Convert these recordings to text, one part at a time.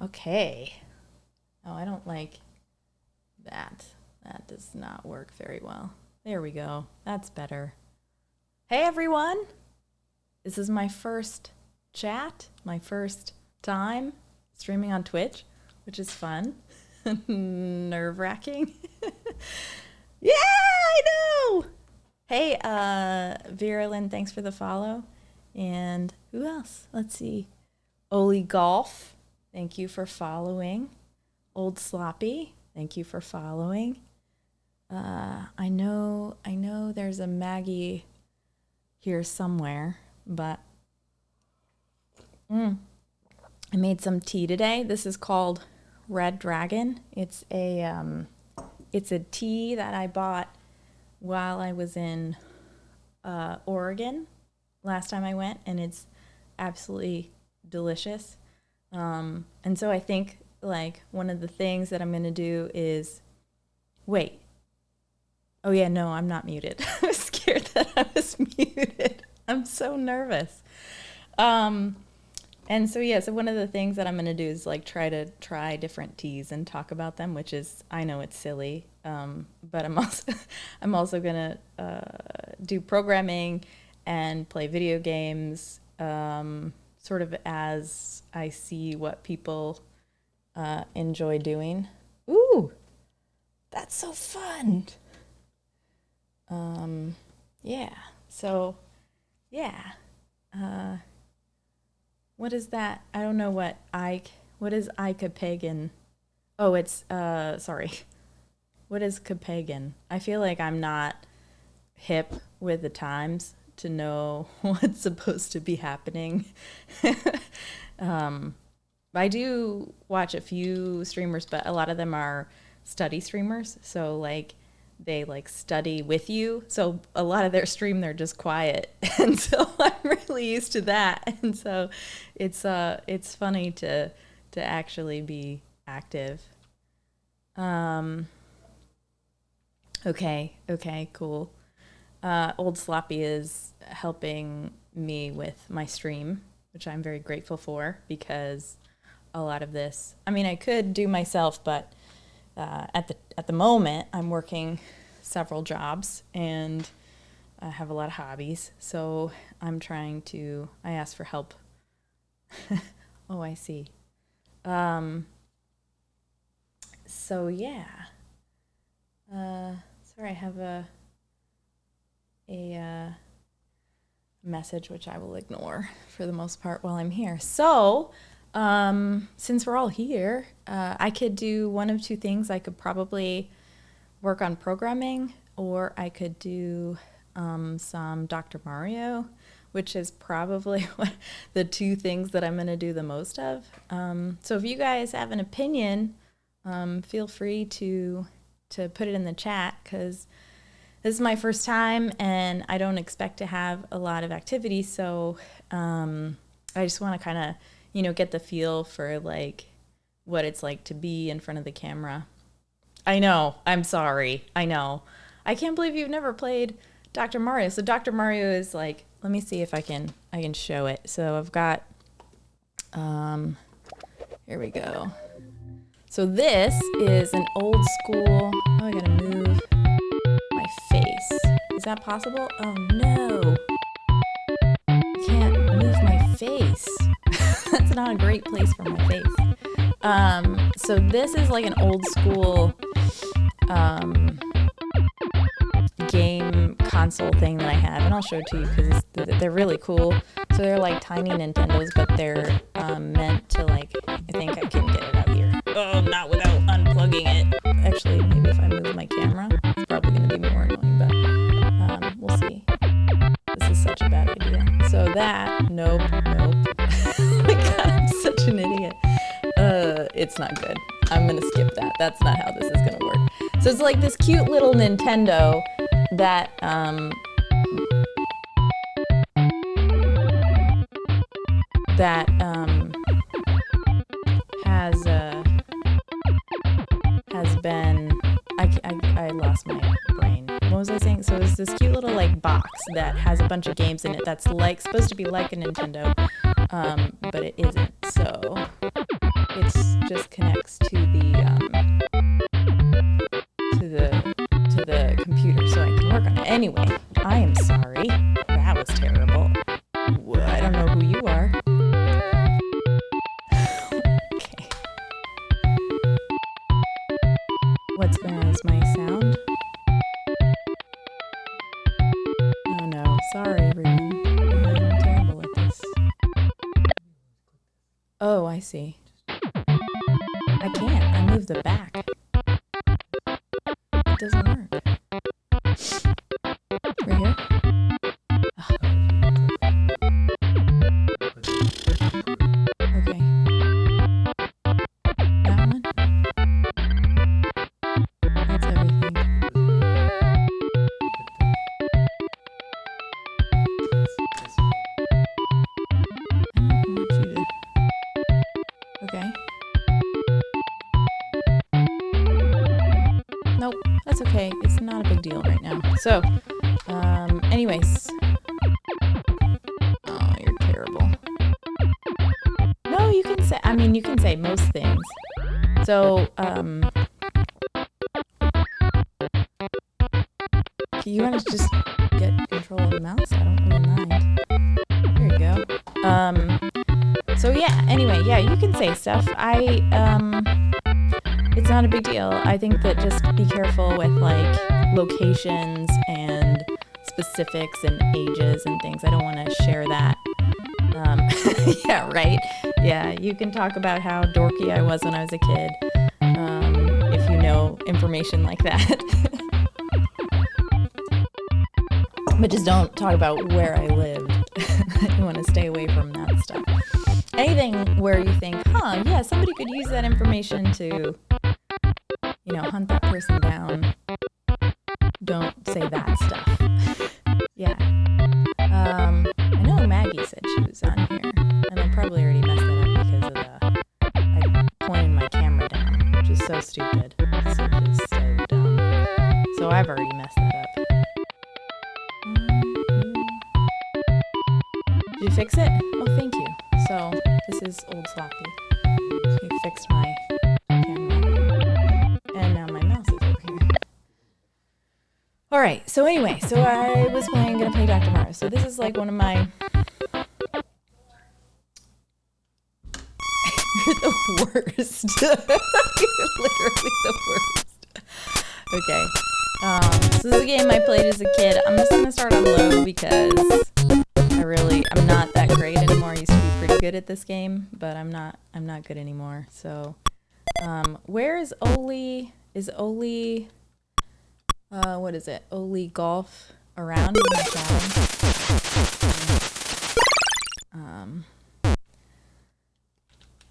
Okay. Oh, I don't like that. That does not work very well. There we go. That's better. Hey, everyone. This is my first chat, my first time streaming on Twitch, which is fun. Nerve-wracking. Yeah, I know. Hey, Virulin, thanks for the follow. And who else? Let's see. Oli Golf, thank you for following. Old Sloppy, thank you for following. I know there's a Maggie here somewhere, but I made some tea today. This is called Red Dragon. It's a tea that I bought while I was in Oregon last time I went, and it's absolutely delicious. And so I think like one of the things that I'm going to do is wait. Oh yeah, no, I'm not muted. I was scared that I was muted. I'm so nervous. And so yeah, so one of the things that I'm going to do is like try different teas and talk about them, which is, I know it's silly, but I'm also going to do programming and play video games, sort of as I see what people enjoy doing. Ooh, that's so fun. Yeah. So, yeah. What is that? I don't know what is Icapagan? Oh, it's, sorry. What is Capagan? I feel like I'm not hip with the times to know what's supposed to be happening. I do watch a few streamers, but a lot of them are study streamers. So like they like study with you. So a lot of their stream, they're just quiet. And so I'm really used to that. And so it's funny to actually be active. Okay, cool. Old Sloppy is helping me with my stream, which I'm very grateful for, because a lot of this, I mean, I could do myself, but at the moment, I'm working several jobs and I have a lot of hobbies. So I'm trying to, I asked for help. Oh, I see. So yeah. Sorry, I have a message which I will ignore for the most part while I'm here. So, since we're all here, I could do one of two things. I could probably work on programming, or I could do some Dr. Mario, which is probably the two things that I'm going to do the most of. So if you guys have an opinion, feel free to put it in the chat, because this is my first time and I don't expect to have a lot of activity. So I just want to kind of, get the feel for like what it's like to be in front of the camera. I know. I'm sorry. I know. I can't believe you've never played Dr. Mario. So Dr. Mario is like, let me see if I can show it. So I've got, here we go. So this is an old school, oh, I gotta move my face. Is that possible? Oh no. I can't move my face. That's not a great place for my face. So this is like an old school game console thing that I have, and I'll show it to you because they're really cool. So they're like tiny Nintendos, but they're meant to like, I think I can get it out here. Oh, not without unplugging it. Actually, maybe if I move my camera, it's probably going to be more annoying, but we'll see. This is such a bad idea. So that, nope. Oh my God, I'm such an idiot. It's not good. I'm going to skip that. That's not how this is going to work. So it's like this cute little Nintendo that has been, I lost my brain. What was I saying? So it's this cute little like box that has a bunch of games in it that's like supposed to be like a Nintendo, but it isn't. So It's just connects to the computer so I can work on it. Anyway, I am sorry. That was terrible. I don't know who you are. Okay. What's going on? Is my sound? Oh no. Sorry, everyone. I'm terrible at this. Oh, I see. I can't. I move the back. It doesn't work. Right here? Ugh. Okay. That one? That's everything. I don't want you to... Okay. Nope, that's okay. It's not a big deal right now. So, anyways. Oh, you're terrible. No, you can say, you can say most things. So, you want to just get control of the mouse? I don't really mind. There you go. So yeah, anyway, yeah, you can say stuff. It's not a big deal. I think that just be careful with like locations and specifics and ages and things. I don't want to share that. Yeah, right. Yeah, you can talk about how dorky I was when I was a kid, if you know information like that. But just don't talk about where I lived. You want to stay away from that stuff. Anything where you think, yeah, somebody could use that information to, hunt that person down. Don't say that stuff. Yeah. I know Maggie said she was on here, and I probably already messed that up because of I pointed my camera down, which is so stupid. It's just so dumb. So I've already messed that up. Did you fix it? Oh, thank you. So this is old sloppy. He fixed my camera. And now my mouse is over here. Alright, so anyway, so I was gonna play Dr. Mario. So this is like one of my... You're the worst. You're literally the worst. Okay. So this is a game I played as a kid. I'm just gonna start on low because I'm not that great anymore. I used to be pretty good at this game, but I'm not good anymore. So, where is Oli? Is Oli, what is it? Oli Golf around in the challenge?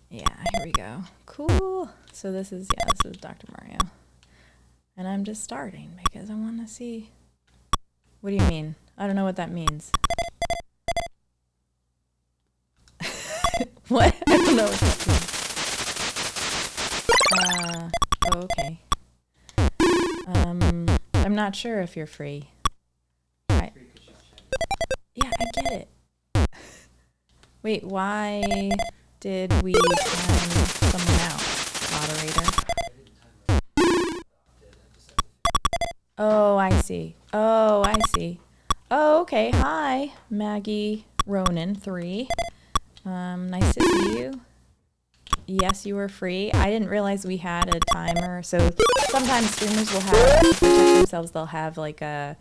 Yeah, here we go. Cool. So this is Dr. Mario. And I'm just starting because I want to see. What do you mean? I don't know what that means. What? I don't know what that means. Okay. I'm not sure if you're free. Yeah, I get it. Wait, why did we time someone out, moderator? Oh, I see. Oh, okay. Hi, Maggie Ronan 3. Nice to see you. Yes, you were free. I didn't realize we had a timer. So sometimes streamers will have, to protect themselves, they'll have like a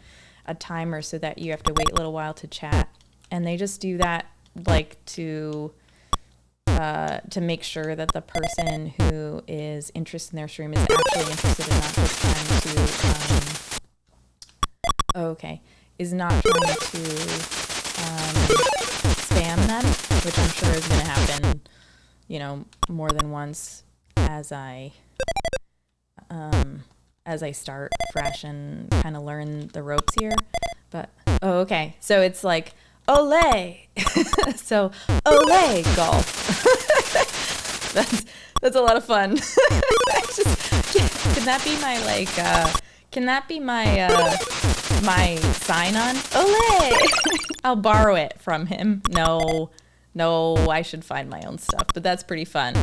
timer so that you have to wait a little while to chat. And they just do that like to make sure that the person who is interested in their stream is actually interested and not just trying to, is not trying to spam them, which I'm sure is going to happen, more than once as I start fresh and kind of learn the ropes here. But, okay. So it's like, Olay! So, Olay golf. That's a lot of fun. Can that be my sign on? Olay! I'll borrow it from him. No, I should find my own stuff, but that's pretty fun.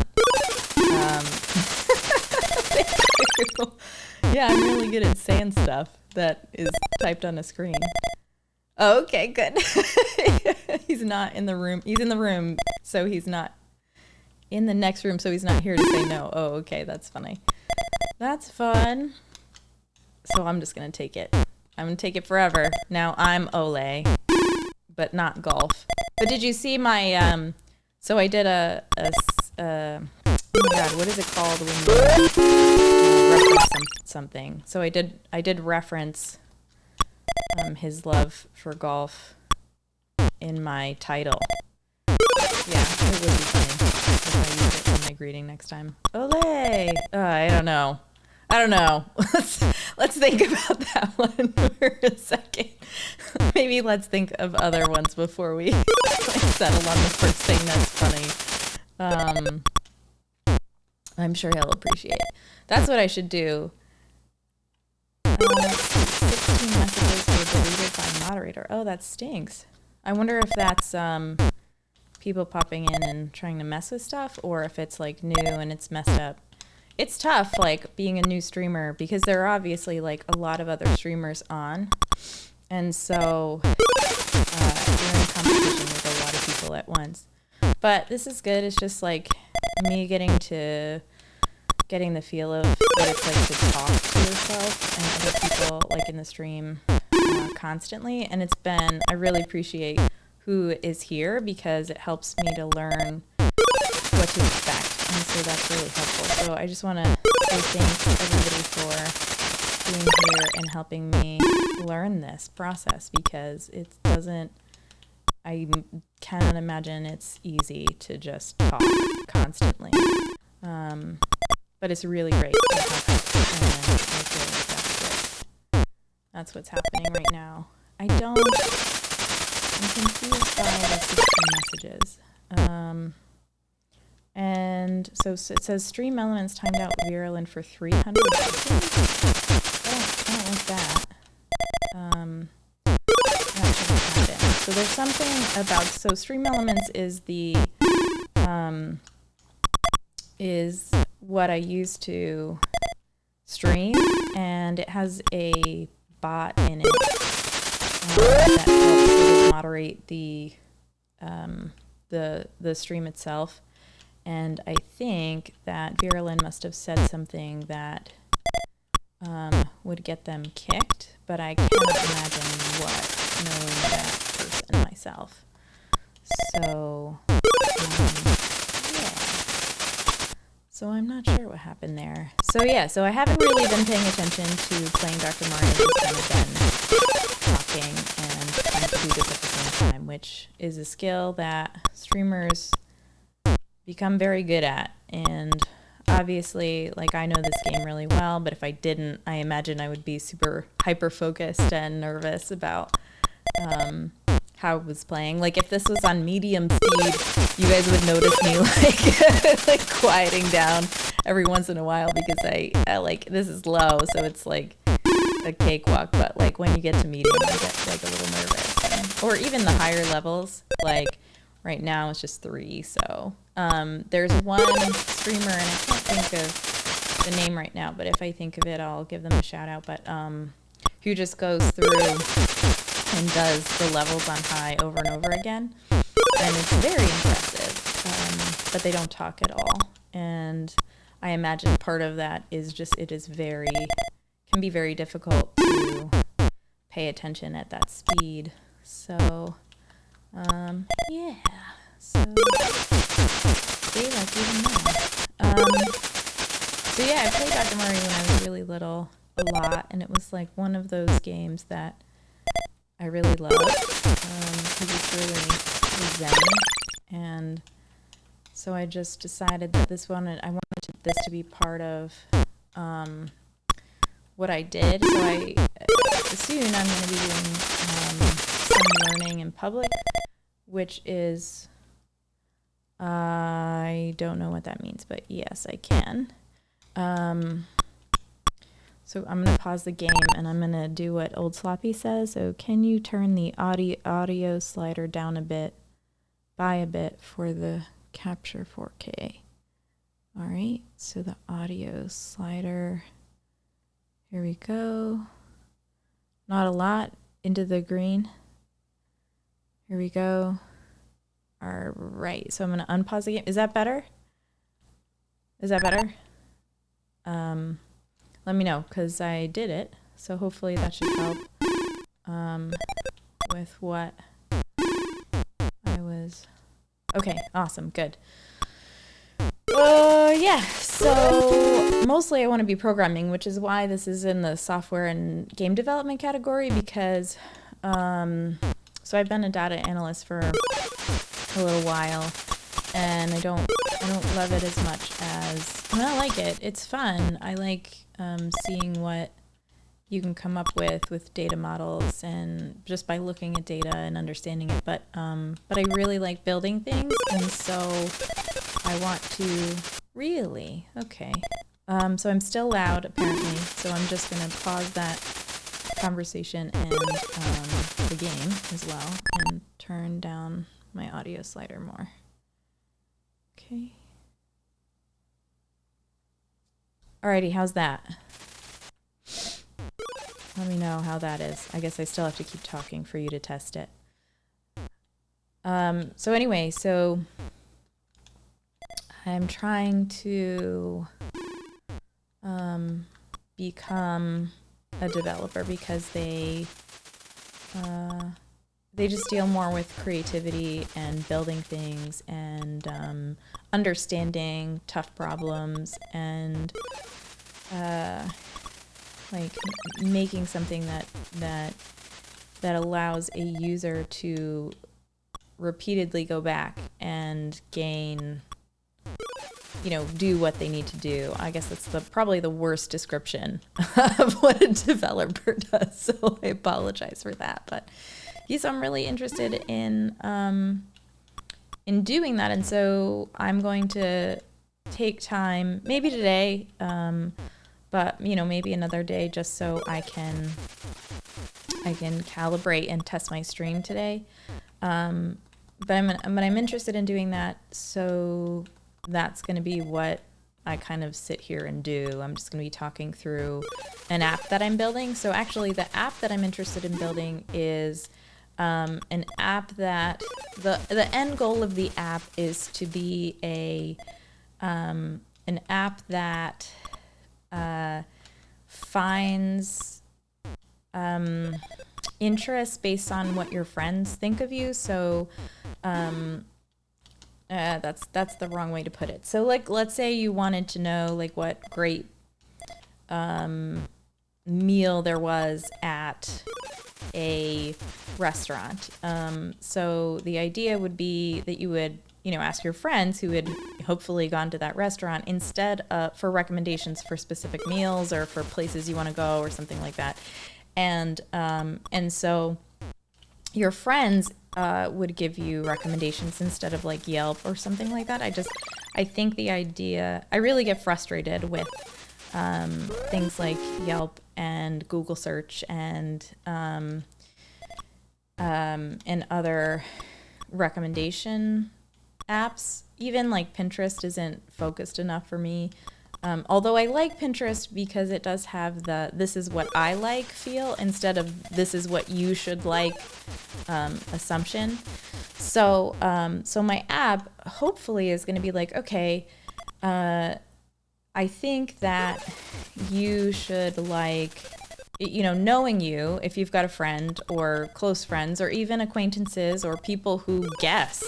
Thank you. Yeah, I'm really good at saying stuff that is typed on a screen. Oh, okay, good. He's not in the room. He's in the room, so he's not in the next room, so he's not here to say no. Oh, okay, that's funny. That's fun. So I'm just going to take it. I'm going to take it forever. Now I'm Ole, but not golf. But did you see my, so I did oh my God, what is it called when you reference something? So I did reference his love for golf in my title. Yeah, it would be funny if I use it in my greeting next time. Ole! I don't know. Let's think about that one for a second. Maybe let's think of other ones before we settle on the first thing that's funny. I'm sure he'll appreciate it. That's what I should do. 16 messages were deleted by moderator. Oh, that stinks. I wonder if that's people popping in and trying to mess with stuff, or if it's like new and it's messed up. It's tough, like being a new streamer, because there are obviously like a lot of other streamers on, and so you're in competition with a lot of people at once. But this is good. It's just like me getting the feel of what it's like to talk to yourself and other people like in the stream constantly. And I really appreciate who is here, because it helps me to learn what to expect. And so that's really helpful. So I just want to say thanks to everybody for being here and helping me learn this process, because I cannot imagine it's easy to just talk constantly. But it's really great to talk, and I feel like that's what's happening right now. I'm confused by the 16 messages. And so it says Stream Elements timed out Virulent for 300 seconds. I don't like that. That shouldn't happen. So there's something about, so Stream Elements is is what I use to stream, and it has a bot in it that helps moderate the stream itself. And I think that Virulent must have said something that would get them kicked, but I cannot imagine what, knowing that person myself. So, yeah. So I'm not sure what happened there. So yeah, so I haven't really been paying attention to playing Dr. Mario, just kind of been talking and trying to do this at the same time, which is a skill that streamers become very good at. And obviously, like, I know this game really well, but if I didn't, I imagine I would be super hyper focused and nervous about how I was playing. Like, if this was on medium speed, you guys would notice me like like quieting down every once in a while, because I like, this is low, so it's like a cakewalk. But like when you get to medium, I get like a little nervous, or even the higher levels. Like right now it's just 3. So there's one streamer, and I can't think of the name right now, but if I think of it, I'll give them a shout out. But who just goes through and does the levels on high over and over again, and it's very impressive. But they don't talk at all, and I imagine part of that is just can be very difficult to pay attention at that speed. So yeah, so they like even know. So yeah, I played Dr. Mario when I was really little a lot, and it was like one of those games that I really love, because it's really zen. And so I just decided that I wanted this to be part of what I did. So soon I'm going to be doing some learning in public, which is, I don't know what that means, but yes, I can. So I'm going to pause the game, and I'm going to do what Old Sloppy says. So can you turn the audio slider down by a bit for the capture 4K? All right, so the audio slider, here we go. Not a lot into the green. Here we go. All right, so I'm gonna unpause the game. Is that better? Is that better? Let me know, because I did it. So hopefully that should help with what I was. Okay, awesome, good. Yeah, so mostly I want to be programming, which is why this is in the software and game development category, because so I've been a data analyst for a little while, and I don't love it as much as, I mean, I like it. It's fun. I like seeing what you can come up with data models and just by looking at data and understanding it. But I really like building things, and so I want to really, okay. So I'm still loud apparently, so I'm just gonna pause that conversation and the game as well and turn down my audio slider more. Okay. Alrighty, how's that? Let me know how that is. I guess I still have to keep talking for you to test it. So anyway, so I'm trying to become a developer because they just deal more with creativity and building things and understanding tough problems and like making something that allows a user to repeatedly go back and gain, do what they need to do. I guess that's probably the worst description of what a developer does. So I apologize for that. But yes, I'm really interested in doing that. And so I'm going to take time, maybe today, but maybe another day, just so I can calibrate and test my stream today. But I'm interested in doing that, so that's going to be what I kind of sit here and do. I'm just going to be talking through an app that I'm building. So actually, the app that I'm interested in building is an app that the end goal of the app is to be an app that finds interest based on what your friends think of you. So that's the wrong way to put it. So like, let's say you wanted to know like what great meal there was at a restaurant. So the idea would be that you would ask your friends who had hopefully gone to that restaurant instead for recommendations for specific meals or for places you want to go or something like that. And so your friends would give you recommendations instead of like Yelp or something like that. I think the idea, I really get frustrated with things like Yelp and Google search and other recommendation apps. Even like Pinterest isn't focused enough for me. Although I like Pinterest because it does have the "this is what I like" feel instead of "this is what you should like" assumption. So my app hopefully is going to be like, okay, I think that you should like, knowing you, if you've got a friend or close friends or even acquaintances or people who guess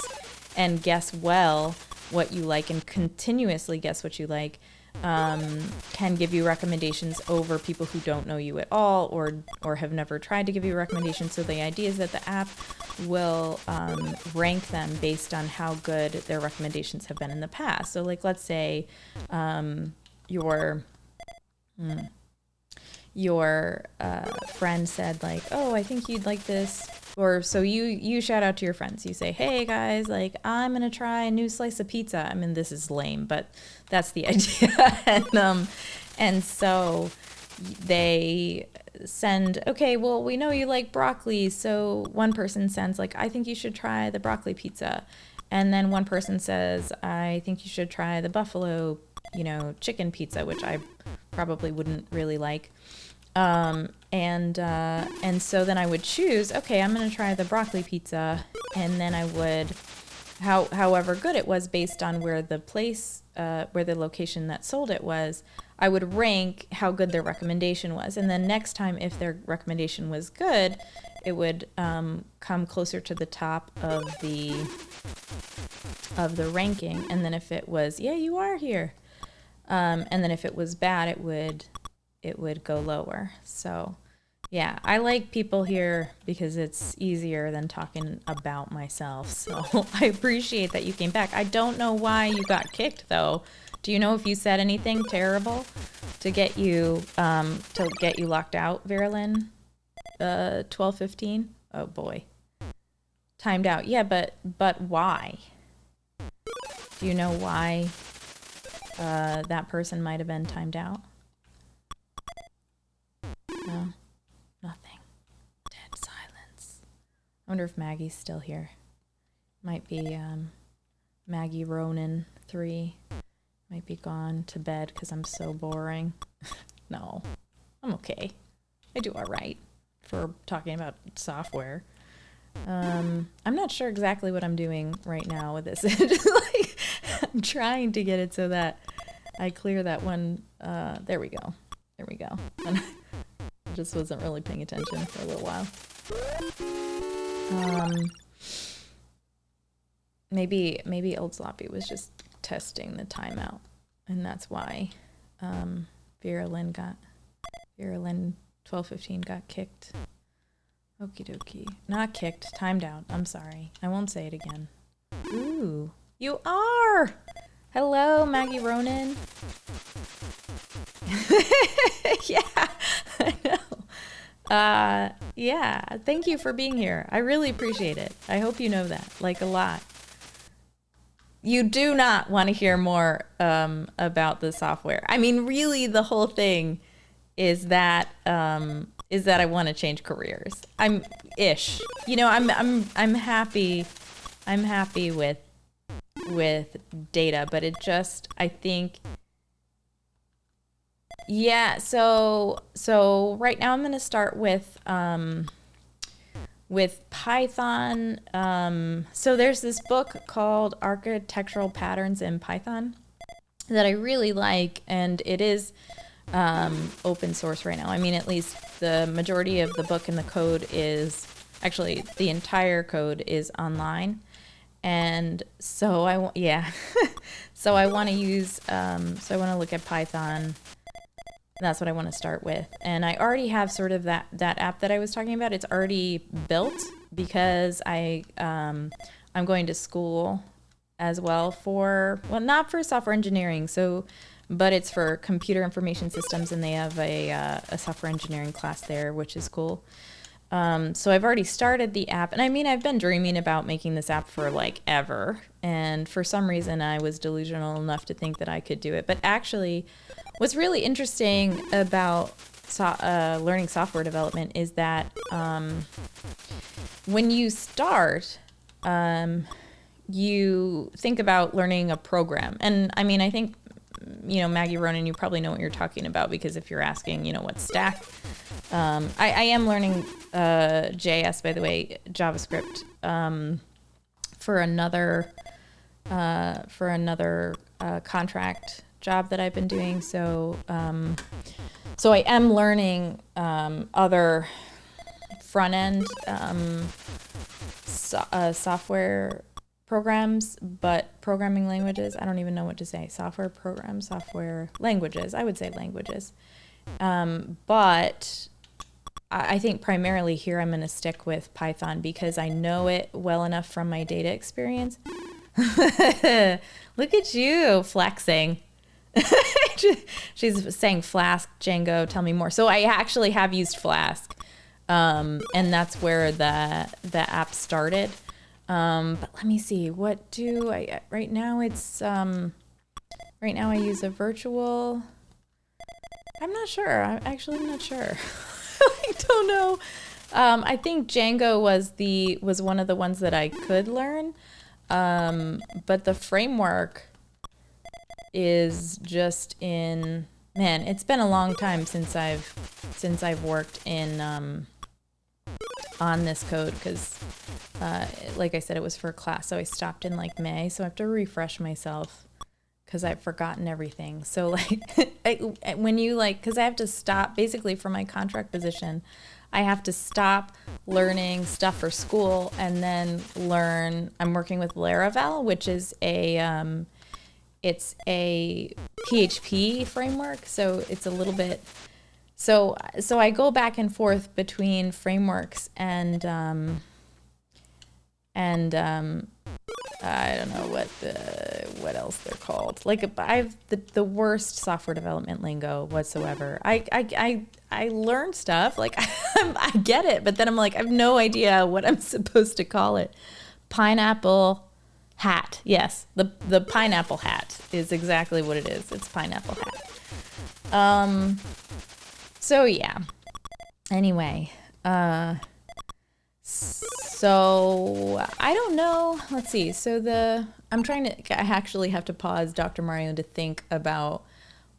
well what you like and continuously guess what you like, can give you recommendations over people who don't know you at all or have never tried to give you recommendations. So the idea is that the app will rank them based on how good their recommendations have been in the past. So like, let's say your friend said like, oh, I think you'd like this. Or so you shout out to your friends. You say, hey guys, like I'm going to try a new slice of pizza. I mean, this is lame, but that's the idea. And so they send, okay, well, we know you like broccoli. So one person sends like, I think you should try the broccoli pizza. And then one person says, I think you should try the buffalo chicken pizza, which I probably wouldn't really like. And so then I would choose, okay, I'm going to try the broccoli pizza. And then I would, however good it was based on where the place, where the location that sold it was, I would rank how good their recommendation was. And then next time, if their recommendation was good, it would come closer to the top of the ranking. And then if it was, yeah, you are here. And then if it was bad, it would go lower. So yeah, I like people here because it's easier than talking about myself. So I appreciate that you came back. I don't know why you got kicked though. Do you know if you said anything terrible to get you locked out, Verilyn? 12:15? Oh boy. Timed out. Yeah, but why? Do you know why that person might have been timed out? No, nothing. Dead silence. I wonder if Maggie's still here. Might be Maggie Ronan 3. Might be gone to bed because I'm so boring. No, I'm okay. I do all right for talking about software. I'm not sure exactly what I'm doing right now with this. Like, I'm trying to get it so that I clear that one. There we go. There we go. And I just wasn't really paying attention for a little while. Maybe Old Sloppy was just testing the timeout, and that's why Verilyn 12:15 got kicked. Okie dokie. Not kicked, timed out. I'm sorry. I won't say it again. Ooh, you are! Hello, Maggie Ronan. Yeah, I know. Yeah, thank you for being here. I really appreciate it. I hope you know that, like, a lot. You do not want to hear more about the software. I mean, really, the whole thing is that I want to change careers. I'm happy. I'm happy with data, but it just, I think, yeah. So right now I'm going to start with Python. So there's this book called Architectural Patterns in Python that I really like, and it is open source right now. I mean, at least the majority of the book and the code is, actually the entire code is online. And so so I want to use, so I want to look at Python. That's what I want to start with. And I already have sort of that app that I was talking about. It's already built because I'm going to school as well not for software engineering. But it's for computer information systems, and they have a software engineering class there, which is cool. So I've already started the app, and I mean, I've been dreaming about making this app for like ever. And for some reason I was delusional enough to think that I could do it. But actually, what's really interesting about learning software development is that when you start, you think about learning a program. And I mean, I think, Maggie Ronan, you probably know what you're talking about, because if you're asking, what stack, I am learning JS, by the way, JavaScript, for another contract job that I've been doing. So I am learning other front end software programs, but programming languages, I don't even know what to say. Software programs, software languages. I would say languages. But I think primarily here I'm going to stick with Python because I know it well enough from my data experience. Look at you flexing. She's saying Flask, Django, tell me more. So I actually have used Flask, and that's where the app started. But let me see, what do I, right now it's, right now I use a virtual, I'm not sure. I'm not sure. I don't know. I think Django was one of the ones that I could learn. But the framework, is just in, man, it's been a long time since I've worked in on this code because like I said, it was for a class, so I stopped in like May, so I have to refresh myself because I've forgotten everything. So like when you like, because I have to stop basically for my contract position, I have to stop learning stuff for school and then learn. I'm working with Laravel, which is it's a PHP framework, so it's a little bit. So I go back and forth between frameworks and I don't know what else they're called. Like I've the worst software development lingo whatsoever. I learn stuff like I get it, but then I'm like I have no idea what I'm supposed to call it. Pineapple hat. Yes, the pineapple hat is exactly what it is. It's pineapple hat. So yeah. Anyway, so I don't know. Let's see. So I actually have to pause Dr. Mario to think about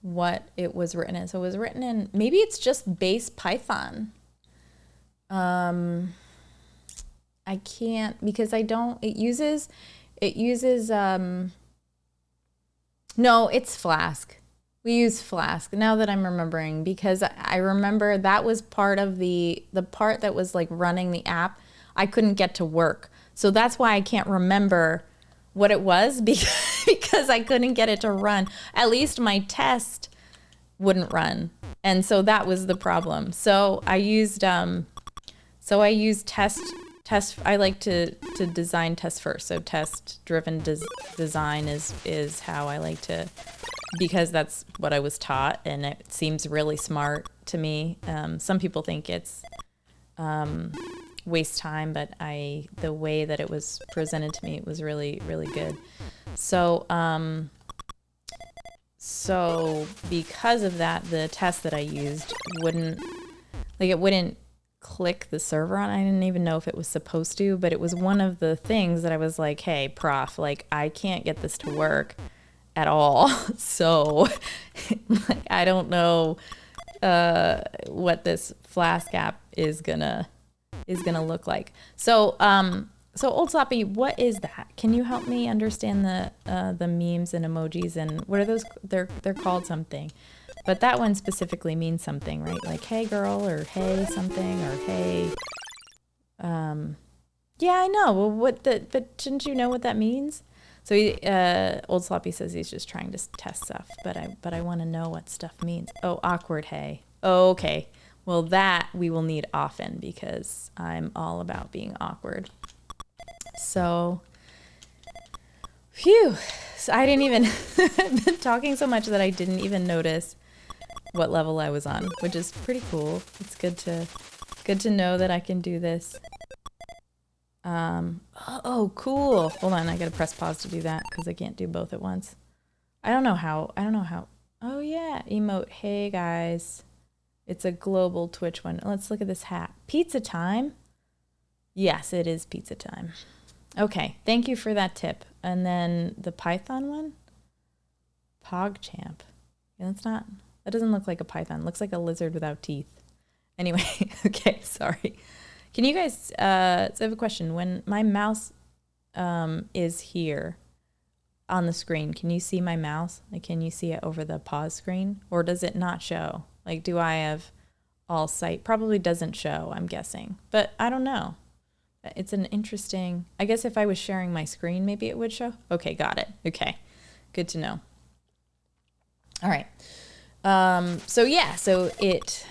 what it was written in. So it was written in, maybe it's just base Python. I can't, because it uses, no, it's Flask. We use Flask now that I'm remembering, because I remember that was part of the part that was like running the app. I couldn't get to work. So that's why I can't remember what it was because I couldn't get it to run. At least my test wouldn't run. And so that was the problem. So I used test. I like to design tests first. So test driven design is how I like to, because that's what I was taught and it seems really smart to me. Some people think it's waste time, but the way that it was presented to me, it was really, really good. So because of that, the test that I used wouldn't click the server on. I didn't even know if it was supposed to, but it was one of the things that I was like, hey, prof, like I can't get this to work at all. So like, I don't know what this Flask app is gonna look like. So Old Sloppy, what is that? Can you help me understand the memes and emojis and what are those? They're called something, but that one specifically means something, right? Like hey girl or hey something or hey. Yeah, I know. Well, but shouldn't you know what that means? So Old Sloppy says he's just trying to test stuff, but I want to know what stuff means. Oh, awkward hey. Oh, okay. Well, that we will need often because I'm all about being awkward. So, phew. So I didn't even, I've been talking so much that I didn't even notice what level I was on, which is pretty cool. It's good to know that I can do this. Oh, cool. Hold on, I gotta press pause to do that because I can't do both at once. I don't know how. Oh yeah, emote. Hey guys. It's a global Twitch one. Let's look at this hat. Pizza time? Yes, it is pizza time. Okay, thank you for that tip. And then the Python one? PogChamp. Yeah, that doesn't look like a python. It looks like a lizard without teeth. Anyway, okay, sorry. Can you guys, so I have a question. When my mouse is here on the screen, can you see my mouse? Like, can you see it over the pause screen? Or does it not show? Like, do I have all sight? Probably doesn't show, I'm guessing. But I don't know. It's an interesting, I guess if I was sharing my screen, maybe it would show. Okay, got it. Okay, good to know. All right. So it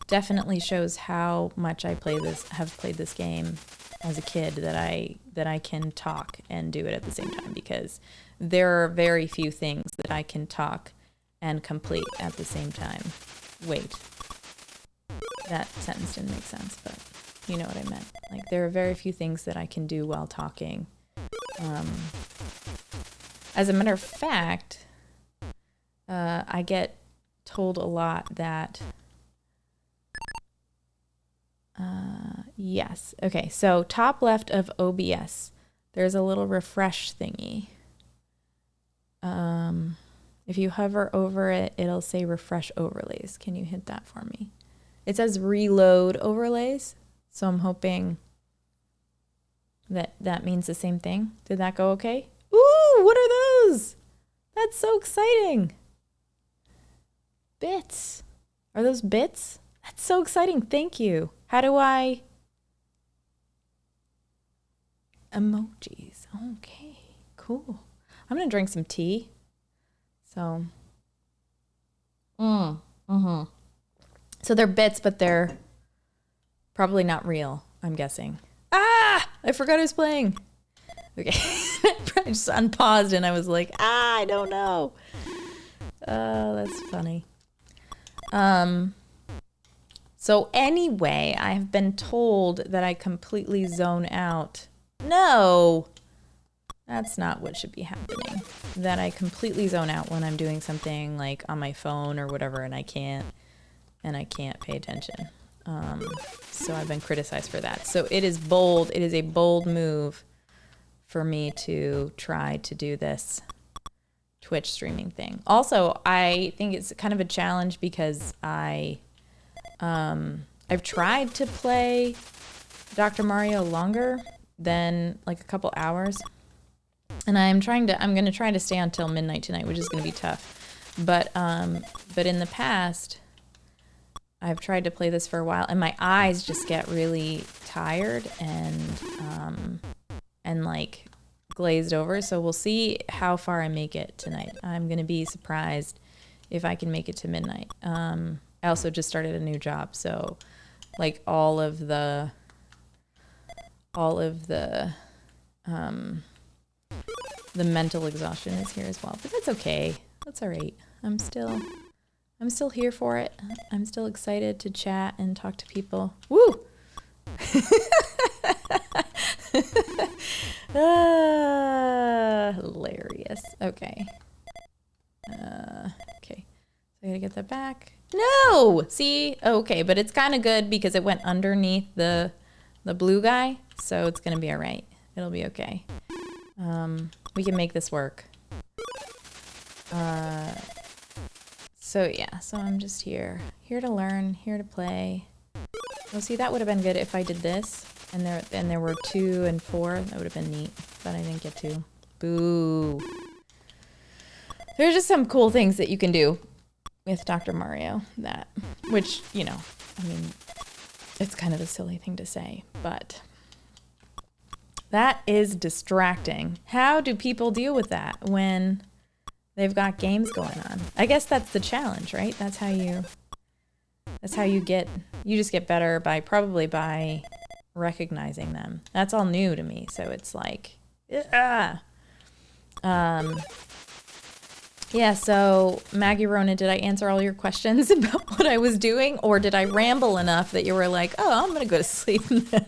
definitely shows how much have played this game as a kid that I can talk and do it at the same time, because there are very few things that I can talk and complete at the same time. Wait, that sentence didn't make sense, but you know what I meant. Like, there are very few things that I can do while talking. As a matter of fact, I get told a lot that, yes. Okay, so top left of OBS, there's a little refresh thingy. If you hover over it, it'll say refresh overlays. Can you hit that for me? It says reload overlays. So I'm hoping that that means the same thing. Did that go okay? Ooh, what are those? That's so exciting. Bits. Are those bits? That's so exciting. Thank you. How do I... Emojis. Okay, cool. I'm going to drink some tea. So, So they're bits, but they're probably not real, I'm guessing. Ah! I forgot I was playing. Okay. I just unpaused and I was like, I don't know. Oh, that's funny. So anyway, I have been told that I completely zone out. No, that's not what should be happening. That I completely zone out when I'm doing something like on my phone or whatever, and I can't pay attention. So I've been criticized for that. So it is bold. It is a bold move for me to try to do this Twitch streaming thing. Also, I think it's kind of a challenge because I've tried to play Dr. Mario longer than like a couple hours. And I'm going to try to stay until midnight tonight, which is going to be tough. But in the past, I've tried to play this for a while and my eyes just get really tired and like glazed over. So we'll see how far I make it tonight. I'm going to be surprised if I can make it to midnight. I also just started a new job. So like all of the mental exhaustion is here as well, but that's okay. That's all right. I'm still here for it. I'm still excited to chat and talk to people. Woo! Hilarious. Okay. Okay. So I gotta get that back. No! See? Okay, but it's kind of good because it went underneath the blue guy, so it's gonna be all right. It'll be okay. We can make this work. So yeah, so I'm just here to learn, here to play. Well, see, that would have been good if I did this, and there were 2 and 4. That would have been neat, but I didn't get to. Boo. There's just some cool things that you can do with Dr. Mario which, you know, I mean, it's kind of a silly thing to say, but that is distracting. How do people deal with that when they've got games going on? I guess that's the challenge, right? That's how you just get better by recognizing them. That's all new to me. So it's like, yeah, so Maggie Rona, did I answer all your questions about what I was doing? Or did I ramble enough that you were like, oh, I'm going to go to sleep now?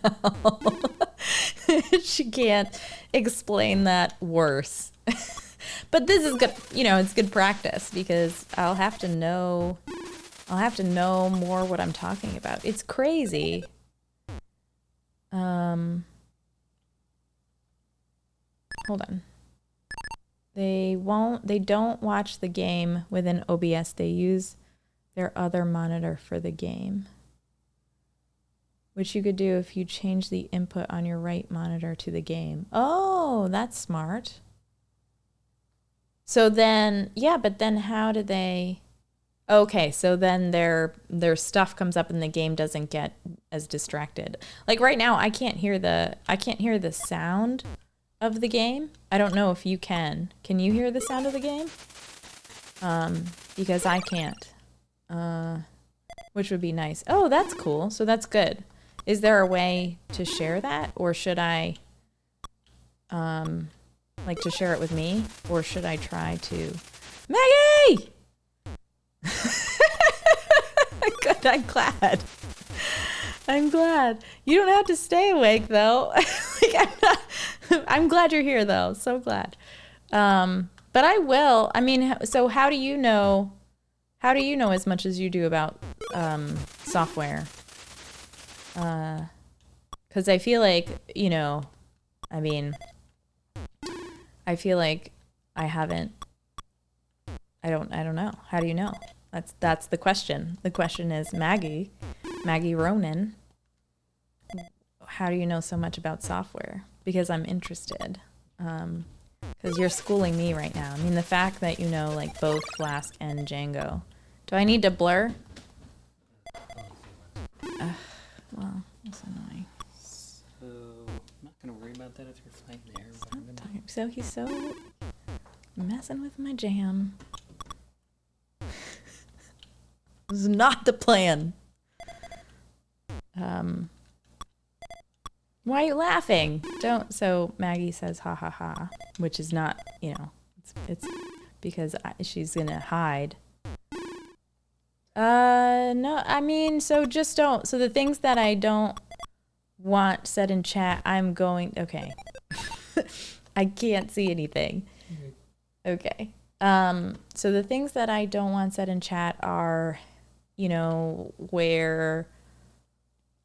She can't explain that worse. But this is good, you know, it's good practice because I'll have to know more what I'm talking about. It's crazy. Hold on. They don't watch the game within OBS. They use their other monitor for the game, which you could do if you change the input on your right monitor to the game. Oh, that's smart. So then, yeah, but then how do they... Okay, so then their stuff comes up and the game doesn't get as distracted. Like right now, I can't hear the sound of the game. I don't know if you can. Can you hear the sound of the game? Because I can't. Which would be nice. Oh, that's cool. So that's good. Is there a way to share that, or should I like to share it with me, or should I try to Maggie? Good, I'm glad. You don't have to stay awake though. I'm glad you're here though. So glad. But I will. I mean, so how do you know as much as you do about software? Because I feel like, you know, I mean, I feel like I haven't I don't know. How do you know? That's the question. The question is, Maggie Ronan, how do you know so much about software? Because I'm interested. Because you're schooling me right now. I mean, the fact that you know like both Flask and Django. Do I need to blur? Well, that's annoying. So, I'm not going to worry about that if you're fine there. But I'm gonna... So he's so messing with my jam. This is not the plan. Why are you laughing? Don't. So Maggie says ha ha ha, which is not, you know, it's because she's gonna hide. No, I mean, so just don't. So the things that I don't want said in chat, I'm going. Okay. I can't see anything. Okay. So the things that I don't want said in chat are, you know, where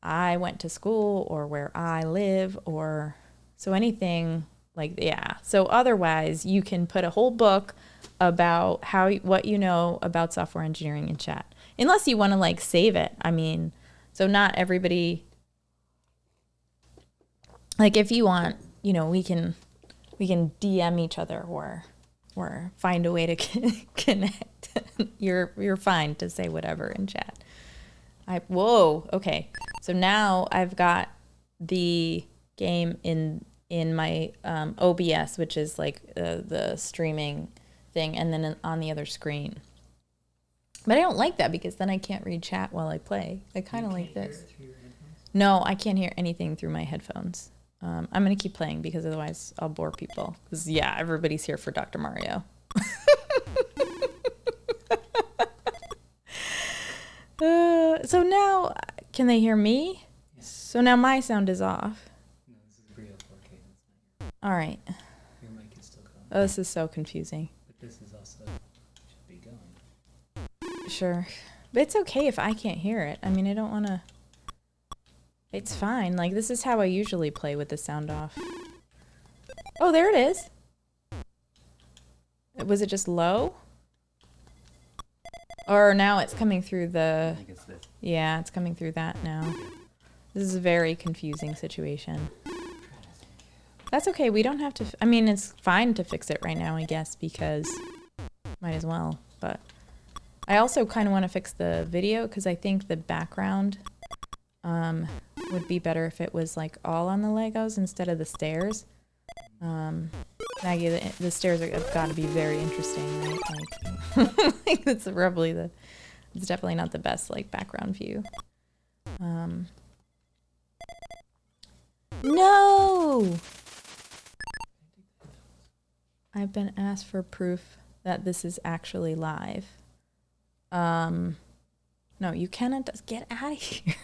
I went to school or where I live or so anything like, yeah. So otherwise you can put a whole book about what you know about software engineering in chat, unless you want to like save it. I mean, so not everybody, like if you want, you know, we can DM each other or find a way to connect. You're fine to say whatever in chat. Whoa, okay. So now I've got the game in my OBS, which is like the streaming thing, and then on the other screen. But I don't like that because then I can't read chat while I play. I kind of like this. No, I can't hear anything through my headphones. I'm going to keep playing because otherwise I'll bore people. Because, yeah, everybody's here for Dr. Mario. So now, can they hear me? Yeah. So now my sound is off. No, this is real 4K. All right. Your mic is still going. Oh, this is so confusing. But this is also should be going. Sure. But it's okay if I can't hear it. I mean, I don't want to... It's fine. Like, this is how I usually play with the sound off. Oh, there it is. Was it just low? Or now it's coming through the... I think it's this. Yeah, it's coming through that now. This is a very confusing situation. That's okay. We don't have to... I mean, it's fine to fix it right now, I guess, because... Might as well. But I also kind of want to fix the video because I think the background... would be better if it was like all on the Legos instead of the stairs. Maggie, the stairs have got to be very interesting, right? Like it's definitely not the best like background view. No! I've been asked for proof that this is actually live. No, you cannot get out of here.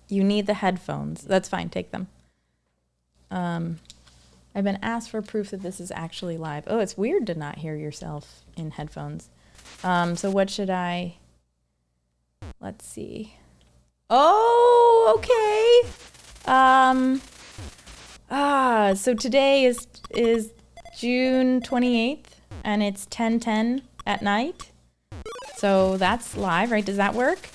You need the headphones. That's fine. Take them. I've been asked for proof that this is actually live. Oh, it's weird to not hear yourself in headphones. So what should I... Let's see. Oh, okay. So today is June 28th, and it's 10:10 at night. So that's live, right? Does that work?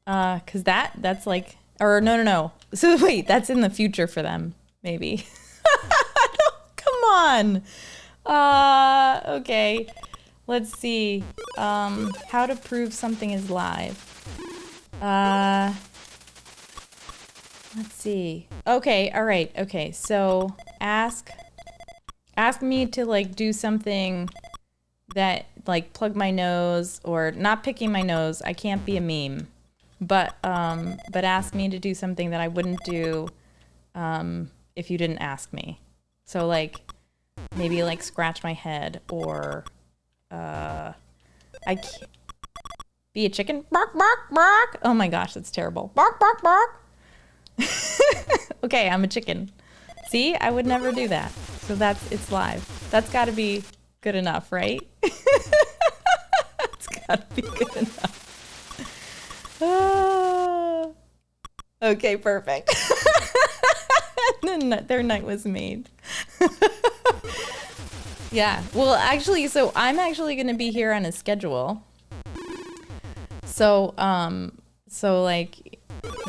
Cause that's like, or no. So wait, that's in the future for them, maybe. No, come on. Okay. Let's see. How to prove something is live. Let's see. Okay, all right. Okay, so ask me to like do something that like plug my nose or not picking my nose. I can't be a meme. But ask me to do something that I wouldn't do if you didn't ask me. So like maybe like scratch my head or I can't be a chicken. Bark, bark, bark. Oh my gosh, that's terrible. Bark, bark, bark. Okay, I'm a chicken. See, I would never do that. So it's live. That's got to be good enough, right? It's got to be good enough. Okay, perfect. Their night was made. Yeah. Well, actually, so I'm actually going to be here on a schedule. So, like,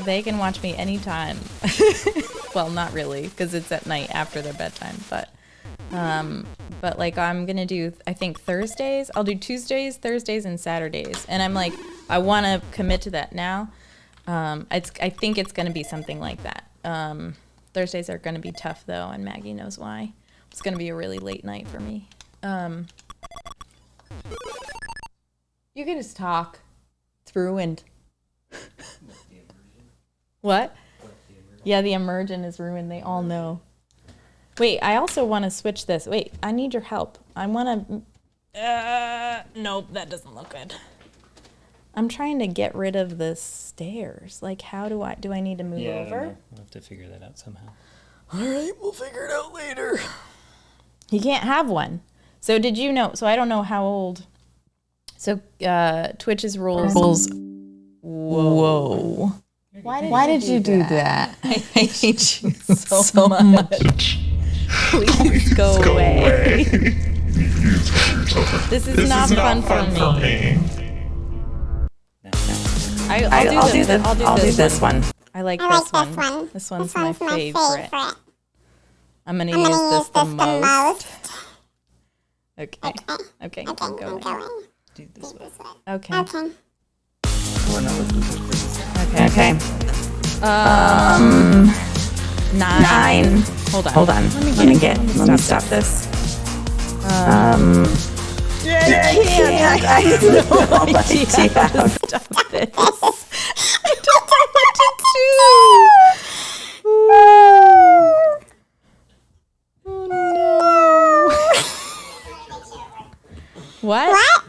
they can watch me anytime. Well, not really, because it's at night after their bedtime. But like, I'm going to do, I think Thursdays. I'll do Tuesdays, Thursdays, and Saturdays. And I'm like, I want to commit to that now. I think it's going to be something like that. Thursdays are going to be tough, though, and Maggie knows why. It's going to be a really late night for me. You can just talk. It's ruined. What? Yeah, the immersion is ruined. They all know. Wait, I also want to switch this. Wait, I need your help. I want to... nope, that doesn't look good. I'm trying to get rid of the stairs. Like, how do I need to move Yeah, I don't over? know. We'll have to figure that out somehow. All right, we'll figure it out later. You can't have one. So did you know? So I don't know how old. So Twitch's rules. Whoa. Why did you do that? I hate you so much. Please go away. This is not fun for me. I'll do this one. I like this one. This one's my favorite. I'm gonna use this the most. Okay. Okay. I'm going. Do it this way. Okay. Oh, no, Okay. 9. Hold on. Let me stop this. Yeah, I can't. I have no idea how to stop this. I don't know what to do. Oh no. What?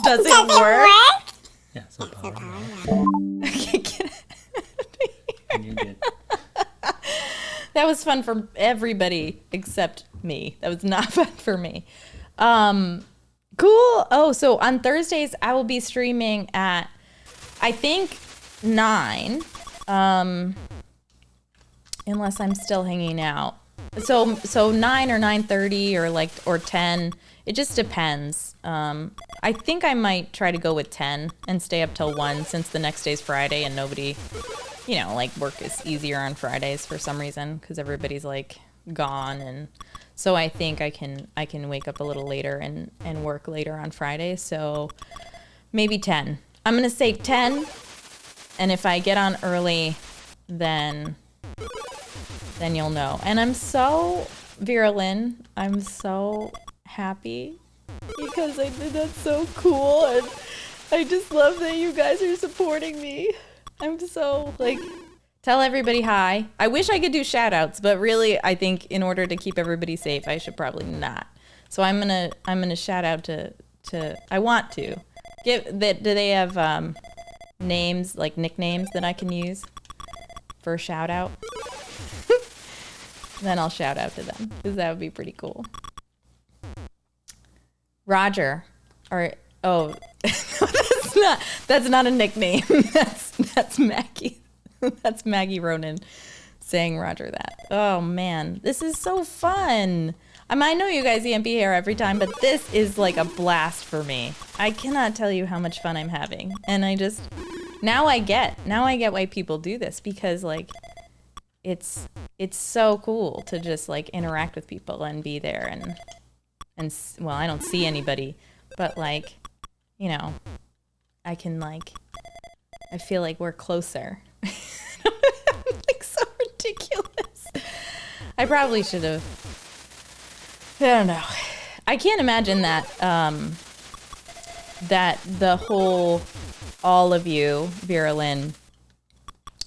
Does it work? Yeah, so power. Okay, get out of here. And you're good. That was fun for everybody except me. That was not fun for me. Cool. Oh, so on Thursdays I will be streaming at, I think, 9. Unless I'm still hanging out. So 9 or 9:30 or 10. It just depends. I think I might try to go with 10 and stay up till 1 since the next day's Friday and nobody, like work is easier on Fridays for some reason because everybody's like gone, and so I think I can wake up a little later and work later on Friday. So maybe 10. I'm gonna say 10, and if I get on early, then you'll know. And I'm so, Vera Lynn, I'm so happy because I did that so cool, and I just love that you guys are supporting me. I'm so, tell everybody hi. I wish I could do shout outs, but really I think in order to keep everybody safe, I should probably not. So I'm gonna shout out to I want to. Do they have names, like nicknames that I can use for a shout out? Then I'll shout out to them because that would be pretty cool. Roger, that's not a nickname. That's Maggie. That's Maggie Ronan saying Roger that. Oh man, this is so fun. I know you guys can't be here every time, but this is like a blast for me. I cannot tell you how much fun I'm having, and now I get why people do this, because it's so cool to just interact with people and be there and well, I don't see anybody, but I can I feel like we're closer. So ridiculous. I probably should have. I don't know. I can't imagine that that the whole, all of you, Vera Lynn,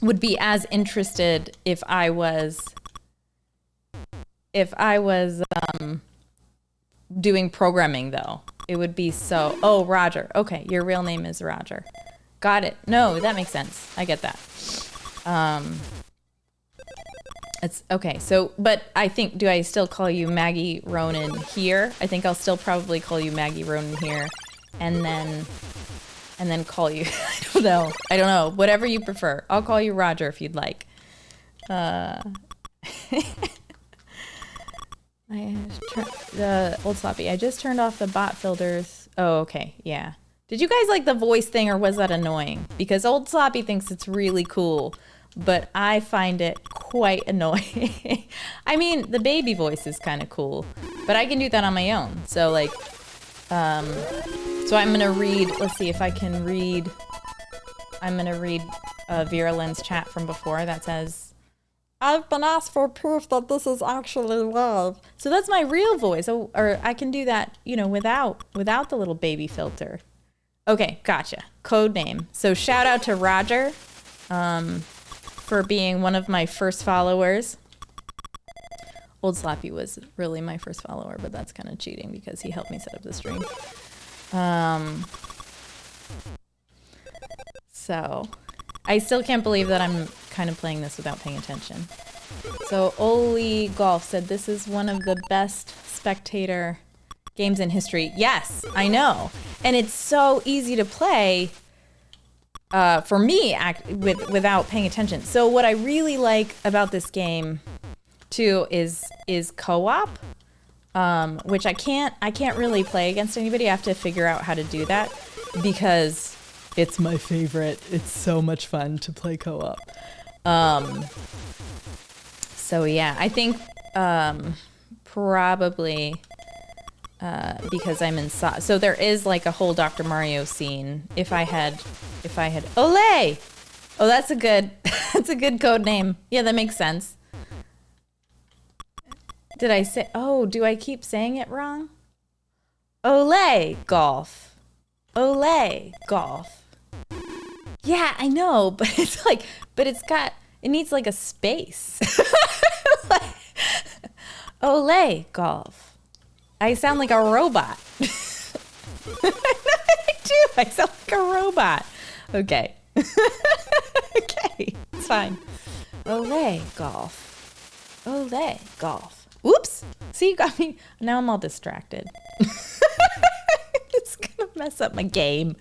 would be as interested if I was doing programming, though. It would be so. Oh, Roger. Okay, your real name is Roger. Got it. No, that makes sense. I get that. It's okay. So, but I think, do I still call you Maggie Ronan here? I think I'll still probably call you Maggie Ronan here, and then call you. I don't know. Whatever you prefer. I'll call you Roger if you'd like. The Old Sloppy. I just turned off the bot filters. Oh, okay. Yeah. Did you guys like the voice thing, or was that annoying? Because Old Sloppy thinks it's really cool, but I find it quite annoying. I mean, the baby voice is kind of cool, but I can do that on my own. So like, so I'm gonna read. Let's see if I can read. I'm gonna read Vera Lynn's chat from before that says, "I've been asked for proof that this is actually love." So that's my real voice. Oh, or I can do that, you know, without the little baby filter. Okay, gotcha. Code name. So shout out to Roger for being one of my first followers. Old Sloppy was really my first follower, but that's kind of cheating because he helped me set up the stream. So I still can't believe that I'm kind of playing this without paying attention. So Oli Golf said this is one of the best spectator games in history. Yes, I know. And it's so easy to play for me without paying attention. So what I really like about this game too is co-op, which I can't really play against anybody. I have to figure out how to do that because it's my favorite. It's so much fun to play co-op. So yeah, I think probably because I'm in so there is like a whole Dr. Mario scene. If I had Olay! Oh, that's a good that's a good code name. Yeah, that makes sense. Did I say, oh, do I keep saying it wrong? Olay golf. Olay golf. Yeah, I know, but it's like, it needs like a space. Olay golf. I sound like a robot. I do. I sound like a robot. Okay. Okay, it's fine. Olay golf. Olay golf. Oops. See, you got me. Now I'm all distracted. It's gonna mess up my game.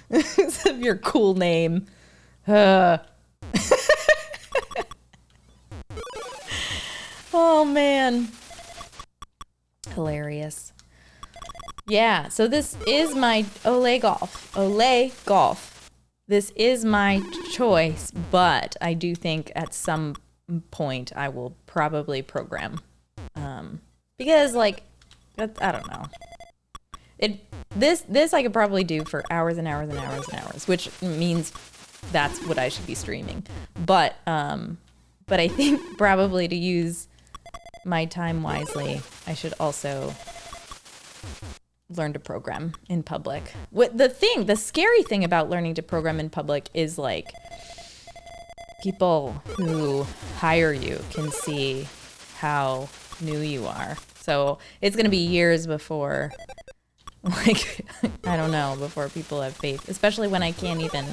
Because of your cool name. Oh, man. Hilarious. Yeah, so this is my Olay Golf. Olay Golf. This is my choice, but I do think at some point I will probably program. Because, like, I don't know. This I could probably do for hours and hours and hours and hours, which means that's what I should be streaming. But I think probably to use my time wisely, I should also learn to program in public. The scary thing about learning to program in public is like people who hire you can see how new you are. So it's going to be years before, like, I don't know, before people have faith, especially when I can't even,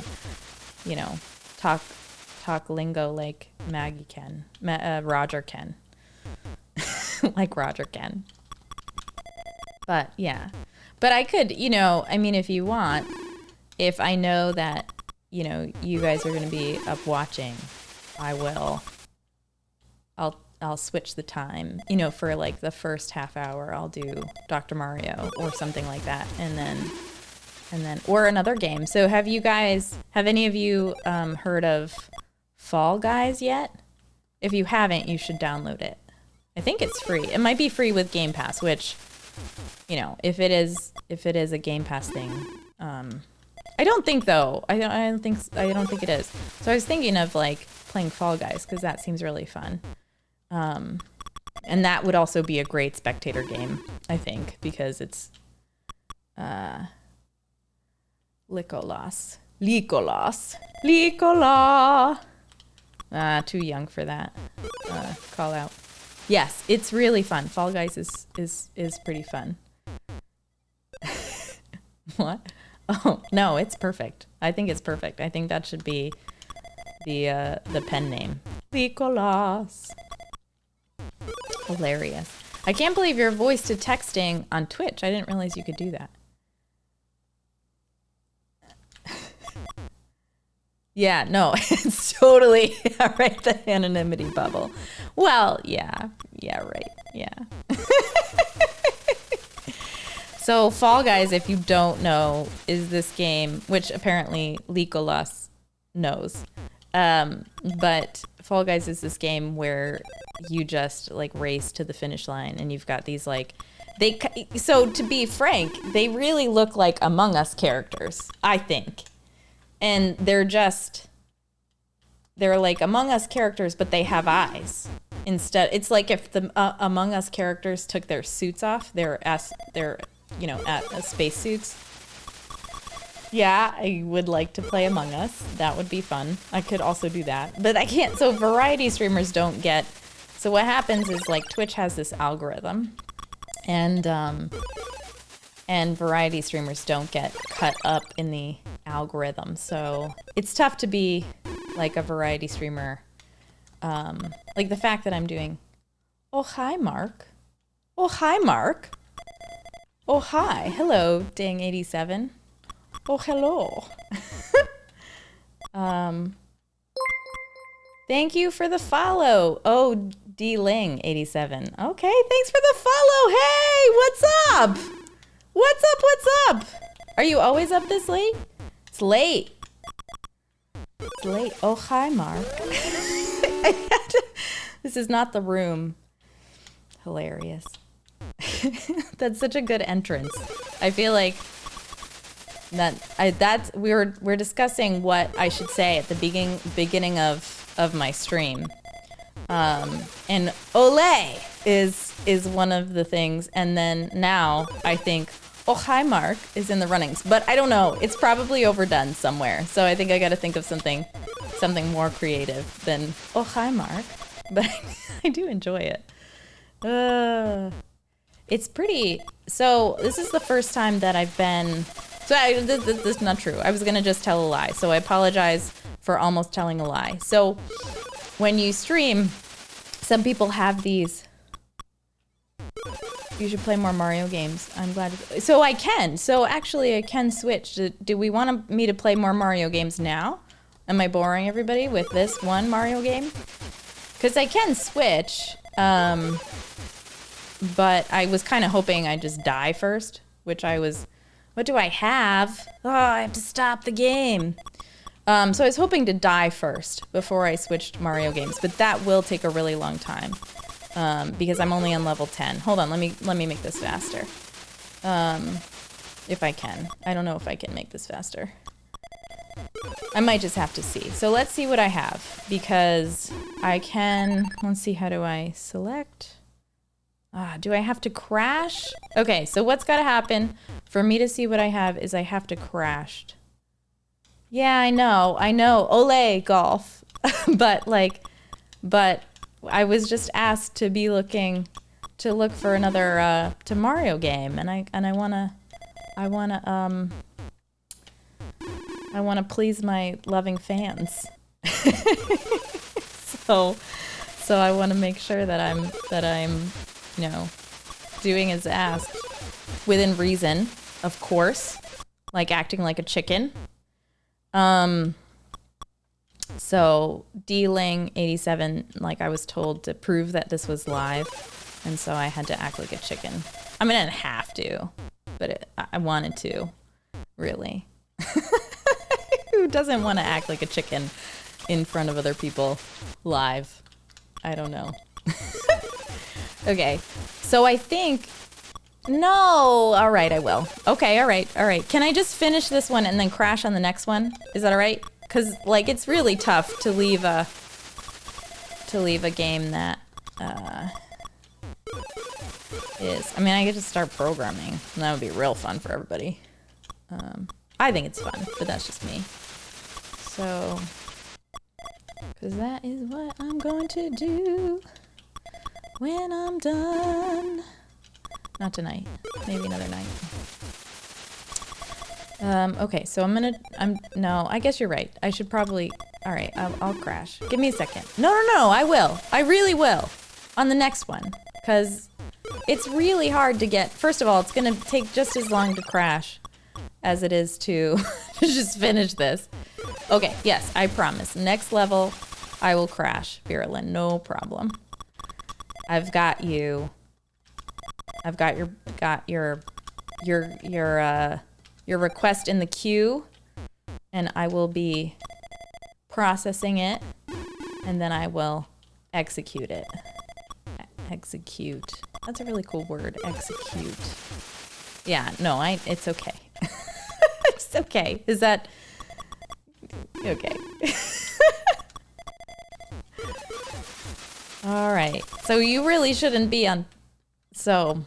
you know, talk lingo like Maggie can, Roger can, like Roger can. But yeah, but I could, you know, I mean, if you want, if I know that, you know, you guys are going to be up watching, I'll switch the time, you know, for like the first half hour, I'll do Dr. Mario or something like that. And then, or another game. So have any of you heard of Fall Guys yet? If you haven't, you should download it. I think it's free. It might be free with Game Pass, which, you know, if it is a Game Pass thing, I don't think though. I don't think it is. So I was thinking of like playing Fall Guys because that seems really fun. And that would also be a great spectator game, I think, because it's Legolas. Too young for that. Call out. Yes, it's really fun. Fall Guys is pretty fun. What? Oh, no, it's perfect. I think it's perfect. I think that should be the pen name. Legolas. Hilarious. I can't believe you're voice to texting on Twitch. I didn't realize you could do that. Yeah, no, it's totally right. The anonymity bubble. Well, yeah, right, yeah. So Fall Guys, if you don't know, is this game which apparently Legolas knows. But Fall Guys is this game where you just like race to the finish line, and you've got these like so to be frank, they really look like Among Us characters, I think. And they're like Among Us characters, but they have eyes. Instead, it's like if the Among Us characters took their suits off, their space suits. Yeah, I would like to play Among Us. That would be fun. I could also do that, but I can't. So variety streamers don't get. So what happens is like Twitch has this algorithm, and variety streamers don't get cut up in the algorithm. So it's tough to be like a variety streamer. Like the fact that I'm doing, oh hi Mark, oh hi Mark, oh hi, hello Dang87, oh hello. Thank you for the follow. Oh, D-Ling87. Okay, thanks for the follow. Hey, what's up? What's up? What's up? Are you always up this late? It's late. It's late. Oh, hi, Mark. This is not the room. Hilarious. That's such a good entrance. I feel like we're discussing what I should say at the beginning of my stream. And Olay is one of the things, and then now I think oh hi Mark is in the runnings, but I don't know, it's probably overdone somewhere, so I think I got to think of something more creative than oh hi Mark, but I do enjoy it. It's pretty. So this is the first time that I've been. This is not true. I was gonna just tell a lie, so I apologize for almost telling a lie. So when you stream, some people have these. You should play more Mario games. I'm glad. So I can. So actually, I can switch. Do we want me to play more Mario games now? Am I boring everybody with this one Mario game? Because I can switch. But I was kind of hoping I'd just die first, which I was. What do I have? Oh, I have to stop the game. So I was hoping to die first before I switched Mario games, but that will take a really long time because I'm only on level 10. Hold on, let me make this faster. If I can. I don't know if I can make this faster. I might just have to see. So let's see what I have, because I can. Let's see, how do I select? Do I have to crash? Okay, so what's got to happen for me to see what I have is I have to crash. Yeah, I know. Ole golf. but I was just asked to be look for another to Mario game, and I wanna please my loving fans. so I want to make sure that I'm doing as asked within reason, of course, like acting like a chicken. So D-Ling87, like I was told to prove that this was live, and so I had to act like a chicken. I mean, I didn't have to, but I wanted to, really. Who doesn't want to act like a chicken in front of other people live? I don't know. Okay, so I think, no, all right, I will. Okay, all right. Can I just finish this one and then crash on the next one? Is that all right? Because, like, it's really tough to leave a game that is, I mean, I get to start programming, and that would be real fun for everybody. I think it's fun, but that's just me. So, because that is what I'm going to do when I'm done. Not tonight. Maybe another night. Okay, so no, I guess you're right. I should probably, all right, I'll crash. Give me a second. No, I will. I really will. On the next one. Because it's really hard to get, first of all, it's going to take just as long to crash as it is to just finish this. Okay, yes, I promise. Next level, I will crash, Virulin. No problem. I've got you. I've got your request in the queue, and I will be processing it, and then I will execute it. Execute. That's a really cool word. Execute. Yeah, no, it's okay. It's okay. Is that okay? All right. So you really shouldn't be on. So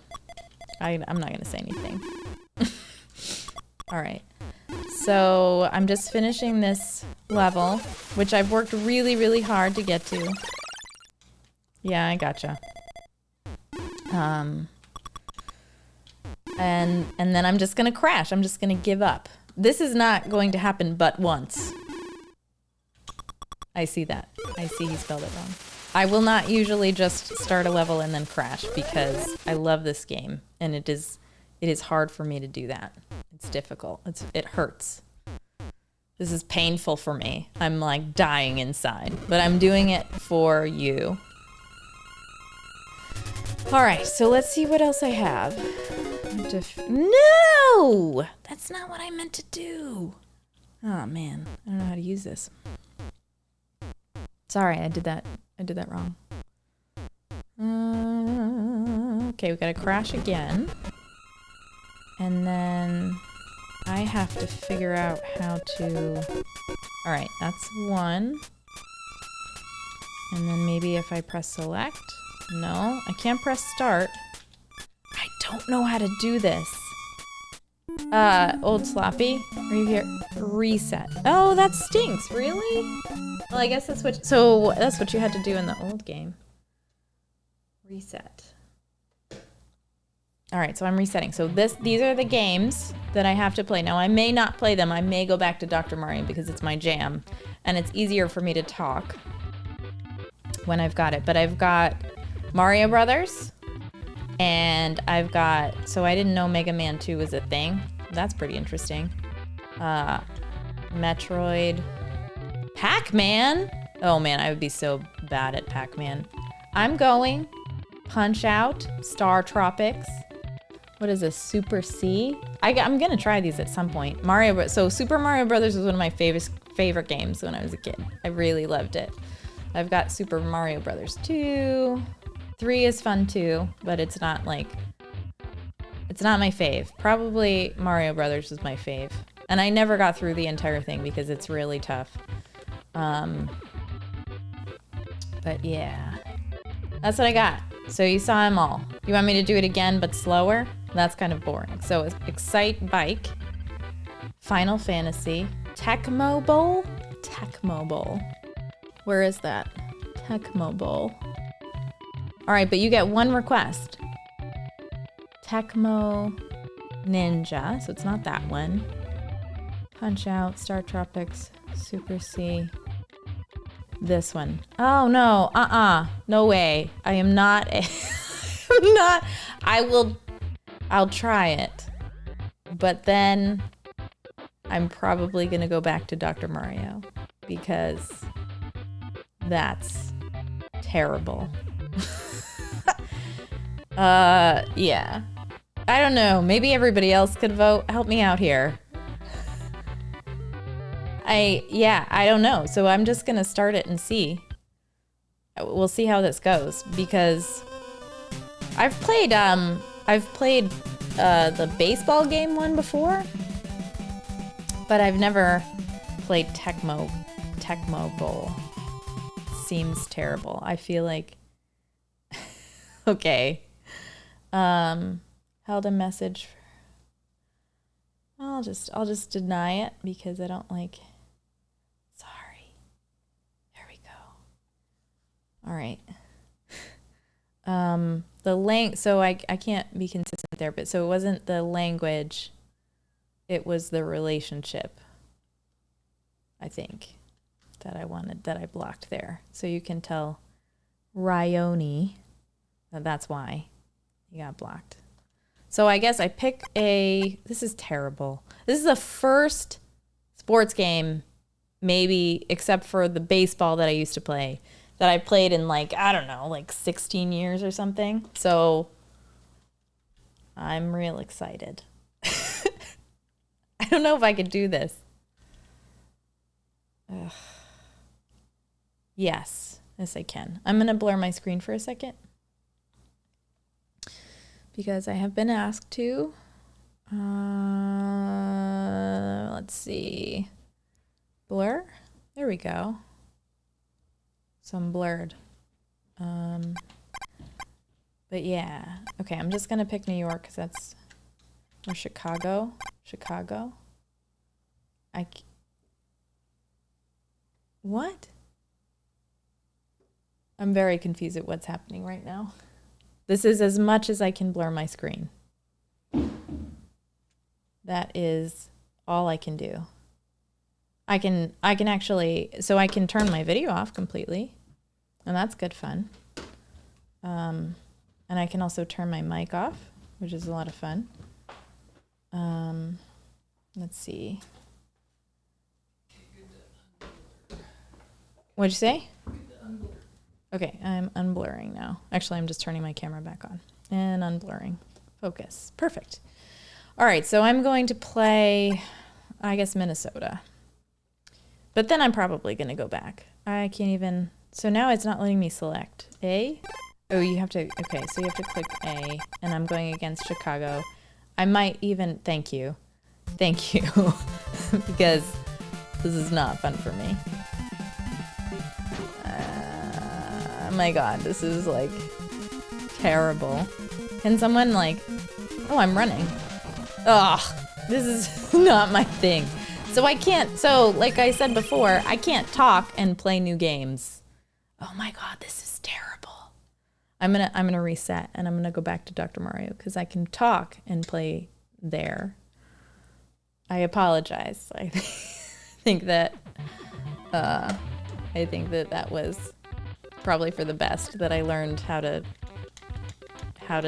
I'm not going to say anything. All right. So I'm just finishing this level, which I've worked really, really hard to get to. Yeah, I gotcha. And then I'm just gonna crash. I'm just gonna give up. This is not going to happen but once. I see that. I see he spelled it wrong. I will not usually just start a level and then crash because I love this game and it is hard for me to do that. It's difficult. It hurts. This is painful for me. I'm like dying inside, but I'm doing it for you. All right, so let's see what else I have. No! That's not what I meant to do. Oh man, I don't know how to use this. Sorry, I did that wrong. Okay, we gotta crash again. And then I have to figure out how to... All right, that's one. And then maybe if I press select. No, I can't press start. I don't know how to do this. Old Sloppy, are you here? Reset. Oh, that stinks. Really? Well, I guess that's what you had to do in the old game. Reset. All right, so I'm resetting. So these are the games that I have to play. Now, I may not play them. I may go back to Dr. Mario because it's my jam, and it's easier for me to talk when I've got it. But I've got Mario Brothers, and I've got... So I didn't know Mega Man 2 was a thing. That's pretty interesting. Metroid. Pac-Man? Oh, man, I would be so bad at Pac-Man. I'm going Punch-Out, Star Tropics. What is this? Super C? I'm gonna try these at some point. So Super Mario Brothers was one of my favorite games when I was a kid. I really loved it. I've got Super Mario Brothers 2. 3 is fun too, but it's not my fave. Probably Mario Brothers was my fave. And I never got through the entire thing because it's really tough. But yeah, that's what I got. So you saw them all. You want me to do it again, but slower? That's kind of boring. So it's Excite Bike, Final Fantasy, Tecmo Bowl? Tecmo Bowl. Where is that? Tecmo Bowl. All right, but you get one request. Tecmo Ninja, so it's not that one. Punch Out, Star Tropics, Super C. This one. Oh no, no way. I am not I'll try it. But then I'm probably gonna go back to Dr. Mario because that's terrible. Yeah. I don't know. Maybe everybody else could vote. Help me out here. I don't know. So I'm just gonna start it and see. We'll see how this goes because I've played the baseball game one before, but I've never played Tecmo Bowl. Seems terrible. I feel like okay. Held a message. I'll just deny it because I don't like. Sorry. There we go. All right. So I can't be consistent there, but so it wasn't the language, it was the relationship, I think, that I blocked there. So you can tell Ryoni that's why you got blocked. So I guess I pick this is terrible. This is the first sports game maybe except for the baseball that I used to play, that I played in like, I don't know, like 16 years or something. So I'm real excited. I don't know if I could do this. Ugh. Yes, I can. I'm going to blur my screen for a second because I have been asked to. Let's see. Blur. There we go. So I'm blurred. But yeah. Okay, I'm just going to pick New York because that's... Or Chicago. Chicago. What? I'm very confused at what's happening right now. This is as much as I can blur my screen. That is all I can do. I can actually, so I can turn my video off completely, and that's good fun. And I can also turn my mic off, which is a lot of fun. Let's see. What'd you say? Okay, I'm unblurring now. Actually, I'm just turning my camera back on and unblurring. Focus. Perfect. All right, so I'm going to play, I guess, Minnesota. But then I'm probably going to go back. I can't even, so now it's not letting me select. A? Oh, you have to, okay, so you have to click A, and I'm going against Chicago. I might even, thank you, because this is not fun for me. Oh my God, this is like terrible. Can someone like, oh, I'm running. Ugh, this is not my thing. So I can't, so like I said before, I can't talk and play new games. Oh my God, this is terrible. I'm gonna reset and I'm gonna go back to Dr. Mario because I can talk and play there. I apologize. I think that that was probably for the best that I learned how to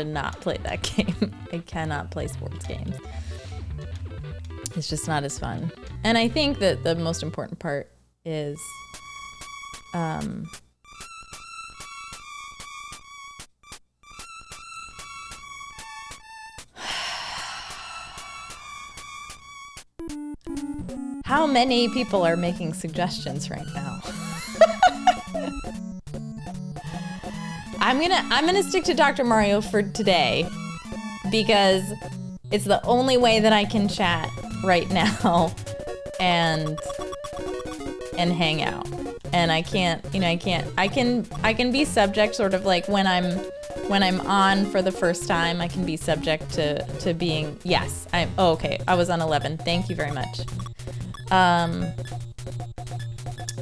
not play that game. I cannot play sports games. It's just not as fun. And I think that the most important part is how many people are making suggestions right now? I'm gonna stick to Dr. Mario for today because it's the only way that I can chat right now and hang out. And I can't, I can be subject sort of like when I'm on for the first time, I can be subject to being, yes, okay, I was on 11. Thank you very much.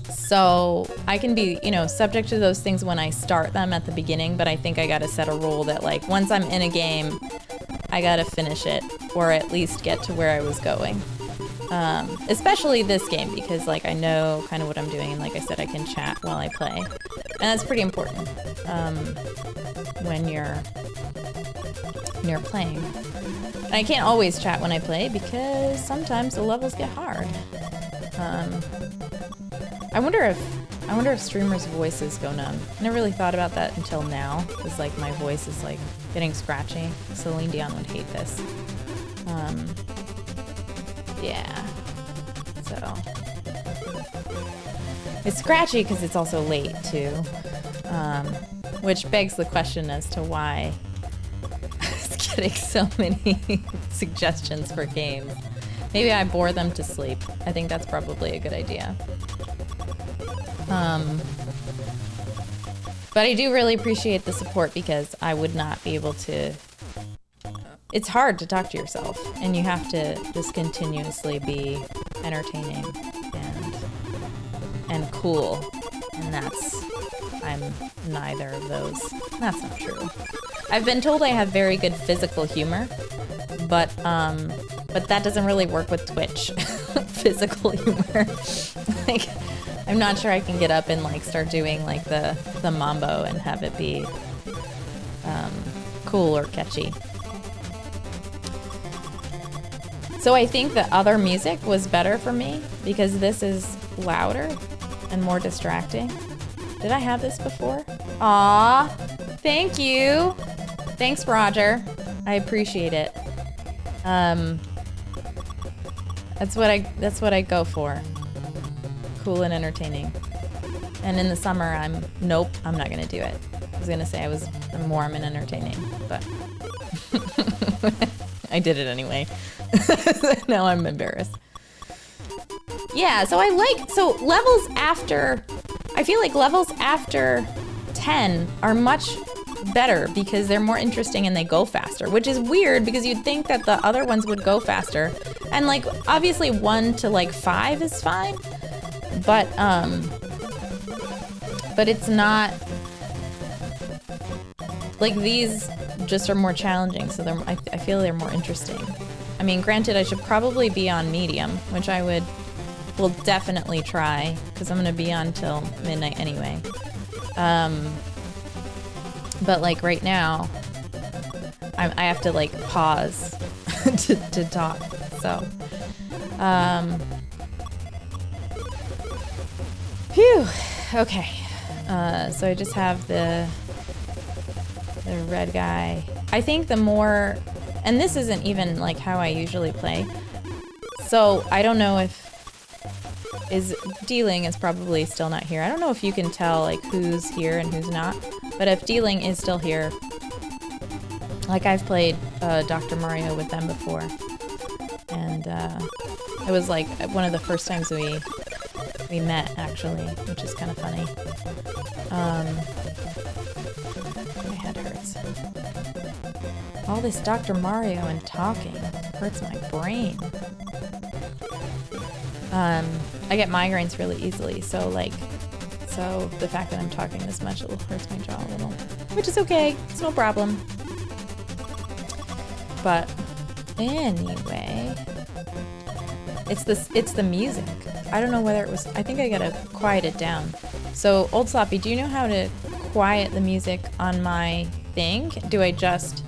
So I can be, subject to those things when I start them at the beginning, but I think I gotta set a rule that like once I'm in a game, I gotta finish it or at least get to where I was going. Especially this game because like I know kind of what I'm doing and like I said, I can chat while I play. And that's pretty important when you're playing. And I can't always chat when I play because sometimes the levels get hard. I wonder if streamers' voices go numb. I never really thought about that until now, because like my voice is like getting scratchy. Celine Dion would hate this. Yeah. So it's scratchy because it's also late too, which begs the question as to why I was getting so many suggestions for games. Maybe I bore them to sleep. I think that's probably a good idea. But I do really appreciate the support because I would not be able to... It's hard to talk to yourself, and you have to just continuously be entertaining and cool. And I'm neither of those. That's not true. I've been told I have very good physical humor, but that doesn't really work with Twitch. Physical humor. Like, I'm not sure I can get up and like start doing like the mambo and have it be cool or catchy. So I think the other music was better for me because this is louder and more distracting. Did I have this before? Aw, thank you. Thanks, Roger. I appreciate it. That's what I go for. Cool and entertaining. And in the summer, nope, I'm not gonna do it. I was gonna say I'm warm and entertaining, but I did it anyway. Now I'm embarrassed. Yeah, so levels after, I feel like levels after 10 are much better because they're more interesting and they go faster, which is weird because you'd think that the other ones would go faster. And like, obviously 1 to like 5 is fine, but it's not, like these just are more challenging, so I feel they're more interesting. I mean, granted, I should probably be on medium, which will definitely try, because I'm gonna be on till midnight anyway. But like right now, I have to like pause to talk, so. Phew, okay. So I just have the red guy. I think the more, and this isn't even like how I usually play, so I don't know if, Dealing is probably still not here. I don't know if you can tell like who's here and who's not, but if Dealing is still here, like I've played Dr. Mario with them before, and it was like one of the first times we met actually, which is kind of funny. My head hurts. All this Dr. Mario and talking hurts my brain. I get migraines really easily, so the fact that I'm talking this much, it hurts my jaw a little, which is okay, it's no problem. But anyway, it's the music. I don't know whether it was, I think I gotta quiet it down. So Old Sloppy, do you know how to quiet the music on my thing? Do I just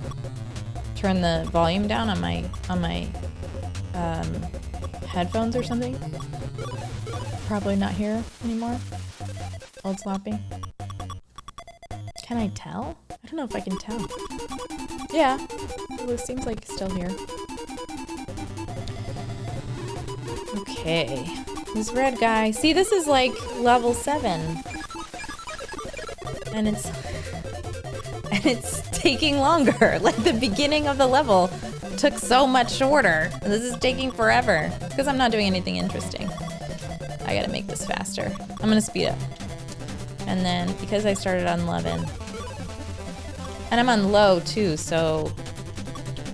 turn the volume down on my headphones or something? Probably not here anymore. Old Sloppy. Can I tell? I don't know if I can tell. Yeah, well, it seems like it's still here. Okay, this red guy. See, this is like level 7, and it's taking longer. Like the beginning of the level took so much shorter. And this is taking forever because I'm not doing anything interesting. I gotta make this faster. I'm gonna speed up. And then because I started on 11, and I'm on low too, so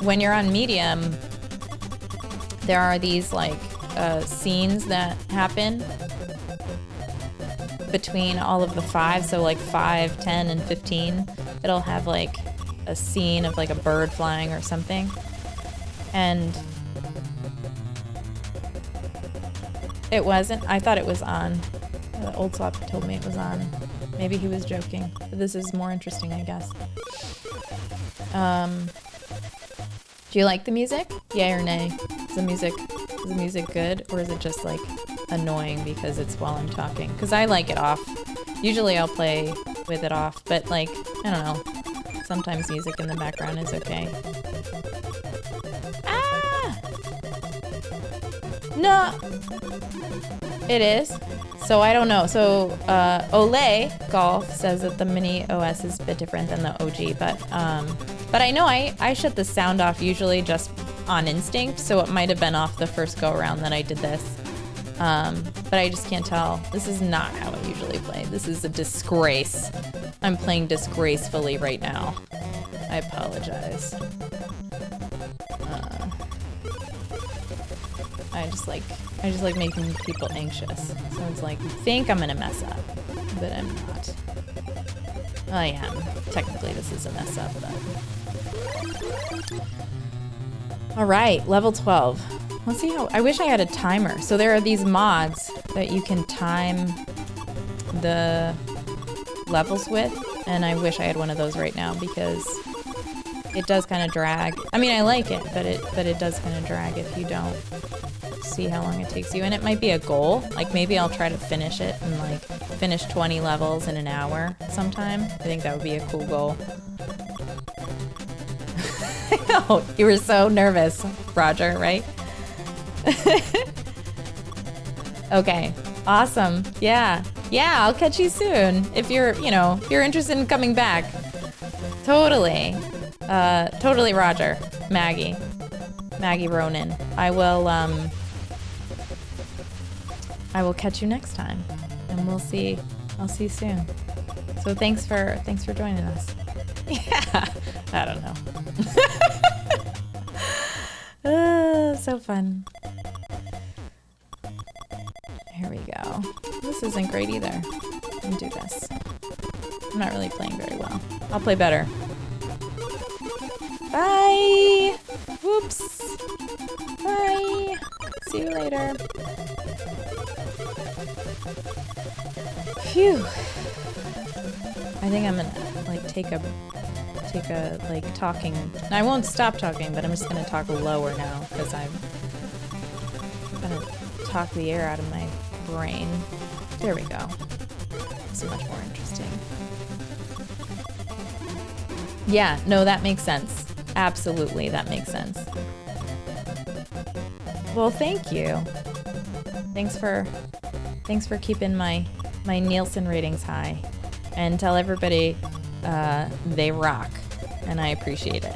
when you're on medium, there are these like scenes that happen between all of the 5, so like 5, 10, and 15. It'll have like a scene of like a bird flying or something. And it wasn't. I thought it was on. Old Sloppy told me it was on. Maybe he was joking. But this is more interesting, I guess. Do you like the music? Yay or nay? Is the music good, or is it just like annoying because it's while I'm talking? Because I like it off. Usually I'll play with it off, but like, I don't know. Sometimes music in the background is okay. Ah! No! It is. So I don't know. So Olay Golf says that the mini OS is a bit different than the OG, but I know I shut the sound off usually just on instinct, so it might have been off the first go around that I did this. But I just can't tell. This is not how I usually play. This is a disgrace. I'm playing disgracefully right now. I apologize. I just like making people anxious. So it's like, you think I'm gonna mess up, but I'm not. I am. Technically this is a mess up, but... Alright, level 12. Let's see how... I wish I had a timer. So there are these mods that you can time the levels with, and I wish I had one of those right now because it does kind of drag. I mean, I like it, but it does kind of drag if you don't. see how long it takes you. And it might be a goal. Like maybe I'll try to finish it and like finish 20 levels in an hour sometime. I think that would be a cool goal. I know, you were so nervous, Roger, right? Okay, awesome. Yeah, I'll catch you soon. If you're, if you're interested in coming back. Totally. Totally, Roger. Maggie Ronan. I will catch you next time, and I'll see you soon. So thanks for joining us. Yeah, I don't know. So fun. Here we go. This isn't great either. Let me do this. I'm not really playing very well. I'll play better. Bye! Whoops. Bye! See you later. Phew. I think I'm gonna like take a like talking. I won't stop talking, but I'm just gonna talk lower now because I'm gonna talk the air out of my brain. There we go. So much more interesting. Yeah, no, that makes sense. Absolutely, that makes sense. Well, thank you. Thanks for keeping my Nielsen ratings high, and tell everybody they rock, and I appreciate it.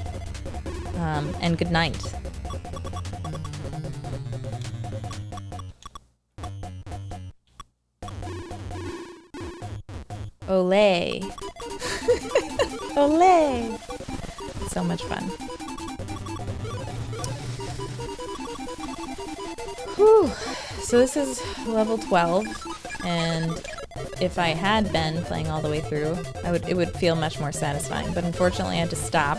And good night. Olay. Olay. So much fun. Whew. So this is level 12, and if I had been playing all the way through, it would feel much more satisfying. But unfortunately, I had to stop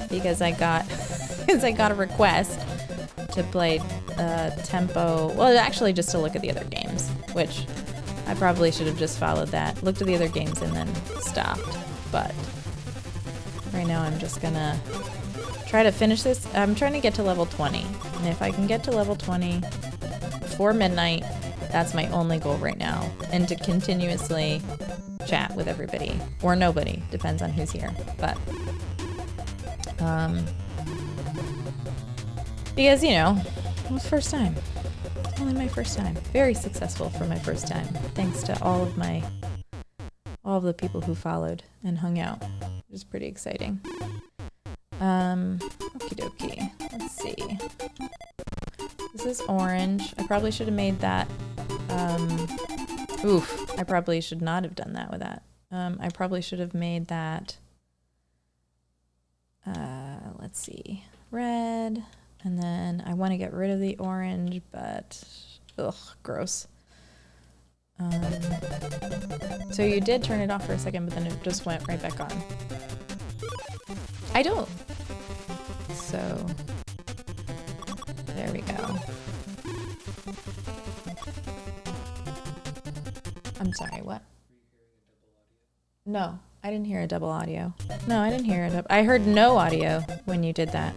because I got a request to play tempo. Well, actually, just to look at the other games, which I probably should have just followed that. Looked at the other games and then stopped. But right now, I'm just gonna try to finish this. I'm trying to get to level 20, and if I can get to level 20 before midnight, that's my only goal right now. And to continuously chat with everybody. Or nobody. Depends on who's here. But, because, it was first time. Only my first time. Very successful for my first time. Thanks to all of the people who followed and hung out. It was pretty exciting. Okie dokie. Let's see. This is orange. I probably should have made that. I probably should not have done that with that. I probably should have made that. Let's see. Red. And then I want to get rid of the orange, but ugh, gross. So you did turn it off for a second, but then it just went right back on. I don't. So there we go. I'm sorry, what? No, I didn't hear a double audio. No, I didn't hear it. I heard no audio when you did that.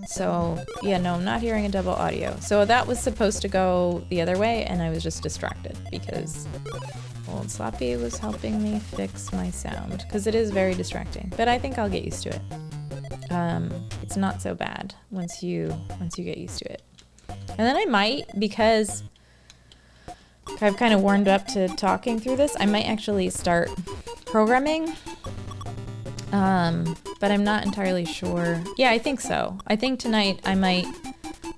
So, yeah, no, I'm not hearing a double audio. So that was supposed to go the other way, and I was just distracted because Old Sloppy was helping me fix my sound, because it is very distracting. But I think I'll get used to it. It's not so bad once you get used to it. And then I might, because I've kind of warmed up to talking through this, I might actually start programming. But I'm not entirely sure. Yeah, I think so. I think tonight I might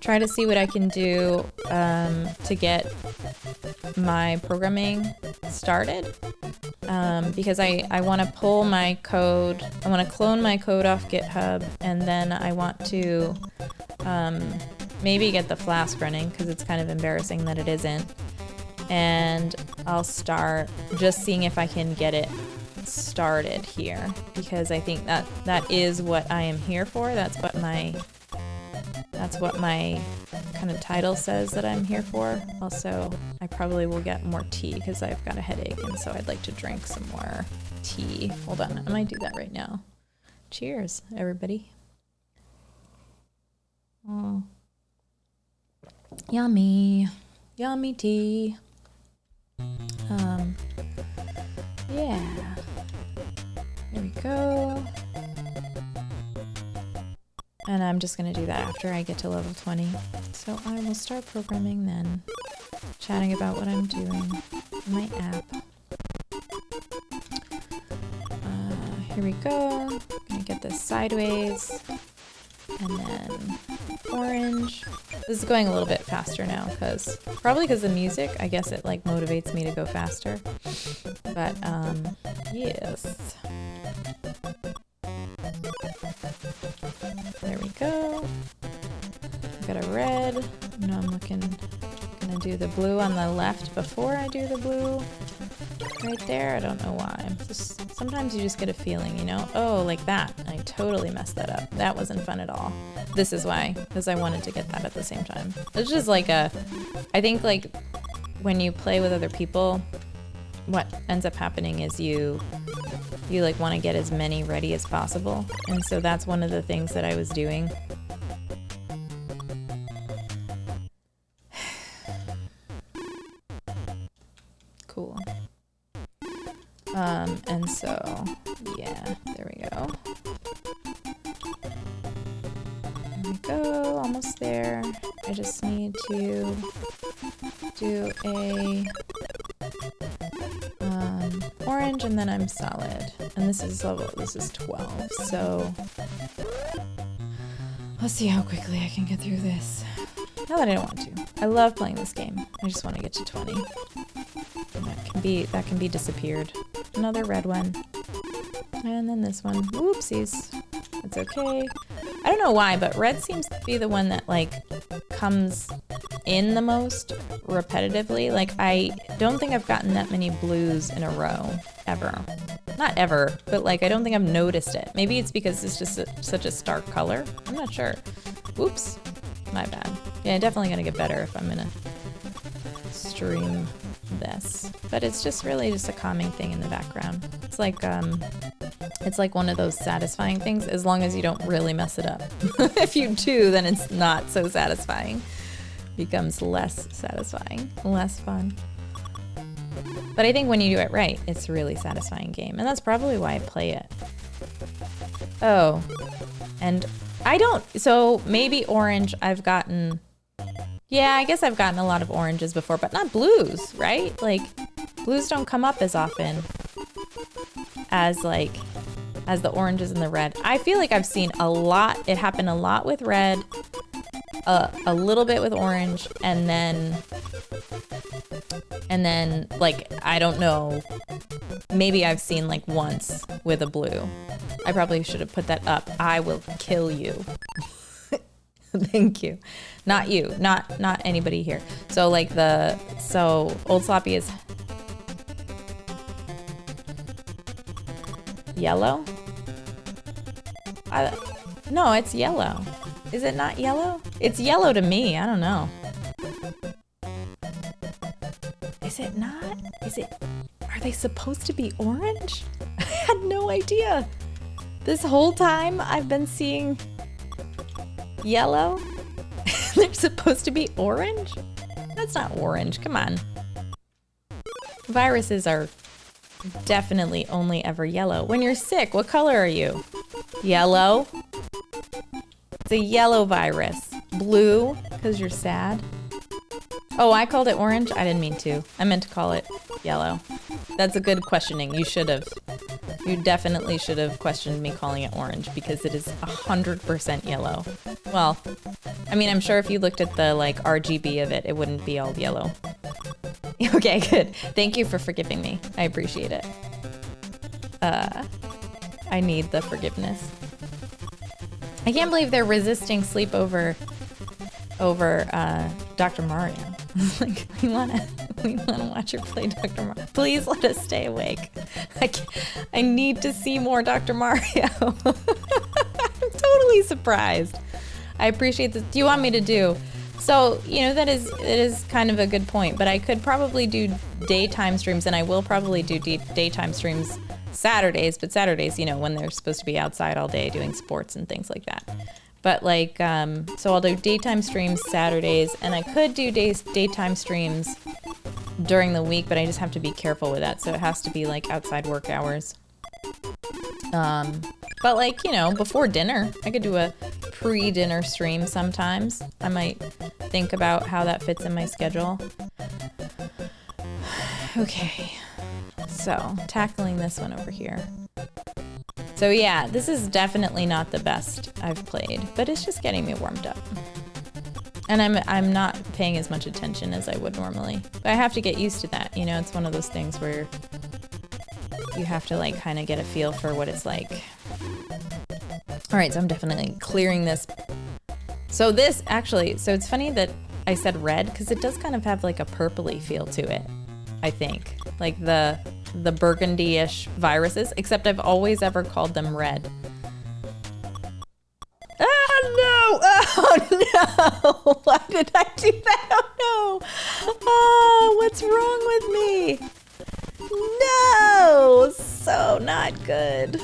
try to see what I can do to get my programming started. Because I want to pull my code. I want to clone my code off GitHub, and then I want to maybe get the Flask running, because it's kind of embarrassing that it isn't. And I'll start just seeing if I can get it started here, because I think that is what I am here for. That's what my kind of title says that I'm here for. Also, I probably will get more tea because I've got a headache, and so I'd like to drink some more tea. Hold on, I might do that right now. Cheers, everybody. Yummy. Yummy tea. Yeah. There we go. And I'm just going to do that after I get to level 20. So I will start programming then. Chatting about what I'm doing in my app. Here we go. I'm going to get this sideways. And then orange. This is going a little bit faster now probably because the music, I guess it like motivates me to go faster. But yes. There we go. I've got a red. Now I'm gonna do the blue on the left before I do the blue right there. I don't know why. Sometimes you just get a feeling, you know? Oh, like that. I totally messed that up. That wasn't fun at all. This is why, because I wanted to get that at the same time. It's just like I think like when you play with other people, what ends up happening is you like want to get as many ready as possible. And so that's one of the things that I was doing. Cool. And so, yeah, there we go. There we go, almost there. I just need to do a orange and then I'm solid. And this is 12, so let's see how quickly I can get through this. Not that I don't want to. I love playing this game. I just want to get to 20. And that can be disappeared. Another red one. And then this one. Whoopsies. It's okay. I don't know why, but red seems to be the one that like comes in the most repetitively. Like I don't think I've gotten that many blues in a row ever. Not ever, but like I don't think I've noticed it. Maybe it's because it's just such a stark color. I'm not sure. Whoops. My bad. Yeah, definitely gonna get better if I'm gonna stream this. But it's just really just a calming thing in the background. It's like one of those satisfying things as long as you don't really mess it up. If you do, then it's not so satisfying. Becomes less satisfying, less fun. But I think when you do it right, it's a really satisfying game. And that's probably why I play it. Oh, and so maybe orange I've gotten, yeah, I guess I've gotten a lot of oranges before, but not blues, right? Like blues don't come up as often as the oranges and the red. I feel like I've seen it happen a lot with red, a little bit with orange, and then like, I don't know, maybe I've seen like once with a blue. I probably should have put that up. I will kill you. Thank you. Not you, not anybody here. So like Old Sloppy is yellow? No, it's yellow. Is it not yellow? It's yellow to me. I don't know. Is it not? Are they supposed to be orange? I had no idea. This whole time I've been seeing yellow. They're supposed to be orange? That's not orange. Come on. Viruses are definitely only ever yellow. When you're sick, what color are you? Yellow? It's a yellow virus. Blue, because you're sad. Oh, I called it orange? I didn't mean to. I meant to call it yellow. That's a good questioning. You should have. You definitely should have questioned me calling it orange because it is 100% yellow. Well, I mean, I'm sure if you looked at the like RGB of it, it wouldn't be all yellow. Okay, good. Thank you for forgiving me. I appreciate it. I need the forgiveness. I can't believe they're resisting sleep over Dr. Mario. Like, we wanna watch her play Dr. Mario. Please let us stay awake. I need to see more Dr. Mario. I'm totally surprised. I appreciate this. Do you want me to do? So, you know, it is kind of a good point, but I could probably do daytime streams, and I will probably do daytime streams Saturdays, but Saturdays, you know, when they're supposed to be outside all day doing sports and things like that. But like, so I'll do daytime streams Saturdays, and I could do daytime streams during the week, but I just have to be careful with that. So it has to be like outside work hours. But like, you know, before dinner, I could do a pre-dinner stream sometimes. I might think about how that fits in my schedule. Okay, so tackling this one over here. So yeah, this is definitely not the best I've played, but it's just getting me warmed up. And I'm not paying as much attention as I would normally. But I have to get used to that, you know, it's one of those things where you have to like kind of get a feel for what it's like. All right, so I'm definitely clearing this. So this actually, so it's funny that I said red because it does kind of have like a purpley feel to it, I think. Like the burgundy-ish viruses, except I've always ever called them red. Oh no! Why did I do that? Oh no! Oh, what's wrong with me? No! So not good.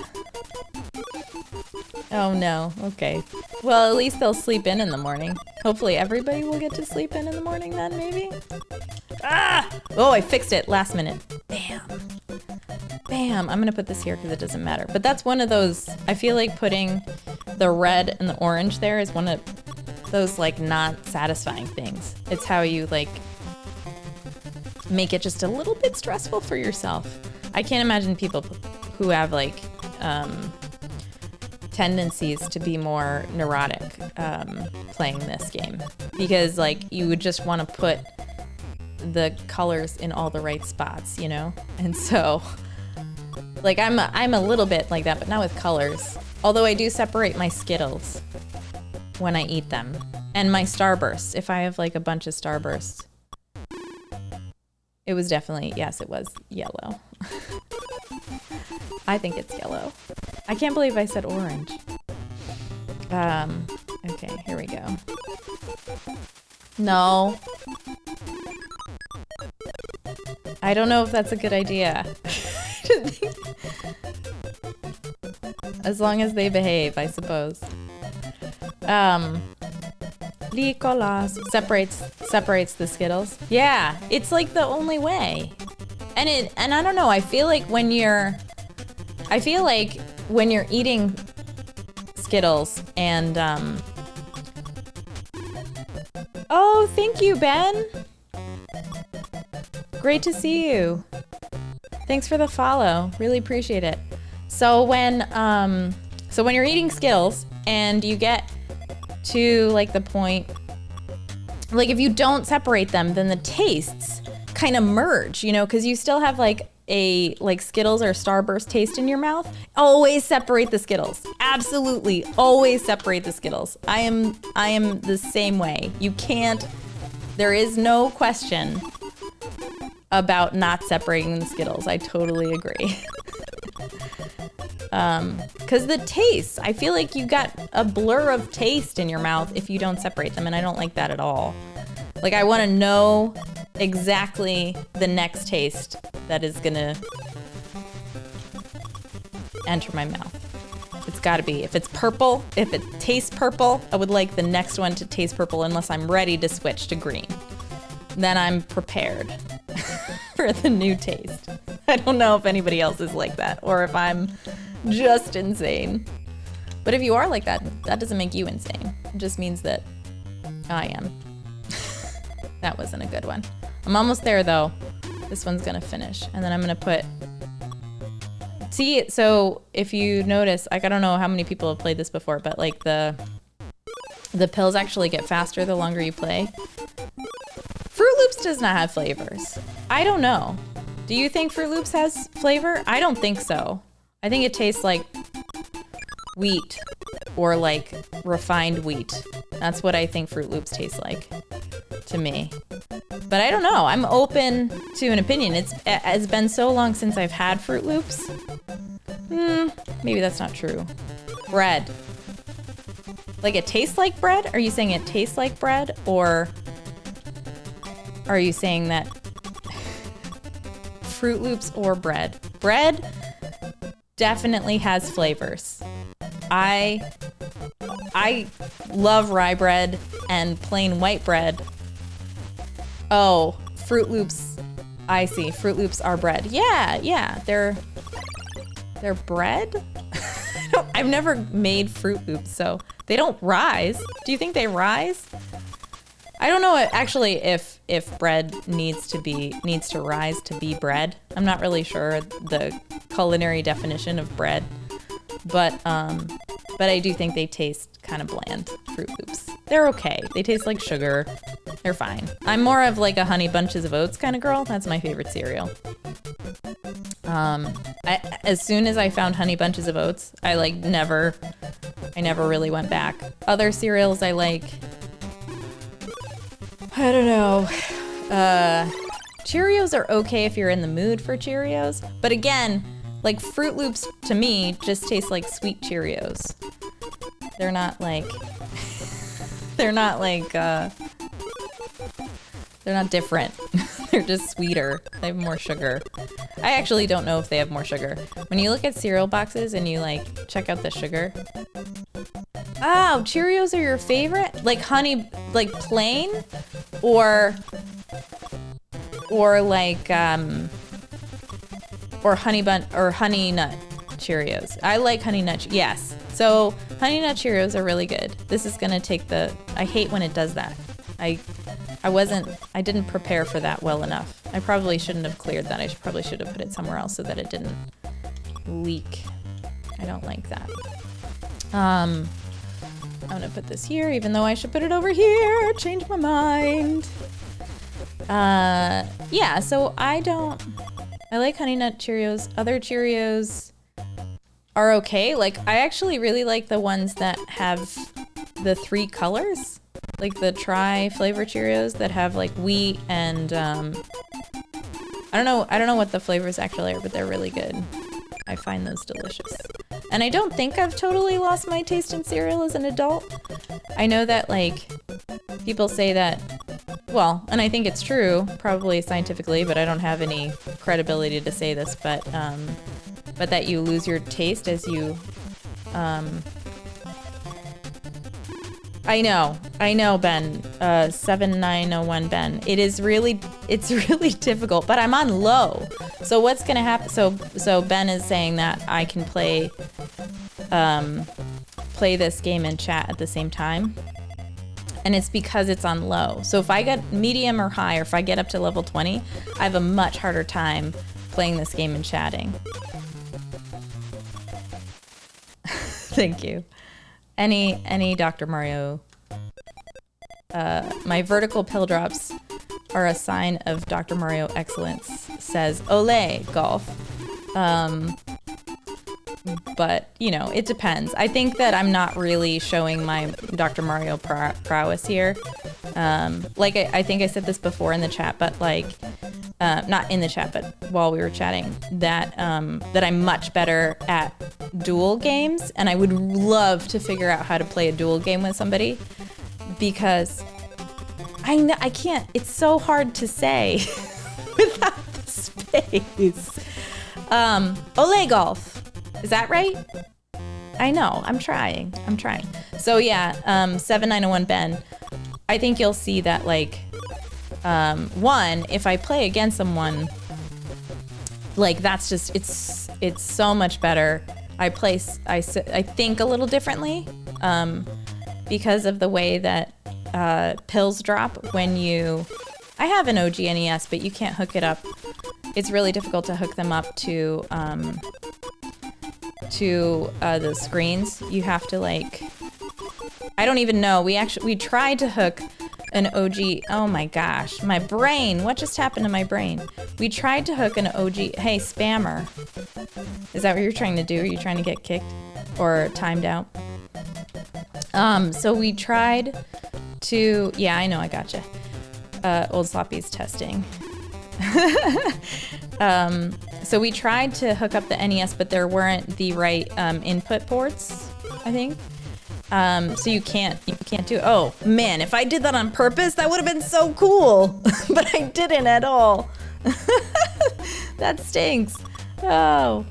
Oh no, okay. Well, at least they'll sleep in the morning. Hopefully everybody will get to sleep in the morning then, maybe? Ah! Oh, I fixed it last minute. Bam. Bam. I'm gonna put this here because it doesn't matter. But that's one of those, I feel like putting the red and the orange there is one of those like not satisfying things. It's how you like make it just a little bit stressful for yourself. I can't imagine people who have like tendencies to be more neurotic playing this game, because like you would just want to put the colors in all the right spots, you know? And so like I'm a little bit like that, but not with colors. Although I do separate my Skittles when I eat them, and my Starbursts. If I have like a bunch of Starbursts, it was definitely, yes, it was yellow. I think it's yellow. I can't believe I said orange. Okay, here we go. No. I don't know if that's a good idea. As long as they behave, I suppose. Nicolas separates the Skittles. Yeah, it's like the only way. And I don't know, I feel like when you're eating Skittles and oh, thank you, Ben. Great to see you. Thanks for the follow. Really appreciate it. So when you're eating Skittles and you get to like the point, like if you don't separate them, then the tastes kind of merge, you know, because you still have like a Skittles or Starburst taste in your mouth. Always separate the Skittles. Absolutely, always separate the Skittles. I am the same way. You can't. There is no question about not separating the Skittles. I totally agree. Because the taste, I feel like you got a blur of taste in your mouth if you don't separate them, and I don't like that at all. Like, I want to know exactly the next taste that is gonna enter my mouth. It's gotta be. If it's purple, if it tastes purple, I would like the next one to taste purple unless I'm ready to switch to green. Then I'm prepared for the new taste. I don't know if anybody else is like that or if I'm just insane. But if you are like that, that doesn't make you insane. It just means that I am. That wasn't a good one. I'm almost there though. This one's gonna finish. And then I'm gonna put... See, so if you notice, like I don't know how many people have played this before, but like the pills actually get faster the longer you play. Fruit Loops does not have flavors. I don't know. Do you think Fruit Loops has flavor? I don't think so. I think it tastes like wheat or like refined wheat. That's what I think Fruit Loops taste like to me. But I don't know. I'm open to an opinion. It's been so long since I've had Fruit Loops. Maybe that's not true. Bread. Like it tastes like bread? Are you saying it tastes like bread? Or are you saying that Fruit Loops or bread? Bread definitely has flavors. I I love rye bread and plain white bread. Oh, Fruit Loops. I see. Fruit Loops are bread. Yeah. They're bread? I've never made Fruit Loops, so they don't rise. Do you think they rise? I don't know actually if bread needs to rise to be bread. I'm not really sure the culinary definition of bread, but I do think they taste kind of bland. Fruit Loops. They're okay. They taste like sugar. They're fine. I'm more of like a Honey Bunches of Oats kind of girl. That's my favorite cereal. As soon as I found Honey Bunches of Oats, I never really went back. Other cereals I like, I don't know. Cheerios are okay if you're in the mood for Cheerios, but again, like Fruit Loops to me just taste like sweet Cheerios. They're not different. They're just sweeter. They have more sugar. I actually don't know if they have more sugar. When you look at cereal boxes and you check out the sugar. Oh, Cheerios are your favorite? Like honey, like plain? Or honey bun or honey nut Cheerios. I like honey nut. Yes. So honey nut Cheerios are really good. This is gonna take I hate when it does that. I didn't prepare for that well enough. I probably shouldn't have cleared that. I probably should have put it somewhere else so that it didn't leak. I don't like that. I'm gonna put this here, even though I should put it over here. Change my mind. Yeah, so I like Honey Nut Cheerios. Other Cheerios are okay. I actually really like the ones that have the 3 colors. Like the tri-flavor Cheerios that have wheat and I don't know what the flavors actually are, but they're really good. I find those delicious. And I don't think I've totally lost my taste in cereal as an adult. I know that people say that, well, and I think it's true, probably scientifically, but I don't have any credibility to say this, but that you lose your taste as you I know, Ben. 7901 Ben. It's really difficult, but I'm on low. So what's gonna happen? So Ben is saying that I can play this game and chat at the same time, and it's because it's on low. So if I get medium or high, or if I get up to level 20, I have a much harder time playing this game and chatting. Thank you. Any Dr. Mario. My vertical pill drops are a sign of Dr. Mario excellence, says Olay Golf. But, it depends. I think that I'm not really showing my Dr. Mario prowess here. I think I said this before in the chat, but not in the chat, but while we were chatting, that I'm much better at duel games, and I would love to figure out how to play a duel game with somebody, because I can't. It's so hard to say without the space. Olay Golf. Is that right? I know. I'm trying. So yeah, 7901 Ben. I think you'll see that one, if I play against someone, that's just it's so much better. I think a little differently because of the way that pills drop when I have an OG NES, but you can't hook it up. It's really difficult to hook them up to the screens. You have to I don't even know. We tried to hook an OG. Oh my gosh, my brain. What just happened to my brain? We tried to hook an OG. Hey, spammer. Is that what you're trying to do? Are you trying to get kicked or timed out? So we tried to, yeah, I know, I gotcha. Old Sloppy's testing. So we tried to hook up the NES, but there weren't the right input ports, I think. So you can't do it. Oh man, if I did that on purpose, that would have been so cool. But I didn't at all. That stinks. Oh.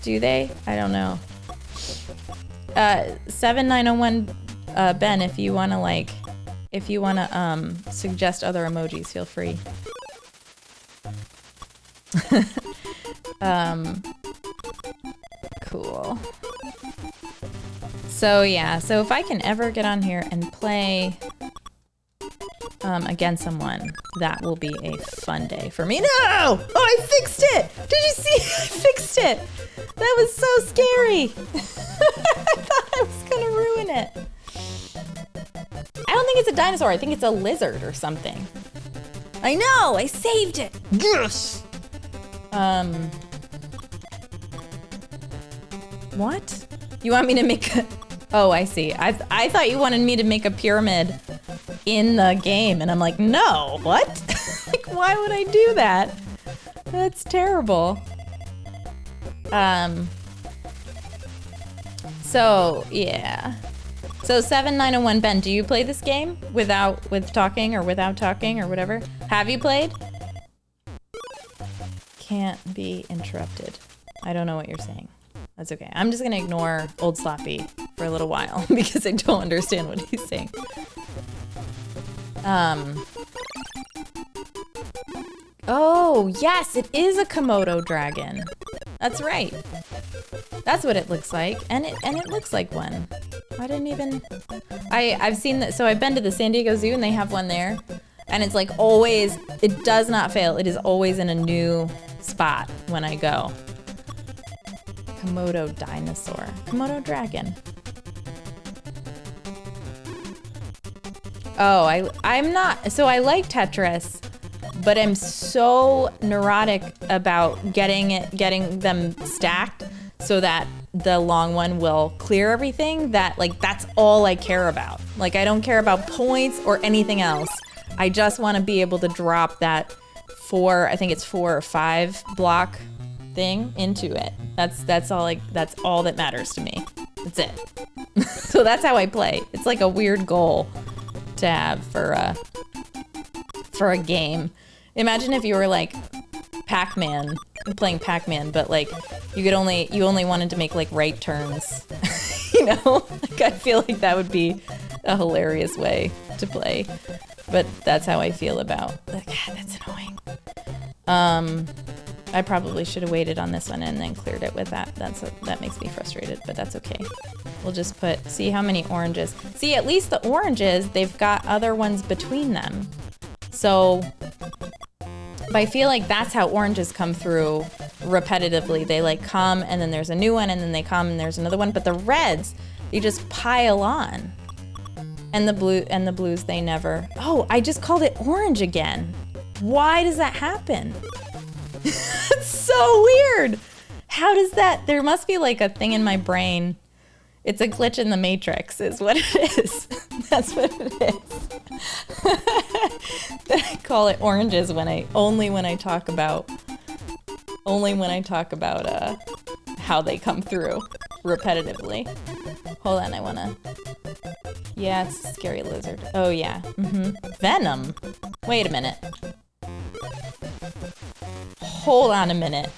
Do they? I don't know. 7901 Ben, if you wanna suggest other emojis, feel free. Cool. So yeah, so if I can ever get on here and play against someone, that will be a fun day for me. No! Oh, I fixed it! Did you see? I fixed it! That was so scary! I thought I was gonna ruin it. I don't think it's a dinosaur. I think it's a lizard or something. I know! I saved it! Yes! What? You want me to make a... Oh, I see. I thought you wanted me to make a pyramid in the game, and I'm like, no, what? Like, why would I do that? That's terrible. So, yeah. So 7901 Ben, do you play this game with talking or without talking or whatever? Have you played? Can't be interrupted. I don't know what you're saying. That's okay. I'm just gonna ignore Old Sloppy for a little while because I don't understand what he's saying. Oh, yes, it is a Komodo dragon. That's right. That's what it looks like. And it looks like one. I didn't even... I've seen that. So I've been to the San Diego Zoo and they have one there. And it's like always, it does not fail. It is always in a new spot when I go. Komodo dinosaur. Komodo dragon. Oh, I'm not... So I like Tetris, but I'm so neurotic about getting them stacked so that the long one will clear everything that, like, that's all I care about. Like, I don't care about points or anything else. I just want to be able to drop that I think it's 4 or 5 block thing into it. That's all that matters to me. That's it. So that's how I play. It's like a weird goal to have for a game. Imagine if you were like Pac-Man, playing Pac-Man, but like you only wanted to make like right turns. You know? Like I feel like that would be a hilarious way to play. But that's how I feel about like, that's annoying. I probably should have waited on this one and then cleared it with that. That makes me frustrated, but that's okay. We'll just see how many oranges. See, at least the oranges, they've got other ones between them. So, but I feel like that's how oranges come through repetitively. They like come and then there's a new one and then they come and there's another one. But the reds, they just pile on. And the blues, they never. Oh, I just called it orange again. Why does that happen? It's so weird. How does that? There must be like a thing in my brain. It's a glitch in the matrix is what it is. That's what it is. I call it oranges only when I talk about how they come through repetitively. Hold on, I wanna. Yeah, it's a scary lizard. Oh yeah. Venom. Wait a minute. Hold on a minute.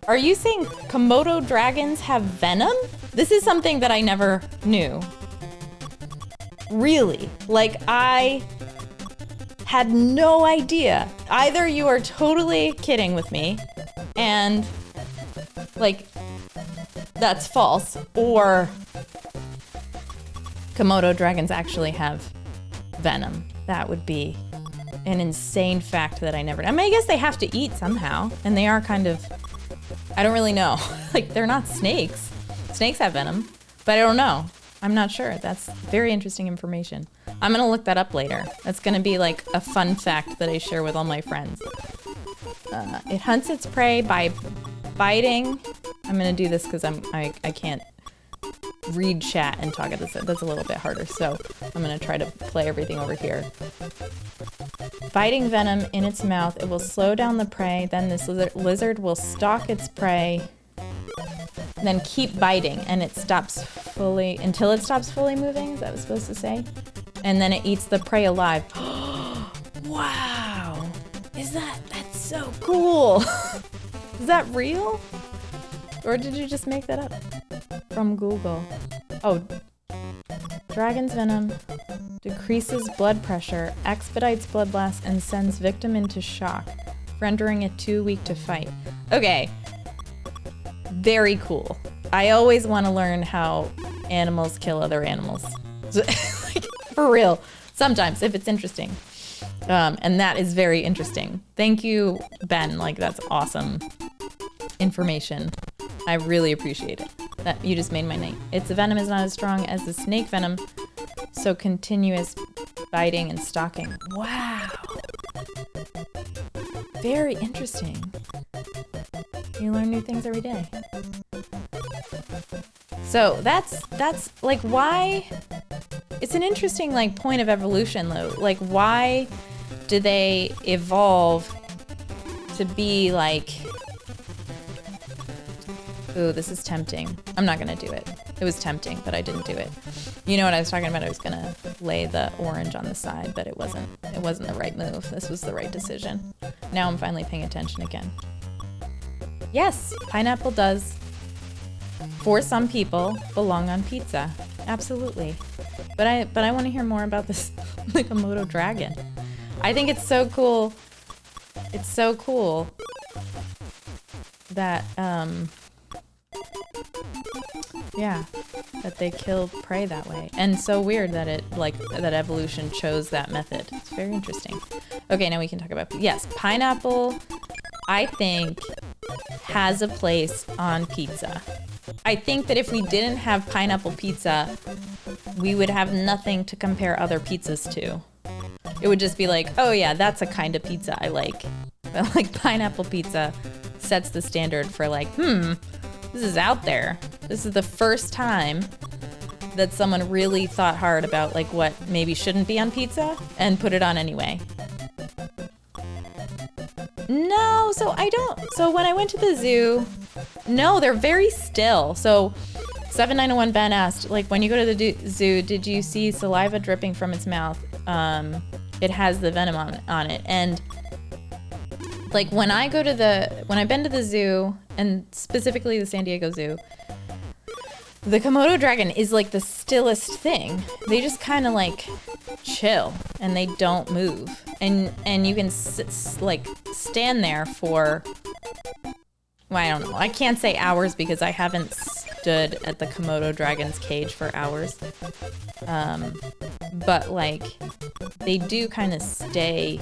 Are you saying Komodo dragons have venom? This is something that I never knew. Really? Like, I had no idea. Either you are totally kidding with me, and, like, that's false, or Komodo dragons actually have venom. That would be an insane fact that I never... I mean, I guess they have to eat somehow, and they are kind of... I don't really know. Like, they're not snakes. Snakes have venom, but I don't know. I'm not sure. That's very interesting information. I'm gonna look that up later. That's gonna be like a fun fact that I share with all my friends. It hunts its prey by biting. I'm gonna do this because I can't read chat and talk at this. That's a little bit harder, so I'm gonna try to play everything over here. Biting venom in its mouth, it will slow down the prey. Then this lizard will stalk its prey, then keep biting, and it stops fully until it stops fully moving. Is that what it's supposed to say? And then it eats the prey alive. Wow! That's so cool? Is that real? Or did you just make that up from Google. Oh, dragon's venom decreases blood pressure, expedites blood loss, and sends victim into shock, rendering it too weak to fight. Okay. Very cool. I always want to learn how animals kill other animals. Like, for real. Sometimes, if it's interesting. And that is very interesting. Thank you, Ben. Like, that's awesome information. I really appreciate it. That you just made my night. Its venom is not as strong as the snake venom, so continuous biting and stalking. Wow. Very interesting. You learn new things every day. So that's like why it's an interesting like point of evolution though. Like why do they evolve to be like, ooh, this is tempting. I'm not gonna do it. It was tempting, but I didn't do it. You know what I was talking about? I was gonna lay the orange on the side, but it wasn't the right move. This was the right decision. Now I'm finally paying attention again. Yes, pineapple does, for some people, belong on pizza. Absolutely. But I want to hear more about this the Komodo dragon. I think it's so cool. It's so cool that yeah, that they killed prey that way. And so weird that that evolution chose that method. It's very interesting. Okay, now we can talk about, yes, pineapple, I think, has a place on pizza. I think that if we didn't have pineapple pizza, we would have nothing to compare other pizzas to. It would just be like, oh yeah, that's a kind of pizza I like. But like pineapple pizza sets the standard for like, this is out there. This is the first time that someone really thought hard about like what maybe shouldn't be on pizza and put it on anyway. No, so when I went to the zoo, no, they're very still. So 7901 Ben asked, like, when you go to the zoo, did you see saliva dripping from its mouth? It has the venom on it. And like when I've been to the zoo, and specifically the San Diego Zoo, the Komodo dragon is like the stillest thing. They just kind of like chill and they don't move. And you can stand there for, well, I don't know. I can't say hours because I haven't stood at the Komodo dragon's cage for hours. But like they do kind of stay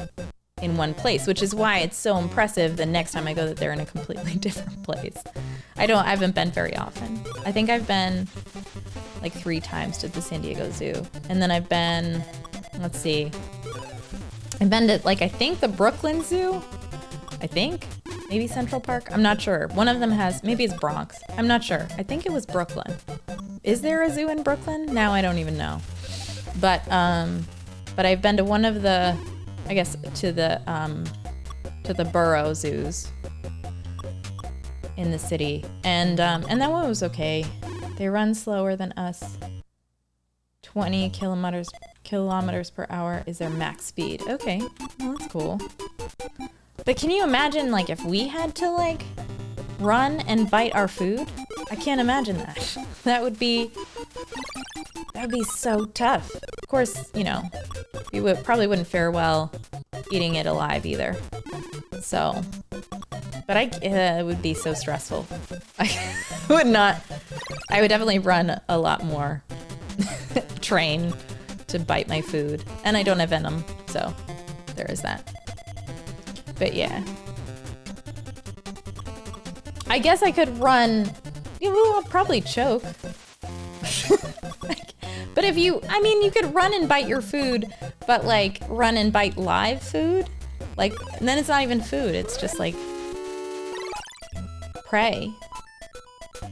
in one place, which is why it's so impressive the next time I go that they're in a completely different place. I haven't been very often. I think I've been like 3 times to the San Diego Zoo. And then I've been, I've been to like, I think the Brooklyn Zoo, maybe Central Park. I'm not sure. One of them has, maybe it's Bronx. I'm not sure. I think it was Brooklyn. Is there a zoo in Brooklyn? Now I don't even know. But I've been to one of the, I guess to the borough zoos in the city, and that one was okay. They run slower than us. 20 kilometers per hour is their max speed. Okay, well, that's cool. But can you imagine like if we had to like run and bite our food? I can't imagine that. That would be so tough. Of course, you know, we probably wouldn't fare well eating it alive either. So, but it would be so stressful. I would definitely run a lot more, train to bite my food. And I don't have venom, so there is that. But yeah. I guess I could run, I'll probably choke. But if you could run and bite your food, but like run and bite live food, like, and then it's not even food, it's just like prey.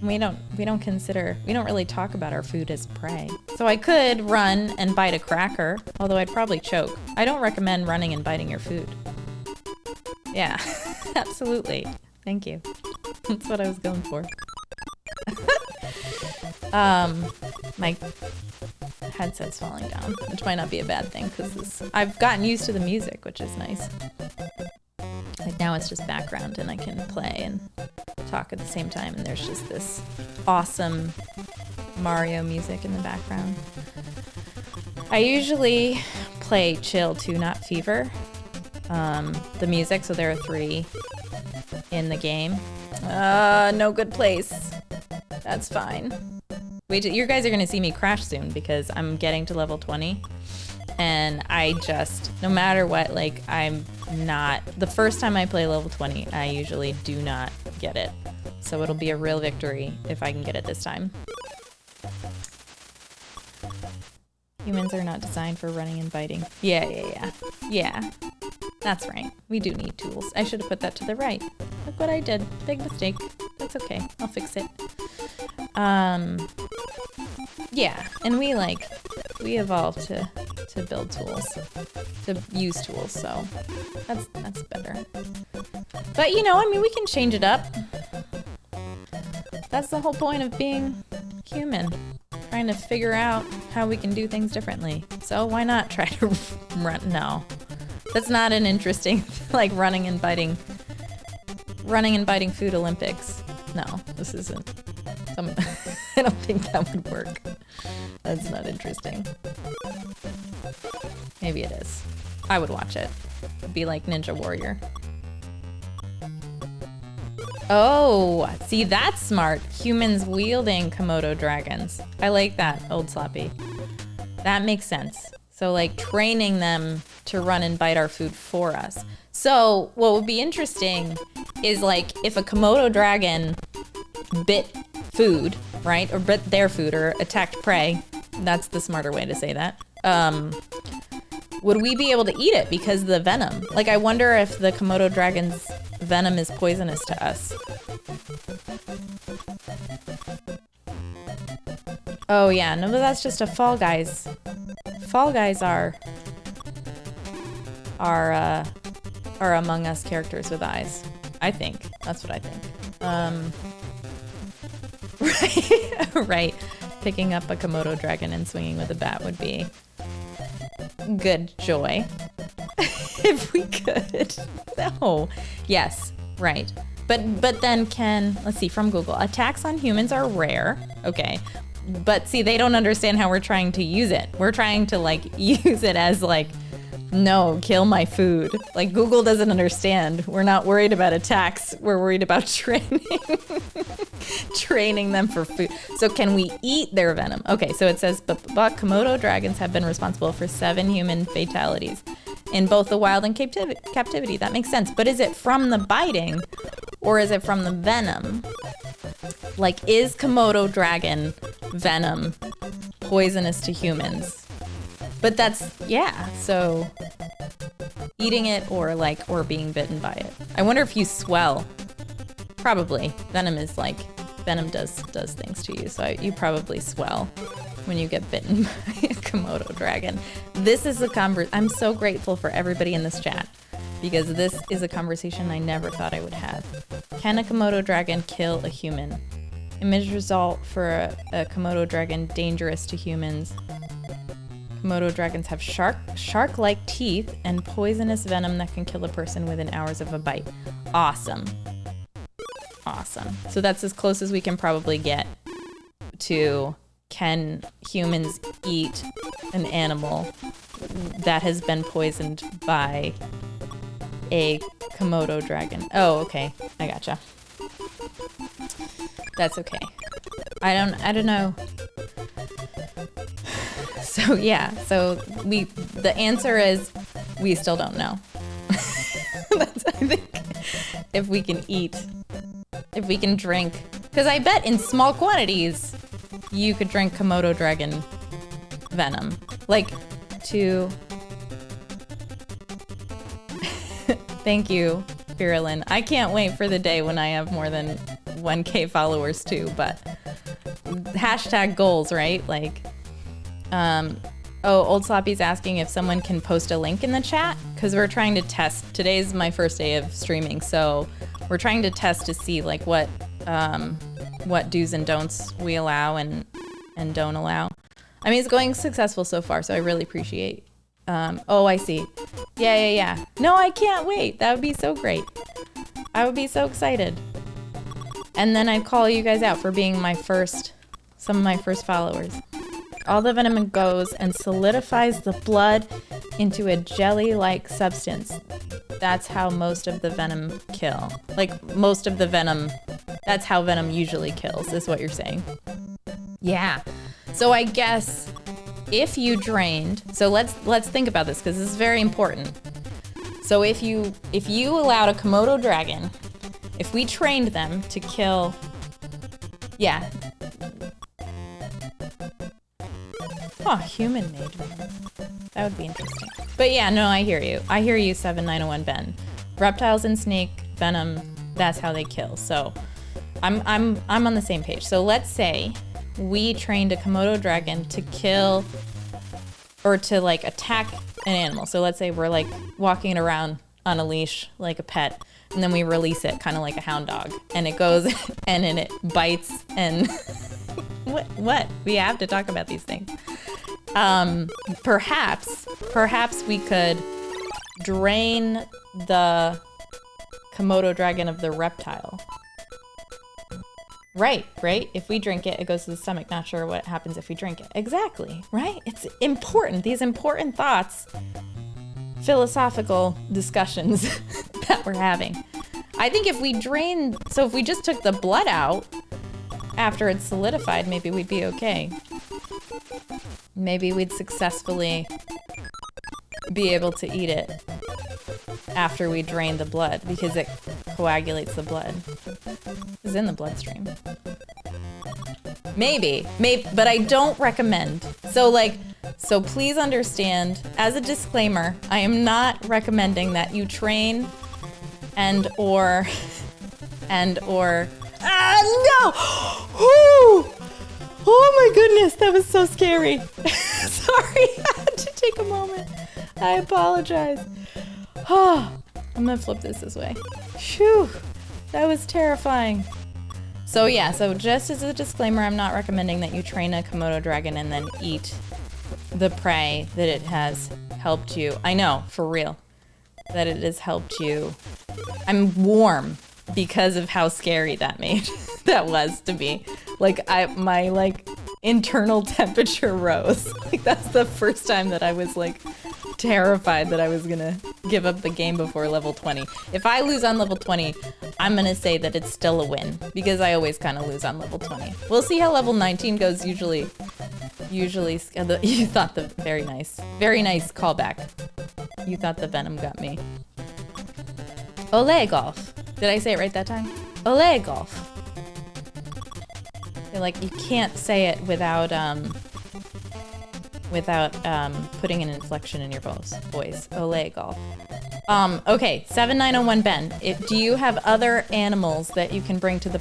We don't really talk about our food as prey. So I could run and bite a cracker, although I'd probably choke. I don't recommend running and biting your food. Yeah, absolutely. Thank you. That's what I was going for. My headset's falling down, which might not be a bad thing because I've gotten used to the music, which is nice. Like now it's just background and I can play and talk at the same time, and there's just this awesome Mario music in the background. I usually play chill too, not fever. The music, so there are 3 in the game. No good place. That's fine. Wait, you guys are gonna see me crash soon because I'm getting to level 20. And I just, no matter what, like, I'm not, the first time I play level 20, I usually do not get it. So it'll be a real victory if I can get it this time. Humans are not designed for running and biting. Yeah. That's right. We do need tools. I should have put that to the right. Look what I did. Big mistake. That's okay. I'll fix it. Yeah, and we evolved to build tools, to use tools, so that's better. But you know, I mean, we can change it up. That's the whole point of being human, trying to figure out how we can do things differently. So why not try to run? No, that's not an interesting, like running and biting food Olympics. No, this isn't. I don't think that would work. That's not interesting. Maybe it is. I would watch it. It'd be like Ninja Warrior. Oh, see, that's smart. Humans wielding Komodo dragons. I like that, Old Sloppy. That makes sense. So like training them to run and bite our food for us. So what would be interesting is like if a Komodo dragon bit food, right? Or bit their food or attacked prey. That's the smarter way to say that. Would we be able to eat it because of the venom? Like, I wonder if the Komodo dragon's venom is poisonous to us. Oh yeah, no, but that's just a Fall Guys. Fall Guys are Among Us characters with eyes. I think. That's what I think. Right. Picking up a Komodo dragon and swinging with a bat would be good joy. If we could. No. Yes, right. But then let's see, from Google, attacks on humans are rare. Okay. But see, they don't understand how we're trying to use it. We're trying to like use it as like, no, kill my food. Like Google doesn't understand. We're not worried about attacks. We're worried about training them for food. So can we eat their venom? Okay, so it says, but Komodo dragons have been responsible for 7 human fatalities in both the wild and captivity. That makes sense. But is it from the biting or is it from the venom? Like, is Komodo dragon venom poisonous to humans? But that's, yeah, so eating it or being bitten by it. I wonder if you swell. Probably. Venom does things to you, so you probably swell when you get bitten by a Komodo dragon. This is I'm so grateful for everybody in this chat because this is a conversation I never thought I would have. Can a Komodo dragon kill a human? Image result for a Komodo dragon dangerous to humans. Komodo dragons have shark-like teeth and poisonous venom that can kill a person within hours of a bite. Awesome. Awesome. So that's as close as we can probably get to can humans eat an animal that has been poisoned by a Komodo dragon. Oh, okay. I gotcha. That's okay. I don't know. So yeah, the answer is we still don't know. That's, I think, if we can eat, if we can drink, because I bet in small quantities you could drink Komodo dragon venom. Like Thank you, Birulin. I can't wait for the day when I have more than 1K followers too, but hashtag goals, right? Like, Old Sloppy's asking if someone can post a link in the chat because we're trying to test. Today's my first day of streaming, so we're trying to test to see like what do's and don'ts we allow and don't allow. I mean, it's going successful so far, so I really appreciate. Oh, I see. Yeah. No, I can't wait. That would be so great. I would be so excited. And then I'd call you guys out for being my first some of my first followers. All the venom goes and solidifies the blood into a jelly-like substance. That's how most of the venom kill. Like, most of the venom, that's how venom usually kills, is what you're saying. Yeah. So I guess if you drained, so let's think about this, because this is very important. So if you allowed a Komodo dragon, if we trained them to kill, yeah. Oh, human-made venom. That would be interesting. But yeah, no, I hear you. I hear you, 7901 Ben. Reptiles and snake venom, that's how they kill. So I'm on the same page. So let's say we trained a Komodo dragon to kill or to like attack an animal. So let's say we're like walking around on a leash like a pet, and then we release it kind of like a hound dog, and it goes and then it bites and what? We have to talk about these things. Perhaps we could drain the Komodo dragon of the reptile. Right? If we drink it, it goes to the stomach. Not sure what happens if we drink it. Exactly, right? It's important. These important thoughts, philosophical discussions that we're having. I think if we just took the blood out after it's solidified, maybe we'd be okay. Maybe we'd successfully be able to eat it after we drain the blood, because it coagulates the blood. It's in the bloodstream. Maybe, but I don't recommend. So please understand, as a disclaimer, I am not recommending that you train and or no! Ooh! Oh my goodness, that was so scary. Sorry, I had to take a moment. I apologize. Oh, I'm gonna flip this way. Phew, that was terrifying. So yeah, so just as a disclaimer, I'm not recommending that you train a Komodo dragon and then eat the prey that it has helped you. I know, for real, that it has helped you. I'm warm because of how scary that was to me. My internal temperature rose. That's the first time that I was terrified that I was gonna give up the game before level 20. If I lose on level 20, I'm gonna say that it's still a win, because I always kind of lose on level 20. We'll see how level 19 goes. Usually, you thought very nice callback. You thought the venom got me. Ole golf. Did I say it right that time? Ole golf. You can't say it without putting an inflection in your voice. Ole golf. Okay, 7901 Ben. Do you have other animals that you can bring to the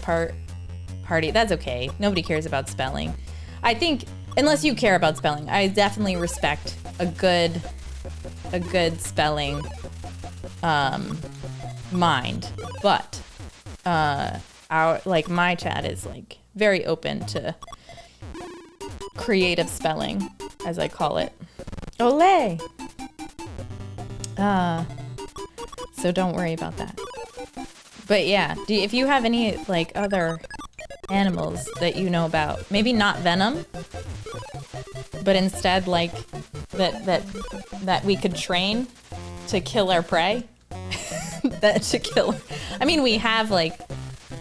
party? That's okay. Nobody cares about spelling. I think, unless you care about spelling, I definitely respect a good spelling mind. But my chat is very open to creative spelling, as I call it. Ole! So don't worry about that. But yeah, if you have any other animals that you know about, maybe not venom, but instead that we could train to kill our prey. We have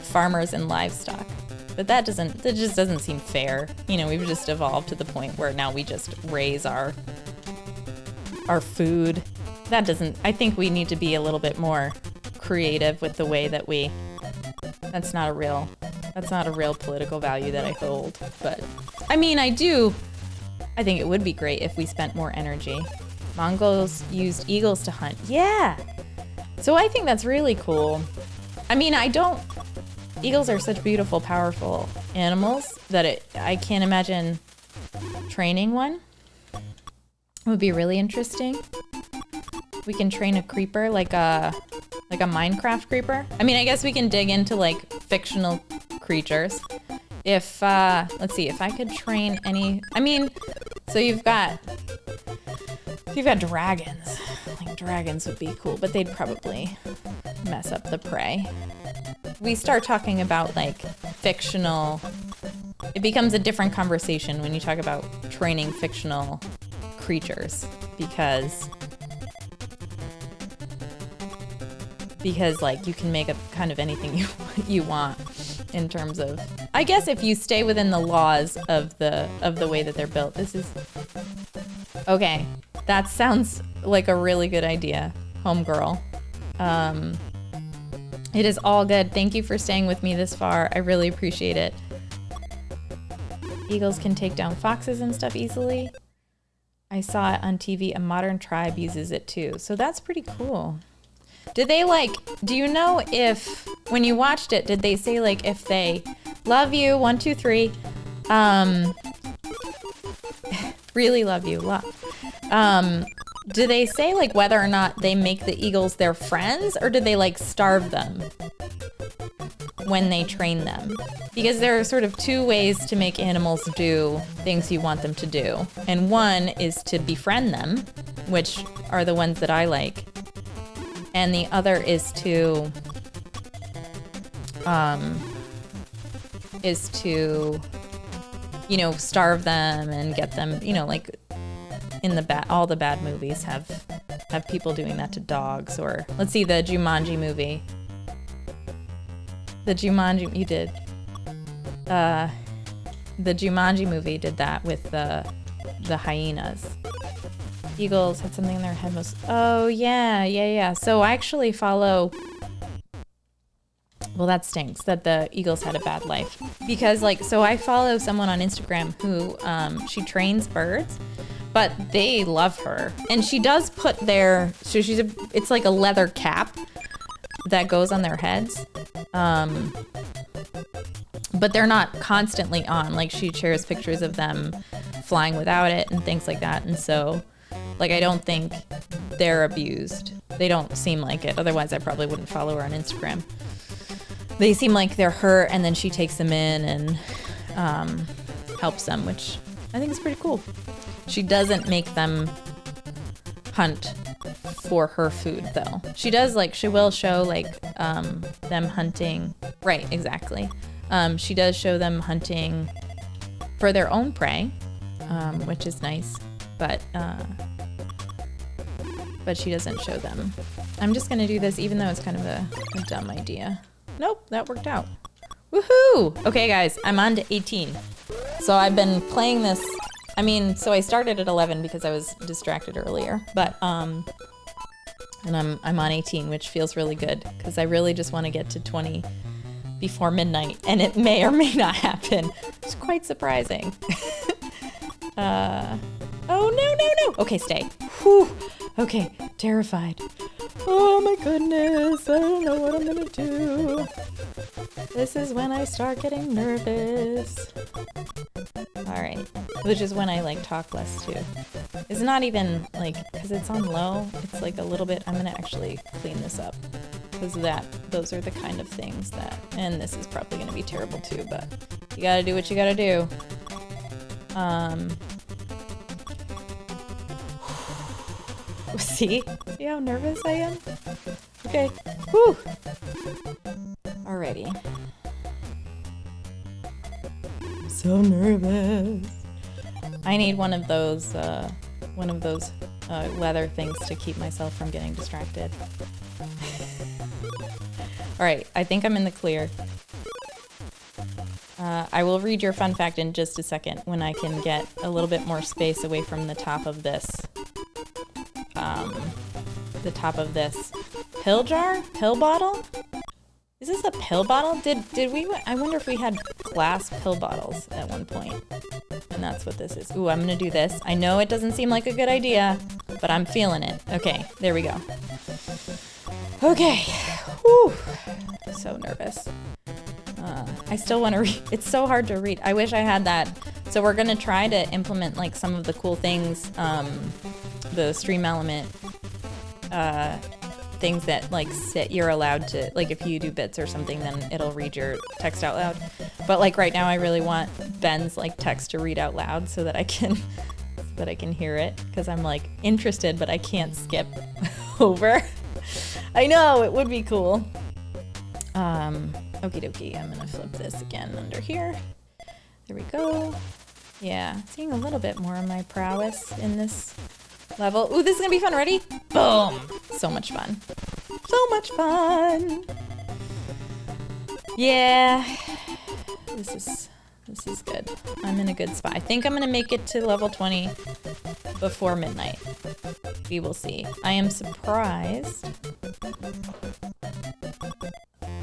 farmers and livestock, but that just doesn't seem fair. We've just evolved to the point where now we just raise our food. I think we need to be a little bit more creative with the way that that's not a real political value that I hold. But I think it would be great if we spent more energy. Mongols used eagles to hunt. Yeah. So I think that's really cool. Eagles are such beautiful, powerful animals that I can't imagine training one. It would be really interesting. We can train a creeper, like a Minecraft creeper. I guess we can dig into fictional creatures. If let's see, if I could train any. So you've got dragons. Dragons would be cool, but they'd probably mess up the prey. We start talking about fictional it becomes a different conversation when you talk about training fictional creatures because like you can make up kind of anything you want in terms of, I guess if you stay within the laws of the way that they're built. This is okay. That sounds like a really good idea, homegirl. It is all good. Thank you for staying with me this far. I really appreciate it. Eagles can take down foxes and stuff easily. I saw it on TV. A modern tribe uses it too. So that's pretty cool. Did they do you know if, when you watched it, did they say if they love you, 1, 2, 3, really love you, do they say whether or not they make the eagles their friends, or do they starve them when they train them? Because there are sort of two ways to make animals do things you want them to do. And one is to befriend them, which are the ones that I like. And the other is to starve them and get them, in all the bad movies have people doing that to dogs. Or let's see, the Jumanji movie. The Jumanji movie did that with the hyenas. Eagles had something in their head most. Oh yeah. So I actually follow. Well, that stinks that the eagles had a bad life, because so I follow someone on Instagram who she trains birds, but they love her, and she does put it's like a leather cap that goes on their heads, but they're not constantly on. She shares pictures of them flying without it and things like that, and so I don't think they're abused. They don't seem like it. Otherwise, I probably wouldn't follow her on Instagram. They seem like they're hurt, and then she takes them in and helps them, which I think is pretty cool. She doesn't make them hunt for her food, though. She does, she will show, them hunting. Right, exactly. She does show them hunting for their own prey, which is nice. But she doesn't show them. I'm just gonna do this even though it's kind of a dumb idea. Nope, that worked out. Woohoo! Okay guys, I'm on to 18. So I've been playing this, so I started at 11 because I was distracted earlier, but and I'm on 18, which feels really good because I really just want to get to 20 before midnight, and it may or may not happen. It's quite surprising. Oh, no. Okay, stay. Whew. Okay, terrified. Oh my goodness, I don't know what I'm gonna do. This is when I start getting nervous. Alright, which is when I talk less too. It's not even because it's on low, it's a little bit, I'm gonna actually clean this up. Because those are the kind of things that, and this is probably gonna be terrible too, but you gotta do what you gotta do. See how nervous I am? Okay. Whew. Alrighty. I'm so nervous. I need one of those leather things to keep myself from getting distracted. Alright, I think I'm in the clear. I will read your fun fact in just a second when I can get a little bit more space away from the top of this. Pill jar? Pill bottle? Is this a pill bottle? Did we? I wonder if we had glass pill bottles at one point. And that's what this is. Ooh, I'm gonna do this. I know it doesn't seem like a good idea, but I'm feeling it. Okay, there we go. Okay. Whew. So nervous. I still want to read. It's so hard to read. I wish I had that. So we're gonna try to implement some of the cool things, the Stream Element things that you're allowed to, if you do bits or something, then it'll read your text out loud. But right now I really want Ben's text to read out loud so that I can hear it, because I'm interested, but I can't skip over. I know, it would be cool. Okie dokie, I'm gonna flip this again under here. There we go. Yeah, seeing a little bit more of my prowess in this level. Ooh, this is gonna be fun. Ready? Boom! So much fun. So much fun! Yeah. This is good. I'm in a good spot. I think I'm gonna make it to level 20 before midnight. We will see. I am surprised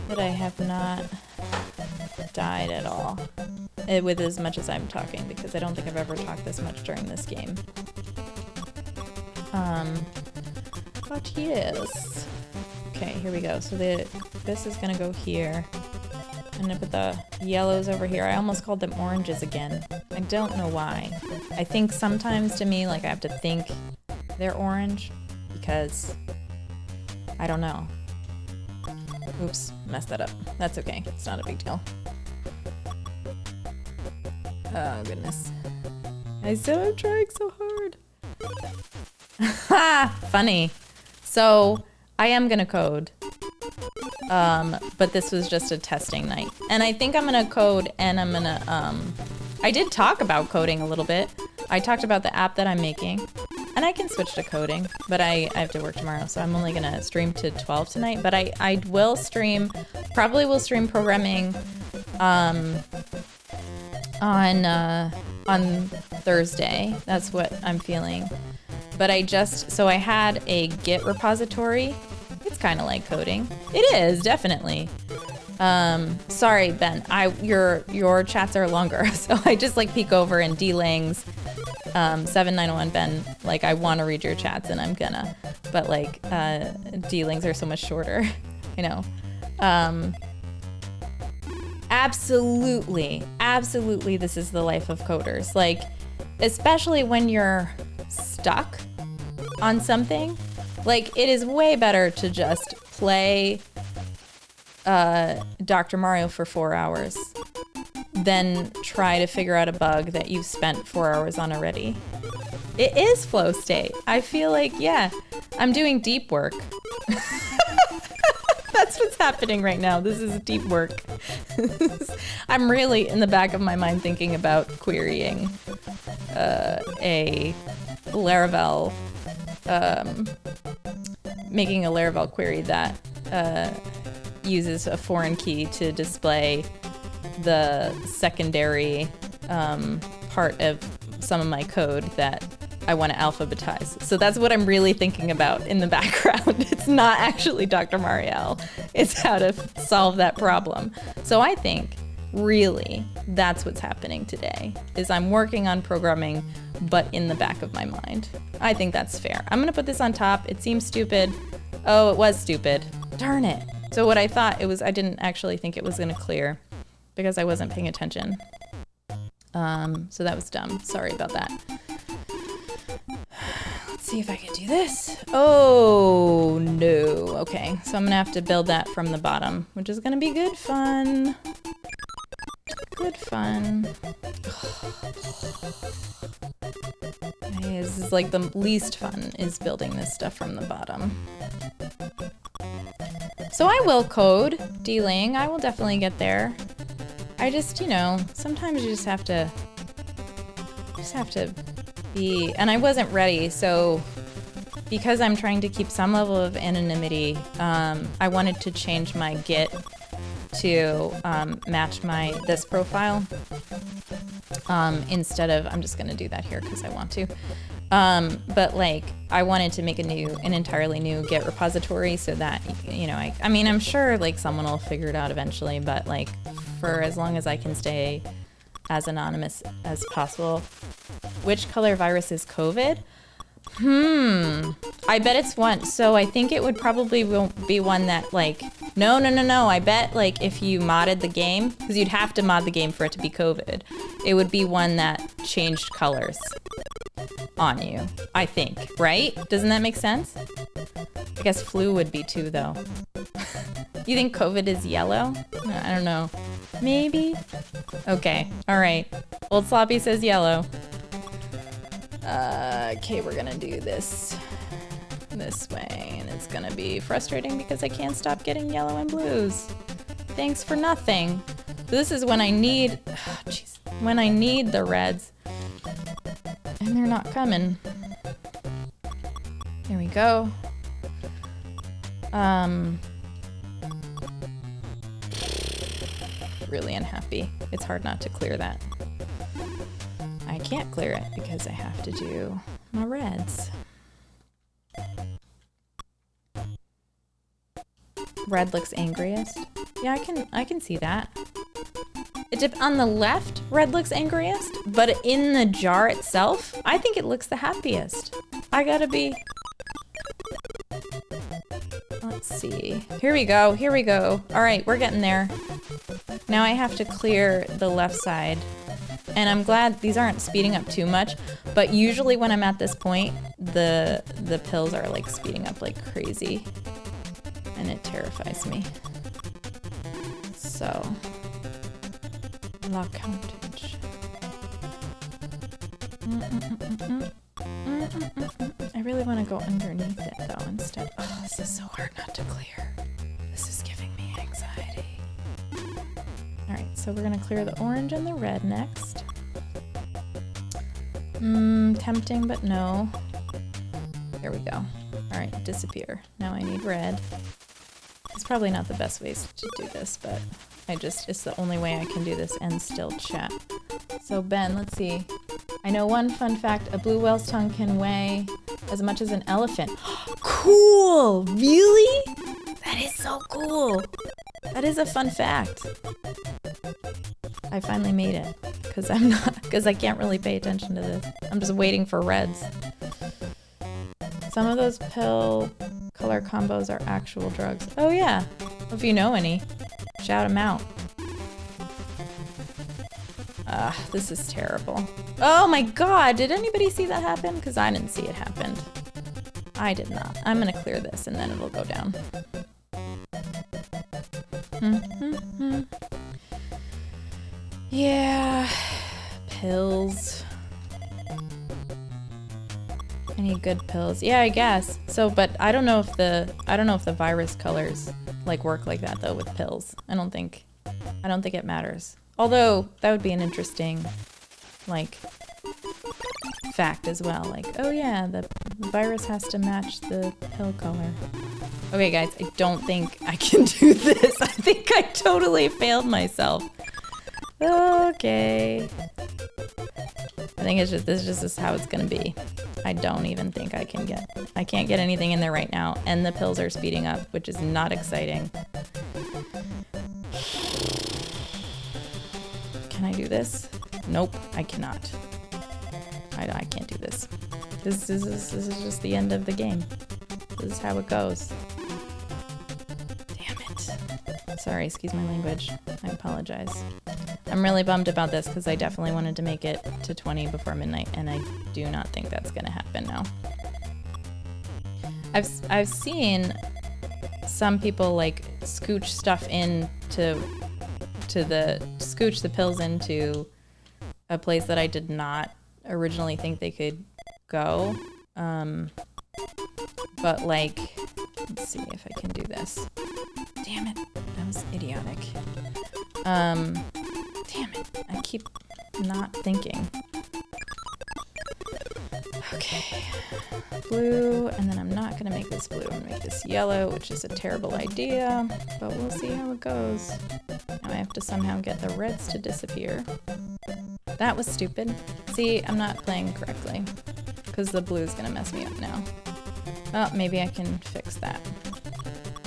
that I have not died at all with as much as I'm talking, because I don't think I've ever talked this much during this game. But yes. Okay, here we go. So this is gonna go here. I'm gonna put the yellows over here. I almost called them oranges again. I don't know why. I think sometimes to me, like, I have to think they're orange because I don't know. Oops, messed that up. That's okay. It's not a big deal. Oh, goodness. I'm trying so hard. Ha! Funny. So, I am gonna code. But this was just a testing night. And I think I'm gonna code and I'm gonna, I did talk about coding a little bit. I talked about the app that I'm making. And I can switch to coding, but I have to work tomorrow, so I'm only gonna stream to 12 tonight. But I will stream, probably will stream programming on Thursday. That's what I'm feeling. But so I had a Git repository. It's kind of like coding. It is, definitely. Sorry, Ben, your chats are longer, so I just like peek over and D-Lang's 7901 Ben, like, I want to read your chats and I'm gonna, but like D-Lings are so much shorter. I know. Absolutely this is the life of coders, like, especially when you're stuck on something. Like, it is way better to just play Dr. Mario for 4 hours than try to figure out a bug that you've spent 4 hours on already. It is flow state. I feel like, yeah, I'm doing deep work. That's what's happening right now. This is deep work. I'm really in the back of my mind thinking about querying a Laravel, making a Laravel query that uses a foreign key to display the secondary part of some of my code that I want to alphabetize. So that's what I'm really thinking about in the background. It's not actually Dr. Marielle. It's how to solve that problem. So I think really that's what's happening today, is I'm working on programming, but in the back of my mind. I think that's fair. I'm gonna put this on top. It seems stupid. Oh, it was stupid. Darn it. So what I thought it was, I didn't actually think it was gonna clear because I wasn't paying attention. So that was dumb. Sorry about that. Let's see if I can do this. Oh, no. Okay, so I'm gonna have to build that from the bottom, which is gonna be good fun. Good fun. Okay, this is like the least fun, is building this stuff from the bottom. So I will code D-Ling. I will definitely get there. I just, you know, sometimes you just have to be, and I wasn't ready, so because I'm trying to keep some level of anonymity, I wanted to change my Git to match this profile instead of, I'm just gonna do that here because I want to. But like, I wanted to make an entirely new Git repository so that, you know, I mean, I'm sure like someone will figure it out eventually, but like for as long as I can stay as anonymous as possible. Which color virus is COVID? I bet it's one. So I think it would probably be one that like, no. I bet like if you modded the game, because you'd have to mod the game for it to be COVID, it would be one that changed colors on you, I think, right? Doesn't that make sense? I guess flu would be too, though. You think COVID is yellow? I don't know. Maybe? Okay, all right. Old Sloppy says yellow. Okay, we're gonna do this way, and it's gonna be frustrating because I can't stop getting yellow and blues. Thanks for nothing. This is when I need, when I need the reds. And they're not coming. There we go. Really unhappy. It's hard not to clear that. I can't clear it because I have to do my reds. Red looks angriest. Yeah, I can see that. On the left, red looks angriest, but in the jar itself, I think it looks the happiest. I gotta be... Let's see. Here we go. Here we go. All right, we're getting there. Now I have to clear the left side. And I'm glad these aren't speeding up too much, but usually when I'm at this point, the pills are like speeding up like crazy. And it terrifies me. So, lock countage. I really want to go underneath it though instead. Oh, this is so hard not to clear. This is giving me anxiety. Alright, so we're going to clear the orange and the red next. Tempting, but no. There we go. Alright, disappear. Now I need red. It's probably not the best ways to do this, but it's the only way I can do this and still chat. So Ben, let's see. I know one fun fact, a blue whale's tongue can weigh as much as an elephant. Cool! Really? That is so cool! That is a fun fact. I finally made it, because I can't really pay attention to this. I'm just waiting for reds. Some of those pill color combos are actual drugs. Oh yeah, if you know any, shout them out. This is terrible. Oh my god, did anybody see that happen? Because I didn't see it happen. I did not. I'm gonna clear this and then it'll go down. Yeah, pills. I need good pills. Yeah, I guess. So, but I don't know if the virus colors like work like that though with pills. I don't think it matters. Although that would be an interesting like fact as well. Like, oh yeah, the virus has to match the pill color. Okay guys, I don't think I can do this. I think I totally failed myself. Okay. I think this is how it's gonna be. I don't even think I can't get anything in there right now, and the pills are speeding up, which is not exciting. Can I do this? Nope, I cannot. I can't do this. This is just the end of the game. This is how it goes. Damn it. Sorry, excuse my language. I apologize. I'm really bummed about this because I definitely wanted to make it to 20 before midnight, and I do not think that's gonna happen now. I've seen some people like scooch stuff scooch the pills into a place that I did not originally think they could go. But like, let's see if I can do this. Damn it, that was idiotic. Damn it, I keep not thinking. Okay, blue, and then I'm not gonna make this blue, I'm gonna make this yellow, which is a terrible idea, but we'll see how it goes. Now I have to somehow get the reds to disappear. That was stupid. See, I'm not playing correctly, because the blue is gonna mess me up now. Oh, maybe I can fix that.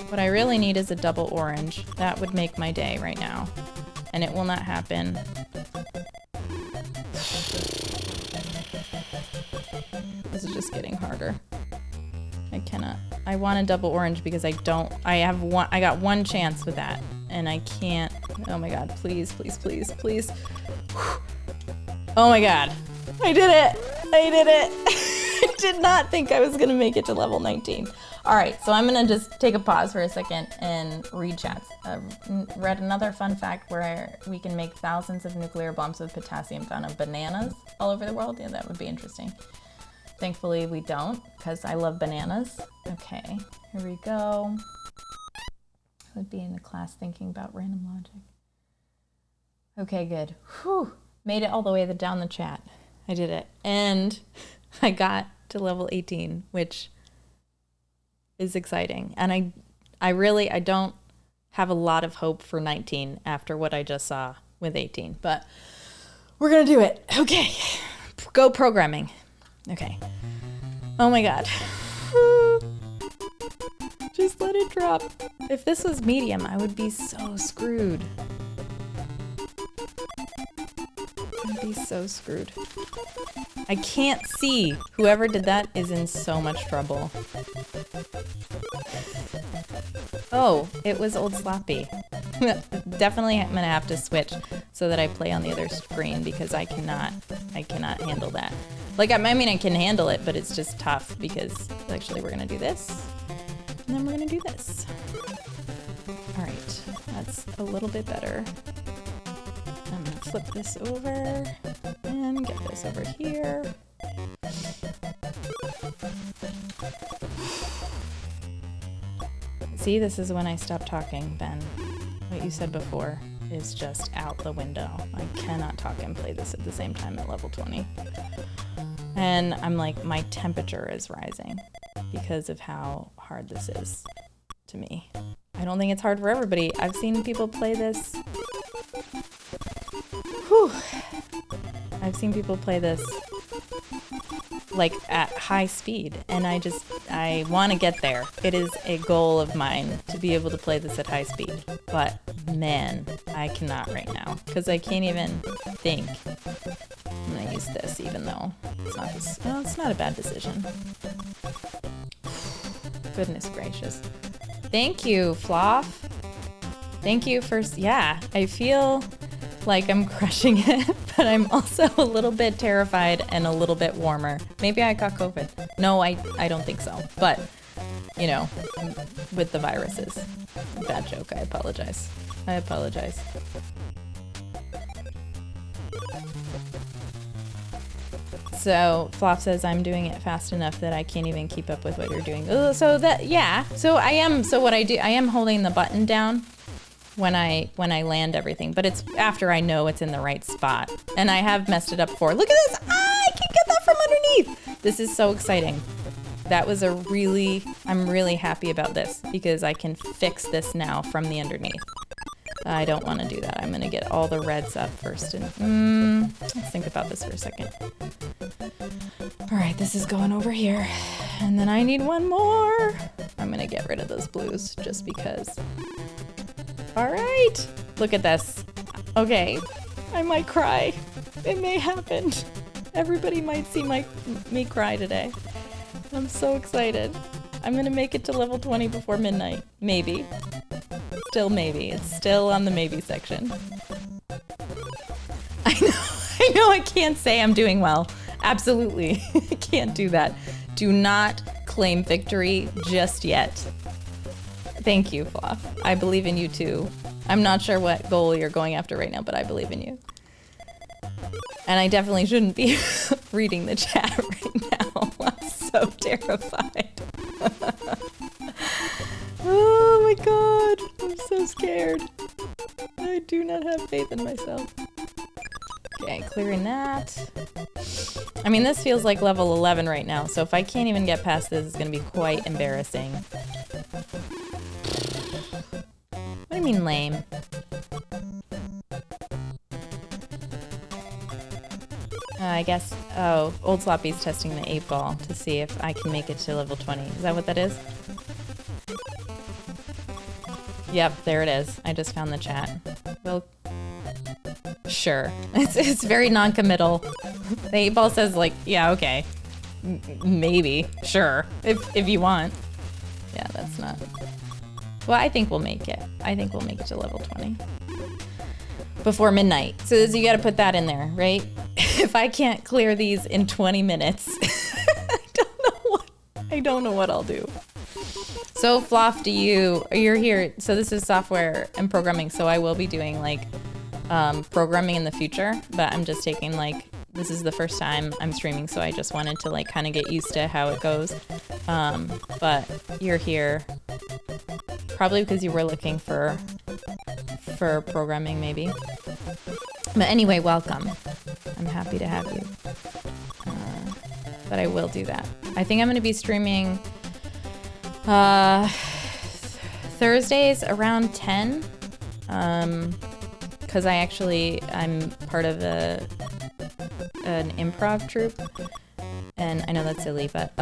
What I really need is a double orange. That would make my day right now, and it will not happen. This is just getting harder. I cannot. I want a double orange because I got one chance with that, and I can't. Oh my god, please, please, please, please. Oh my god. I did it! I did it! I did not think I was gonna make it to level 19. Alright, so I'm gonna just take a pause for a second and read chats. Read another fun fact where we can make thousands of nuclear bombs with potassium found on bananas all over the world. Yeah, that would be interesting. Thankfully we don't, because I love bananas. Okay, here we go. I would be in the class thinking about random logic. Okay, good. Whew. Made it all the way down the chat. I did it. And I got to level 18, which is exciting. And I don't have a lot of hope for 19 after what I just saw with 18, but we're going to do it. Okay. Go programming. Okay. Oh my God. Just let it drop. If this was medium, I would be so screwed. I'd be so screwed. I can't see. Whoever did that is in so much trouble. Oh, it was Old Sloppy. Definitely I'm gonna have to switch so that I play on the other screen because I cannot handle that. Like, I mean, I can handle it, but it's just tough because actually we're gonna do this and then we're gonna do this. All right, that's a little bit better. I'm gonna flip this over and get this over here. See, this is when I stop talking, Ben. What you said before is just out the window. I cannot talk and play this at the same time at level 20. And I'm like, my temperature is rising because of how hard this is to me. I don't think it's hard for everybody. I've seen people play this. Whew. I've seen people play this like at high speed, and I want to get there. It is a goal of mine to be able to play this at high speed, but man, I cannot right now because I can't even think. I'm gonna use this even though it's not this. Well, it's not a bad decision. Goodness gracious. Thank you, Floff. Thank you for, yeah, I feel like I'm crushing it, but I'm also a little bit terrified and a little bit warmer. Maybe I got COVID. No, I don't think so. But, you know, with the viruses. Bad joke. I apologize. I apologize. So Flop says I'm doing it fast enough that I can't even keep up with what you're doing. So that, yeah. So I am. So what I do, I am holding the button down when I land everything, but it's after I know it's in the right spot. And I have messed it up before. Look at this! I can get that from underneath! This is so exciting. That was I'm really happy about this because I can fix this now from the underneath. I don't want to do that. I'm gonna get all the reds up first and let's think about this for a second. All right, this is going over here. And then I need one more. I'm gonna get rid of those blues just because. All right, look at this. Okay, I might cry. It may happen. Everybody might see me cry today. I'm so excited. I'm gonna make it to level 20 before midnight. Maybe. Still maybe. It's still on the maybe section. I know I can't say I'm doing well. Absolutely. I can't do that. Do not claim victory just yet. Thank you, Fluff. I believe in you too. I'm not sure what goal you're going after right now, but I believe in you. And I definitely shouldn't be reading the chat right now. I'm so terrified. Oh my god. I'm so scared. I do not have faith in myself. Okay, clearing that. I mean, this feels like level 11 right now, so if I can't even get past this, it's going to be quite embarrassing. What do you mean lame? I guess, oh, Old Sloppy's testing the 8-ball to see if I can make it to level 20. Is that what that is? Yep, there it is. I just found the chat. Well, sure. It's very non-committal. The 8-ball says like, yeah, okay. Maybe. Sure. If you want. Yeah, that's not... Well, I think we'll make it. I think we'll make it to level 20. Before midnight. So you gotta put that in there, right? If I can't clear these in 20 minutes, I don't know what I'll do. So Floff, you're here. So this is software and programming. So I will be doing like programming in the future, but I'm just taking like, this is the first time I'm streaming. So I just wanted to like kind of get used to how it goes. But you're here probably because you were looking for programming maybe. But anyway, welcome. I'm happy to have you. But I will do that. I think I'm going to be streaming Thursdays around 10. Because I'm part of an improv troupe. And I know that's silly, but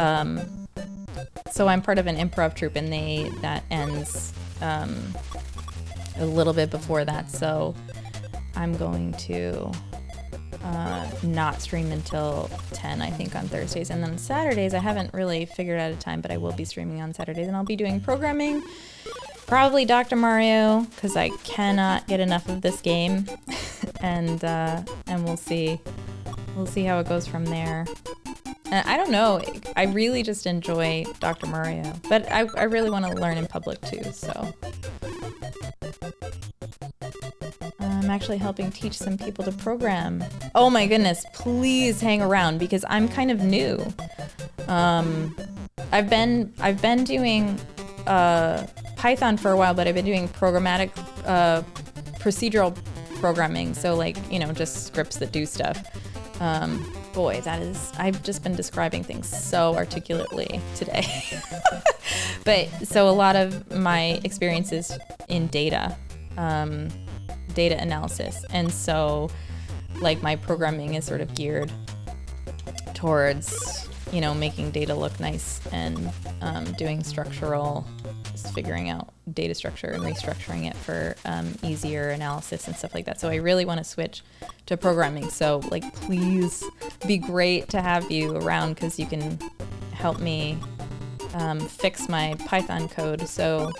so I'm part of an improv troupe, and that ends a little bit before that. So I'm going to not stream until 10, I think, on Thursdays. And then Saturdays, I haven't really figured out a time, but I will be streaming on Saturdays, and I'll be doing programming. Probably Dr. Mario, because I cannot get enough of this game. and we'll see. We'll see how it goes from there. I don't know. I really just enjoy Dr. Mario, but I really want to learn in public too, so. I'm actually helping teach some people to program. Oh my goodness, please hang around because I'm kind of new. I've been doing Python for a while, but I've been doing programmatic procedural programming, so like, just scripts that do stuff. Boy, I've just been describing things so articulately today. But so a lot of my experience is in data analysis. And so like my programming is sort of geared towards, making data look nice and doing figuring out data structure and restructuring it for easier analysis and stuff like that. So I really want to switch to programming. So like, please be great to have you around because you can help me fix my Python code. So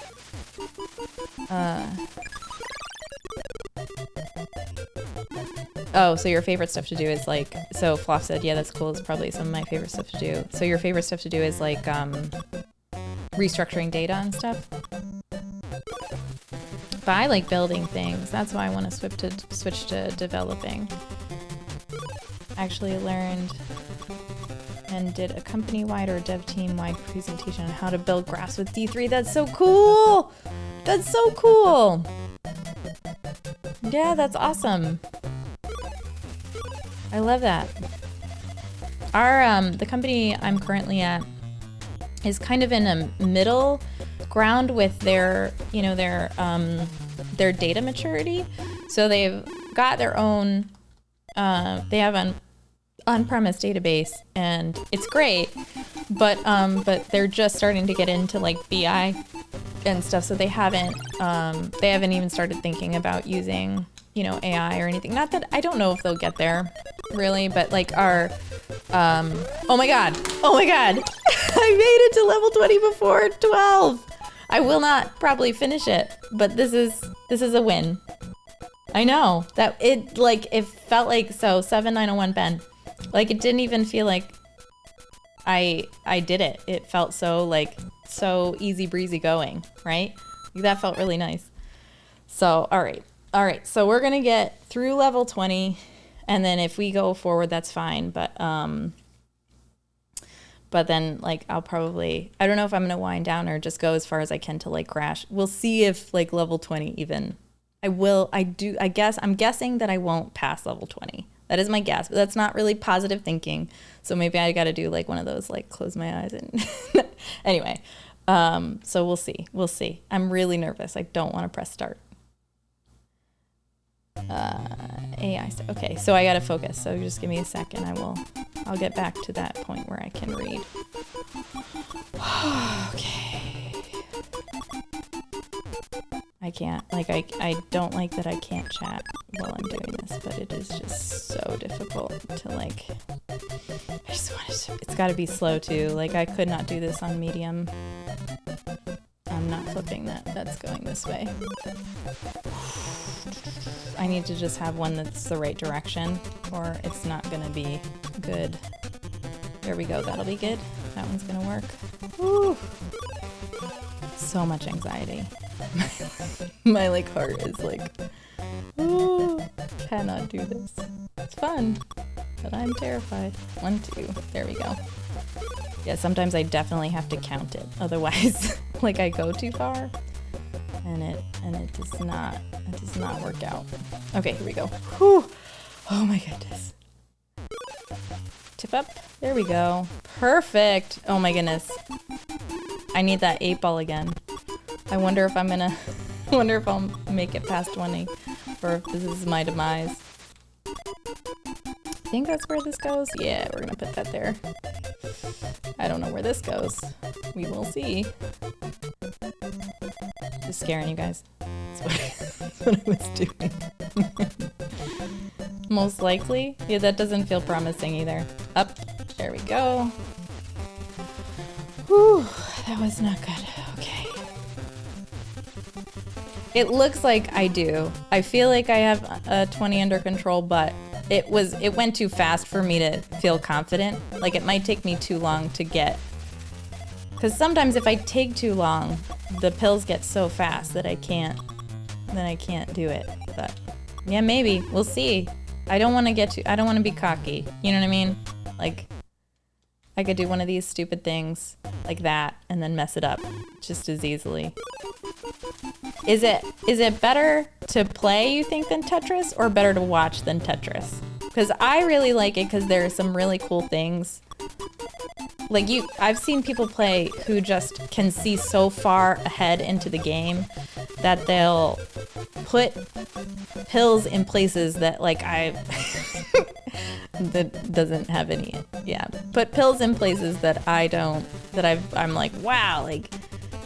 so your favorite stuff to do is like, so Floff said, yeah, that's cool. It's probably some of my favorite stuff to do. So your favorite stuff to do is like restructuring data and stuff. But I like building things. That's why I want to switch to developing. Actually learned and did a company-wide or dev team-wide presentation on how to build graphs with D3. That's so cool! That's so cool! Yeah, that's awesome. I love that. Our the company I'm currently at is kind of in a middle ground with their data maturity. So they've got their own they have an on-premise database and it's great, but they're just starting to get into like BI and stuff. So they haven't even started thinking about using AI or anything. Not that I don't know if they'll get there really, but like our oh my god I made it to level 20 before 12. I will not probably finish it, but this is a win. I know that it felt like 7901 Ben, like it didn't even feel like I did it. It felt so easy breezy going, right? That felt really nice. So all right, so we're gonna get through level 20, and then if we go forward, that's fine. But then like I don't know if I'm gonna wind down or just go as far as I can to like crash. We'll see if like level 20 even. I'm guessing that I won't pass level 20. That is my guess, but that's not really positive thinking. So maybe I gotta do like one of those like close my eyes and anyway. So we'll see. I'm really nervous. I don't want to press start. AI stuff. Okay, so I gotta focus. So just give me a second. I'll get back to that point where I can read. Okay. I can't, I don't like that I can't chat while I'm doing this, but it is just so difficult to I just want it's gotta be slow too. Like I could not do this on medium. I'm not flipping that. That's going this way. I need to just have one that's the right direction or it's not gonna be good. There we go, that'll be good. That one's gonna work. Woo! So much anxiety. My heart is ooh, cannot do this. It's fun, but I'm terrified. 1, 2, there we go. Yeah, sometimes I definitely have to count it. Otherwise, I go too far and it does not work out. Okay, here we go. Whew. Oh my goodness. tip up. There we go. Perfect. Oh my goodness. I need that 8-ball again. I wonder if I'm gonna, I wonder if I'll make it past 20 or if this is my demise. I think that's where this goes. Yeah, we're gonna put that there. I don't know where this goes. We will see. Just scaring you guys. That's what I was doing. Most likely. Yeah, that doesn't feel promising either. Up. There we go. Whew, that was not good. Okay. It looks like I do. I feel like I have 20 under control, but it went too fast for me to feel confident. Like it might take me too long to get, because sometimes if I take too long, the pills get so fast that I can't do it. But yeah, maybe we'll see. I don't want to be cocky. You know what I mean? Like I could do one of these stupid things like that and then mess it up just as easily. Is it better to play, you think, than Tetris, or better to watch than Tetris? Because I really like it because there are some really cool things. Like I've seen people play who just can see so far ahead into the game that they'll put pills in places that like that doesn't have any, yeah. Put pills in places that I'm like, wow, like,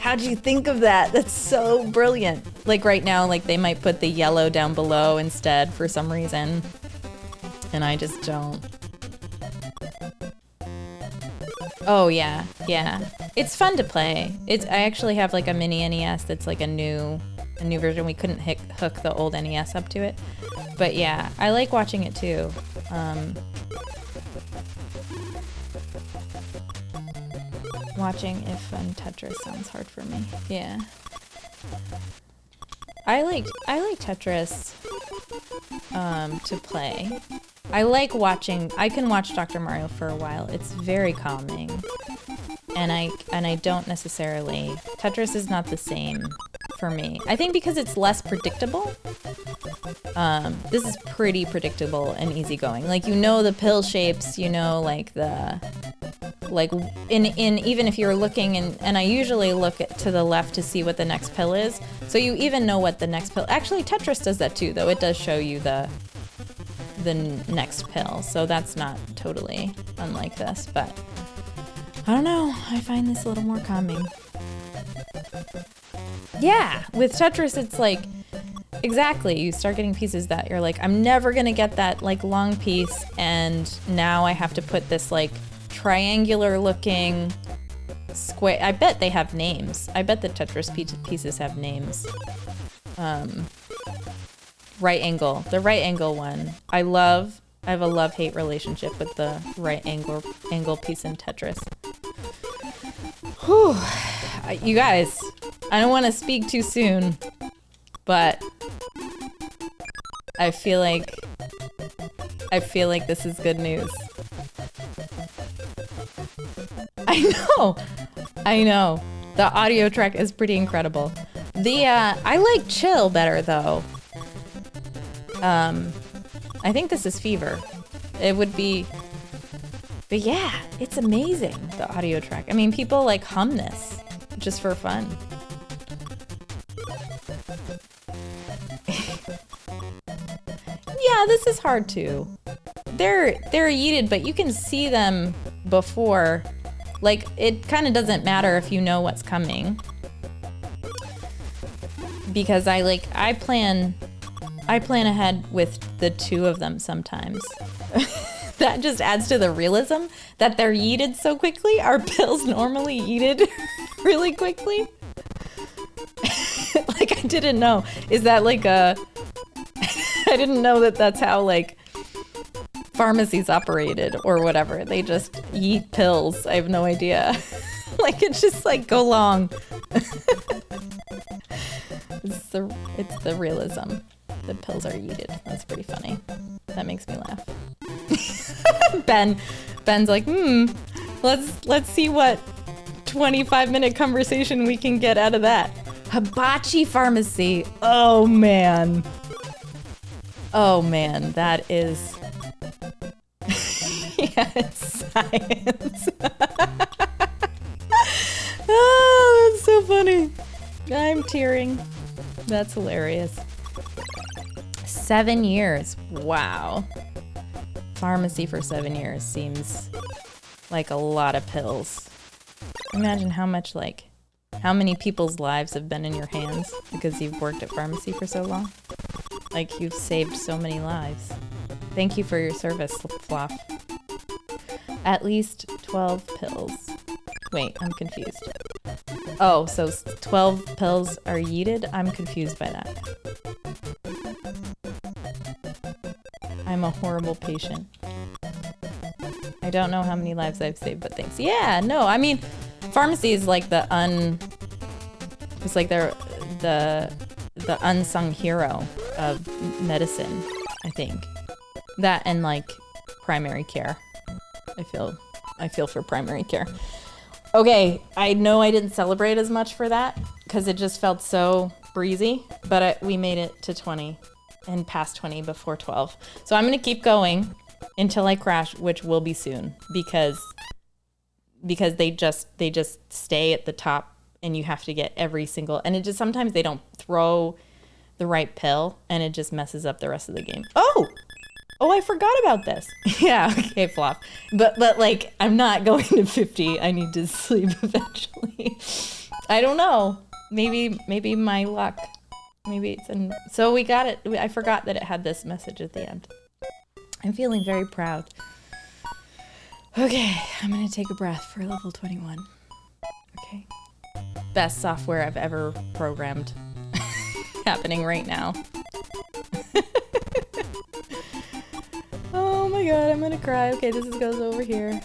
how'd you think of that? That's so brilliant. Like right now, like they might put the yellow down below instead for some reason. And I just don't. Oh yeah, yeah. It's fun to play. I actually have like a mini NES that's like a new version. We couldn't hook the old NES up to it. But yeah, I like watching it too. Watching if Tetris sounds hard for me. Yeah. I like Tetris to play. I like watching. I can watch Dr. Mario for a while. It's very calming. And I don't necessarily, Tetris is not the same for me. I think because it's less predictable. This is pretty predictable and easygoing. Like, you know the pill shapes, you know, like even if you're looking, and I usually look to the left to see what the next pill is. So you even know what the next pill, actually Tetris does that too, though. It does show you the next pill. So that's not totally unlike this, but I don't know. I find this a little more calming. Yeah, with Tetris, it's like, exactly, you start getting pieces that you're like, I'm never gonna get that like long piece, and now I have to put this like triangular looking square. I bet they have names. I bet the Tetris pieces have names. Right angle, the right angle one. I have a love-hate relationship with the right angle piece in Tetris. Whew. You guys, I don't want to speak too soon, but I feel like this is good news. I know. The audio track is pretty incredible. I like Chill better though. I think this is Fever. It would be, but yeah, it's amazing, the audio track. I mean, people like hum this just for fun. Yeah, this is hard too. They're yeeted, but you can see them before. Like, it kind of doesn't matter if you know what's coming. Because I plan ahead with the two of them sometimes. That just adds to the realism that they're yeeted so quickly. Are pills normally yeeted really quickly? Like, I didn't know. Is that like I didn't know that that's how like pharmacies operated or whatever. They just yeet pills. I have no idea. Like, it's just like, go long. It's the realism. The pills are yeeted. That's pretty funny. That makes me laugh. Ben's like, let's see what 25-minute conversation we can get out of that. Hibachi Pharmacy. Oh man, that is. Yeah, Yeah, it's science. Oh, that's so funny. I'm tearing. That's hilarious. 7 years. Wow. Pharmacy for 7 years seems like a lot of pills. Imagine how many people's lives have been in your hands because you've worked at pharmacy for so long. Like, you've saved so many lives. Thank you for your service, Fluff. At least 12 pills. Wait, I'm confused. Oh, so 12 pills are yeeted? I'm confused by that. I'm a horrible patient. I don't know how many lives I've saved, but thanks. Yeah, no, I mean, pharmacy is like it's like the unsung hero of medicine, I think. That and like primary care. I feel for primary care. Okay, I know I didn't celebrate as much for that because it just felt so breezy, but we made it to 20 and past 20 before 12. So I'm going to keep going until I crash, which will be soon because they just stay at the top and you have to get every single, and it just, sometimes they don't throw the right pill and it just messes up the rest of the game. Oh, I forgot about this. Yeah, okay, Flop. But like, I'm not going to 50. I need to sleep eventually. I don't know. Maybe my luck. Maybe it's in. So we got it. I forgot that it had this message at the end. I'm feeling very proud. Okay, I'm gonna take a breath for level 21. Okay. Best software I've ever programmed. Happening right now. Oh my god, I'm gonna cry. Okay, this goes over here.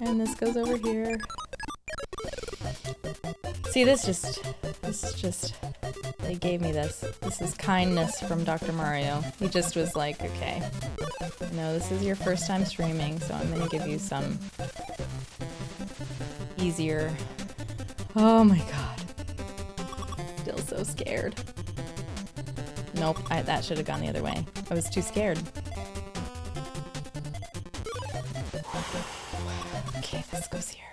And this goes over here. See, this is just, they gave me this. This is kindness from Dr. Mario. He just was like, okay, I know this is your first time streaming, so I'm gonna give you some easier. Oh my god. Still so scared. Nope, that should have gone the other way. I was too scared. Okay, this goes here.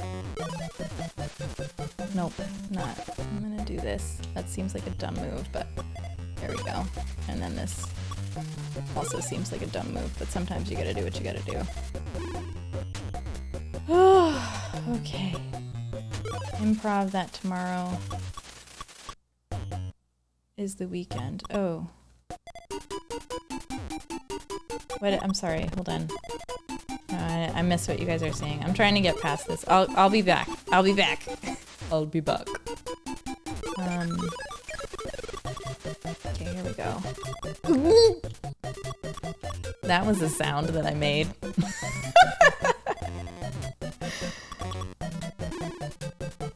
Nope, not. I'm gonna do this. That seems like a dumb move, but there we go. And then this also seems like a dumb move, but sometimes you gotta do what you gotta do. Oh, okay. Improv that tomorrow is the weekend. Oh. What? I'm sorry. Hold on. I missed what you guys are saying. I'm trying to get past this. I'll be back. I'll be back. I'll be back. Okay, here we go. That was a sound that I made.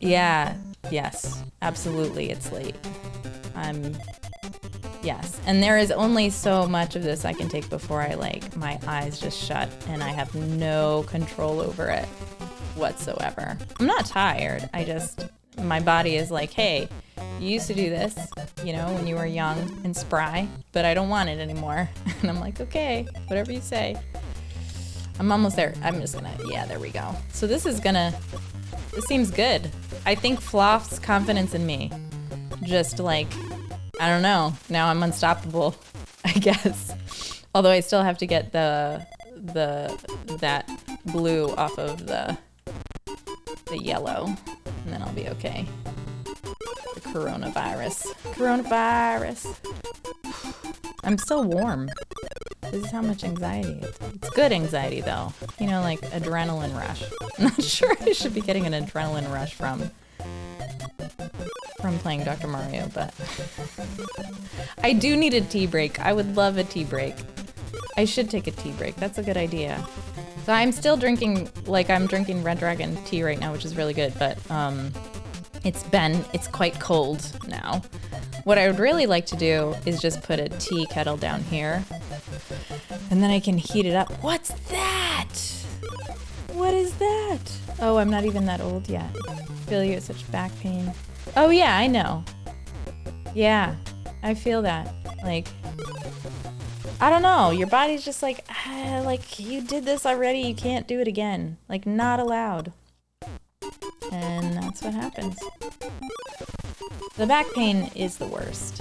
Yeah. Yes. Absolutely. It's late. Yes. And there is only so much of this I can take before my eyes just shut and I have no control over it whatsoever. I'm not tired. My body is like, hey, you used to do this, when you were young and spry, but I don't want it anymore. And I'm like, okay, whatever you say. I'm almost there. I'm just gonna, yeah, there we go. So this seems good. I think Floff's confidence in me just I don't know. Now I'm unstoppable, I guess. Although I still have to get that blue off of the yellow, and then I'll be okay. The coronavirus. I'm still warm. This is how much anxiety. It's good anxiety though. Like adrenaline rush. I'm not sure I should be getting an adrenaline rush from playing Dr. Mario, but I do need a tea break. I would love a tea break. I should take a tea break. That's a good idea. So I'm still drinking, I'm drinking Red Dragon tea right now, which is really good, but it's quite cold now. What I would really like to do is just put a tea kettle down here, and then I can heat it up. What's that? What is that? Oh, I'm not even that old yet. I feel you have such back pain. Oh yeah, I know. Yeah, I feel that. I don't know. Your body's just like you did this already. You can't do it again. Like, not allowed. And that's what happens. The back pain is the worst.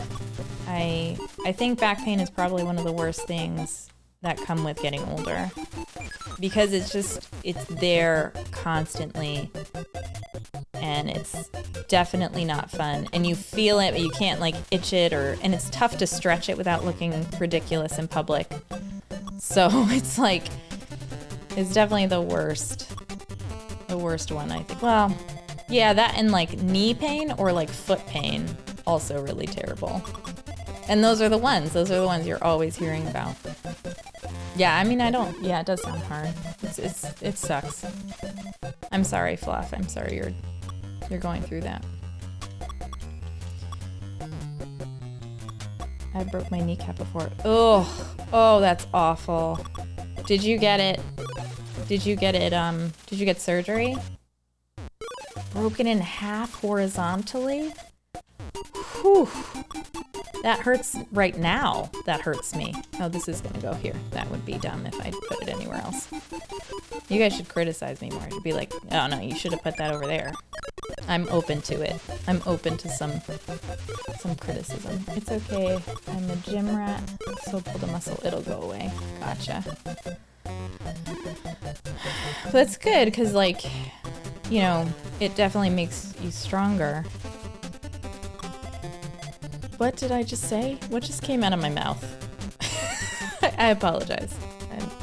I think back pain is probably one of the worst things that come with getting older, because it's there constantly, and it's definitely not fun. And you feel it, but you can't like itch it, and it's tough to stretch it without looking ridiculous in public. So it's like, it's definitely the worst one, I think. Well, yeah, that and like knee pain or like foot pain, also really terrible. And those are the ones you're always hearing about. Yeah, I mean, yeah, it does sound hard. It sucks. I'm sorry, Fluff. I'm sorry you're going through that. I broke my kneecap before. Oh, that's awful. Did you get it? Did you get surgery? Broken in half horizontally? Whew. That hurts right now. That hurts me. Oh, this is gonna go here. That would be dumb if I put it anywhere else. You guys should criticize me more. You'd be like, oh no, you should have put that over there. I'm open to it. I'm open to some criticism. It's okay. I'm a gym rat, so pull the muscle, it'll go away. Gotcha. But that's good, because like, you know, it definitely makes you stronger. What did I just say? What just came out of my mouth? I apologize.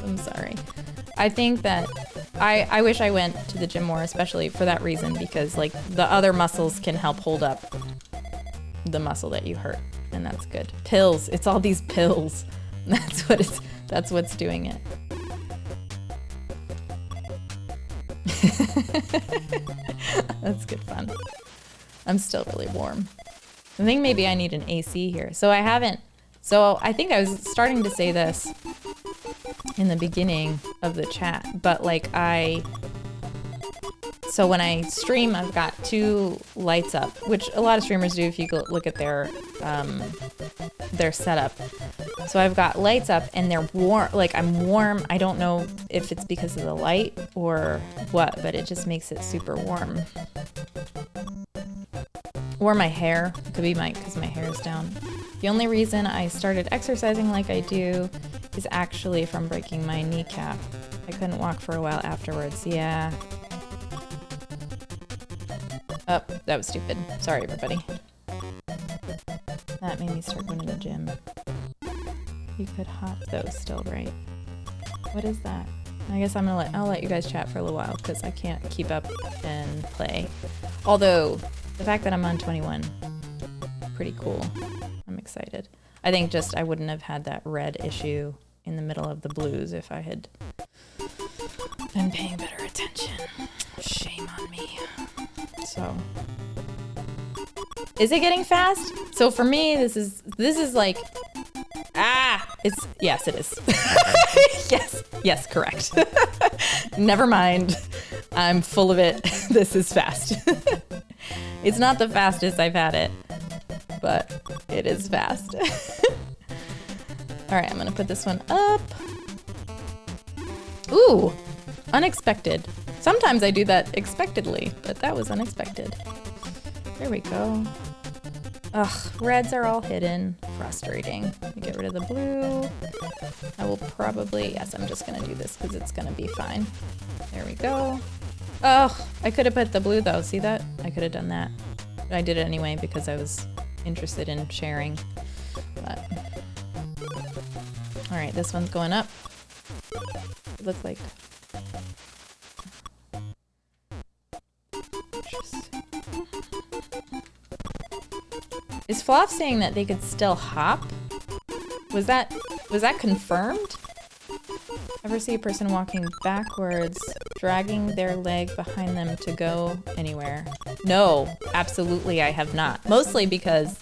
I'm sorry. I think that I wish I went to the gym more, especially for that reason, because like the other muscles can help hold up the muscle that you hurt, and that's good. Pills. It's all these pills. That's what's doing it. That's good fun. I'm still really warm. I think maybe I need an AC here. So I think I was starting to say this in the beginning of the chat, but like so when I stream, I've got 2 lights up, which a lot of streamers do if you look at their setup. So I've got lights up and they're warm, like I'm warm. I don't know if it's because of the light or what, but it just makes it super warm. Or my hair. It could be because my hair is down. The only reason I started exercising like I do is actually from breaking my kneecap. I couldn't walk for a while afterwards. Yeah. Oh, that was stupid. Sorry, everybody. That made me start going to the gym. You could hop those still, right? What is that? I guess I'll let you guys chat for a little while because I can't keep up and play. Although, the fact that I'm on 21, pretty cool. I'm excited. I think just I wouldn't have had that red issue in the middle of the blues if I had been paying better attention. Shame on me. So, is it getting fast? So for me, this is like, yes, it is. yes, correct. Never mind. I'm full of it. This is fast. It's not the fastest I've had it, but it is fast. All right, I'm gonna put this one up. Ooh, unexpected. Sometimes I do that expectedly, but that was unexpected. There we go. Ugh, reds are all hidden. Frustrating. Get rid of the blue. I will probably, yes, I'm just gonna do this because it's gonna be fine. There we go. Oh, I could have put the blue though. See that? I could have done that. But I did it anyway because I was interested in sharing. But all right, this one's going up. It looks like. Is Fluff saying that they could still hop? Was that confirmed? Ever see a person walking backwards, dragging their leg behind them to go anywhere? No, absolutely I have not. Mostly because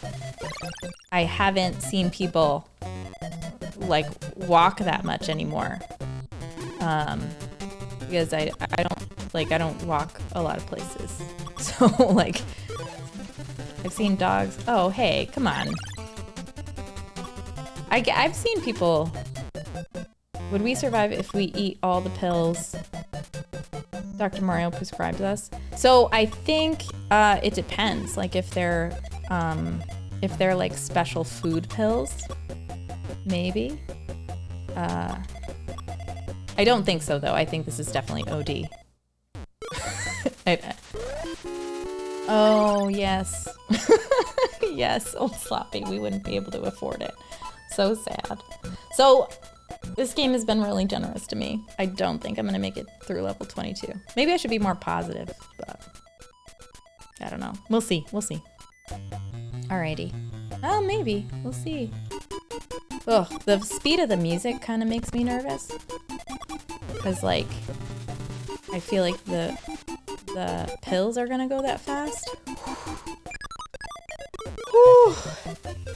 I haven't seen people like walk that much anymore. Because I don't walk a lot of places. So like I've seen dogs. Oh, hey, come on. I've seen people Would we survive if we eat all the pills Dr. Mario prescribed us? So I think it depends. Like if they're like special food pills, maybe. I don't think so though. I think this is definitely OD. Oh yes. Yes, old sloppy. We wouldn't be able to afford it. So sad. So this game has been really generous to me. I don't think I'm gonna make it through level 22. Maybe I should be more positive, but I don't know. We'll see. We'll see. Alrighty. Oh, maybe. We'll see. Ugh, the speed of the music kind of makes me nervous. Because, like, I feel like the pills are gonna go that fast. Whew.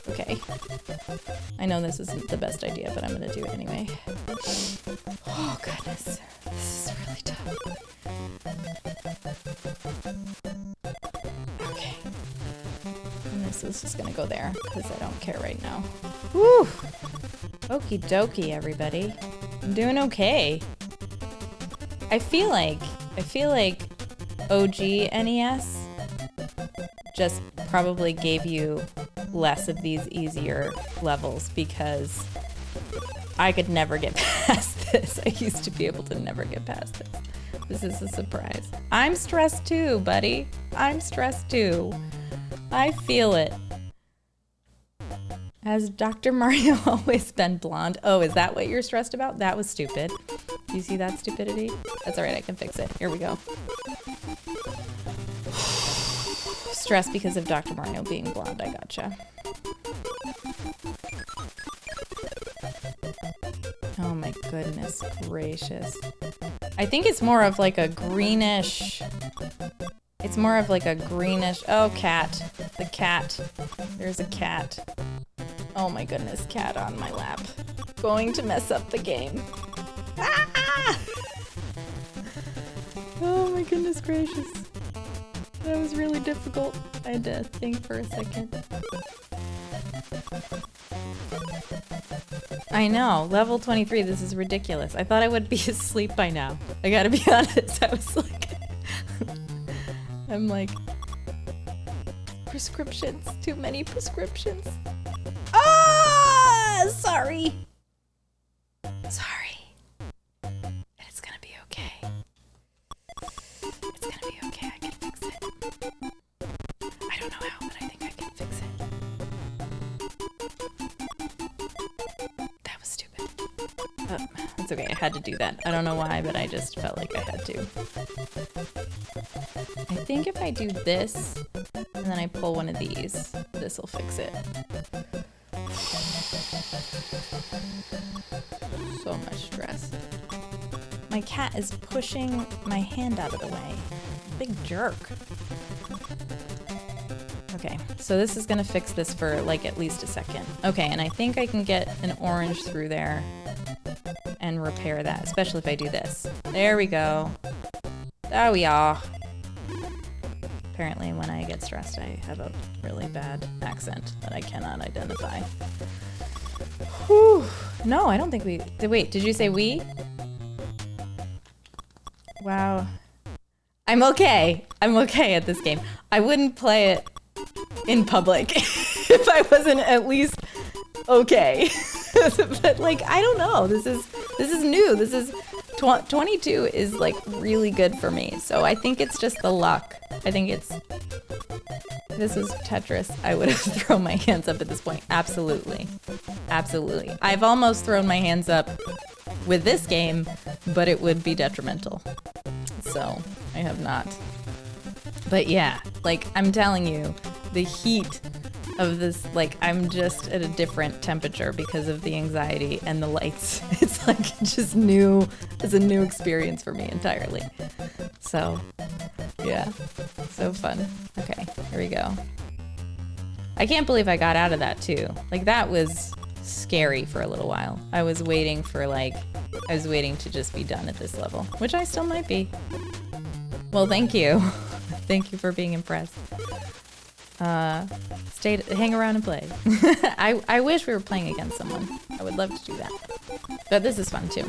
Okay. I know this isn't the best idea, but I'm gonna do it anyway. Oh, goodness. This is really tough. Okay. And this is just gonna go there, because I don't care right now. Woo! Okie dokie, everybody. I'm doing okay. I feel like OG NES just probably gave you less of these easier levels because I could never get past this. I used to be able to never get past this. This is a surprise. I'm stressed too, buddy. I'm stressed too. I feel it. Has Dr. Mario always been blonde? Oh, is that what you're stressed about? That was stupid. Do you see that stupidity? That's all right, I can fix it. Here we go. Stressed because of Dr. Mario being blonde, I gotcha. Oh my goodness gracious. I think it's more of like a greenish... It's more of like a greenish... Oh, cat. The cat. There's a cat. Oh my goodness, cat on my lap. Going to mess up the game. Ah! Oh my goodness gracious. That was really difficult. I had to think for a second. I know, level 23, this is ridiculous. I thought I would be asleep by now. I gotta be honest, I was like... I'm like... Prescriptions, too many prescriptions. Ah! Sorry. Sorry. It's gonna be okay. It's gonna be okay, I can fix it. I don't know how, but I think I can fix it. That was stupid. Oh, it's okay, I had to do that. I don't know why, but I just felt like I had to. I think if I do this, and then I pull one of these, this will fix it. So much stress. My cat is pushing my hand out of the way. Big jerk. Okay, so this is gonna fix this for like at least a second. Okay, and I think I can get an orange through there and repair that, especially if I do this. There we go. There we are. Apparently when I get stressed, I have a really bad accent that I cannot identify. Whew. No, I don't think we... Wait, did you say we? Wow. I'm okay. I'm okay at this game. I wouldn't play it in public if I wasn't at least okay. But like, I don't know. This is new. This is 22 is like really good for me. So I think it's just the luck. I think it's... If this was Tetris, I would have thrown my hands up at this point. Absolutely. Absolutely. I've almost thrown my hands up with this game, but it would be detrimental. So, I have not. But yeah, like, I'm telling you, the heat of this, like, I'm just at a different temperature because of the anxiety and the lights. It's like just new, it's a new experience for me entirely. So, yeah, so fun. Okay, here we go. I can't believe I got out of that too. Like, that was scary for a little while. I was waiting for like, I was waiting to just be done at this level, which I still might be. Well, thank you. Thank you for being impressed. hang around and play. I wish we were playing against someone. I would love to do that. But this is fun too.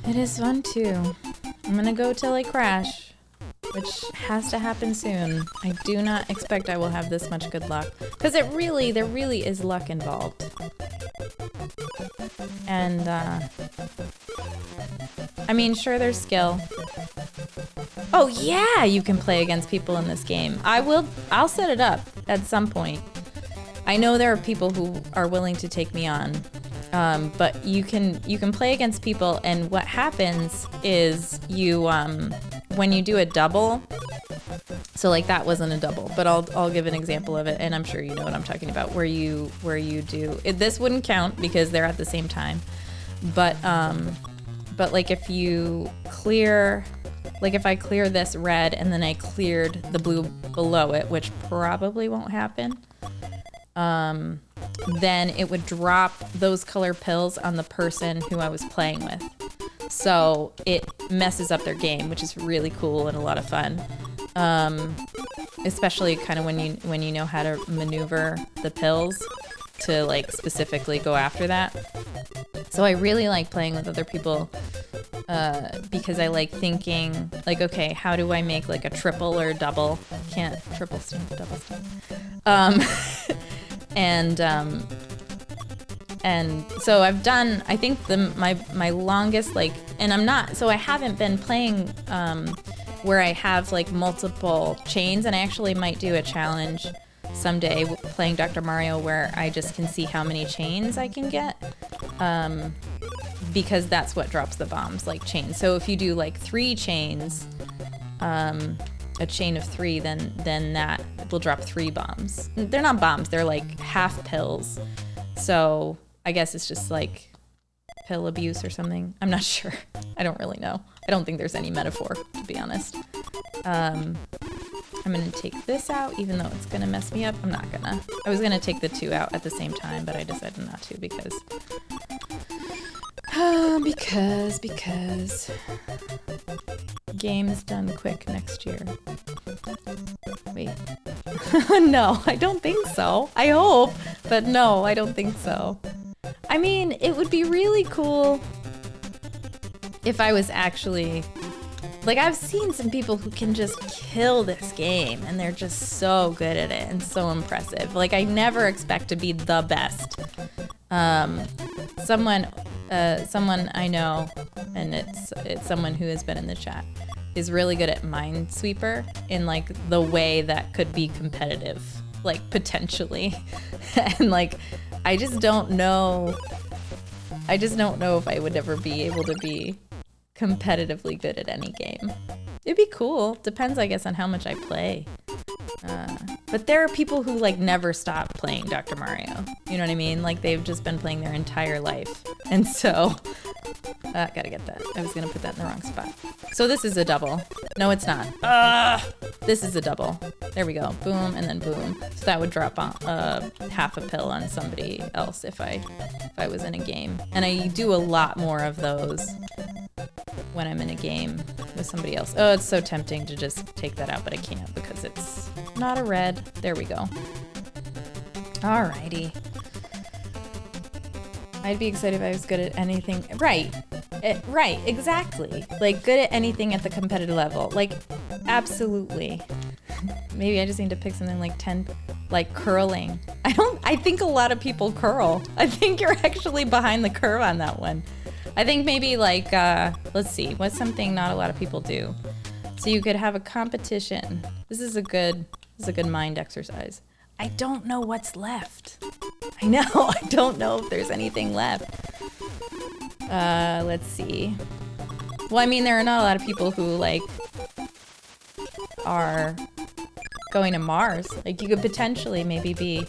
It is fun too. I'm gonna go till I crash, which has to happen soon. I do not expect I will have this much good luck, because there really is luck involved. And I mean, sure, there's skill. Oh yeah, you can play against people in this game. I'll set it up at some point. I know there are people who are willing to take me on, but you can play against people, and what happens is you when you do a double. So like that wasn't a double, but I'll give an example of it, and I'm sure you know what I'm talking about. Where you do it, this wouldn't count because they're at the same time, but like if you clear. Like if I clear this red and then I cleared the blue below it, which probably won't happen, then it would drop those color pills on the person who I was playing with. So it messes up their game, which is really cool and a lot of fun. Especially kind of when you know how to maneuver the pills to like specifically go after that. So I really like playing with other people. Because I like thinking, like, okay, how do I make like a triple or a double? Can't triple stump, double stump. And so I've done, I think my longest, like, and I haven't been playing where I have like multiple chains, and I actually might do a challenge someday playing Dr. Mario where I just can see how many chains I can get. Because that's what drops the bombs, like chains. So if you do like 3 chains, a chain of 3, then that will drop 3 bombs. They're not bombs, they're like half pills. So I guess it's just like pill abuse or something. I'm not sure. I don't really know. I don't think there's any metaphor, to be honest. I'm gonna take this out, even though it's gonna mess me up. I'm not gonna. I was gonna take the 2 out at the same time, but I decided not to because game is done quick next year. Wait. No, I don't think so. I hope, but no, I don't think so. I mean, it would be really cool if I was actually... Like, I've seen some people who can just kill this game, and they're just so good at it and so impressive. Like, I never expect to be the best. Someone I know, and it's someone who has been in the chat, is really good at Minesweeper in like the way that could be competitive, like potentially. And like, I just don't know if I would ever be able to be competitively good at any game. It'd be cool. Depends, I guess, on how much I play. But there are people who like never stop playing Dr. Mario. You know what I mean? Like they've just been playing their entire life. And so, gotta get that. I was gonna put that in the wrong spot. So this is a double. No, it's not. This is a double. There we go. Boom, and then boom. So that would drop half a pill on somebody else if I was in a game. And I do a lot more of those when I'm in a game with somebody else. Oh, it's so tempting to just take that out, but I can't because it's not a red. There we go. Alrighty. I'd be excited if I was good at anything. Right. Right, exactly. Like, good at anything at the competitive level. Like, absolutely. Maybe I just need to pick something like 10, like curling. I think a lot of people curl. I think you're actually behind the curve on that one. I think maybe like, let's see, what's something not a lot of people do? So you could have a competition. This is a good mind exercise. I don't know what's left. I know, I don't know if there's anything left. Let's see. Well, I mean, there are not a lot of people who like are going to Mars. Like, you could potentially maybe be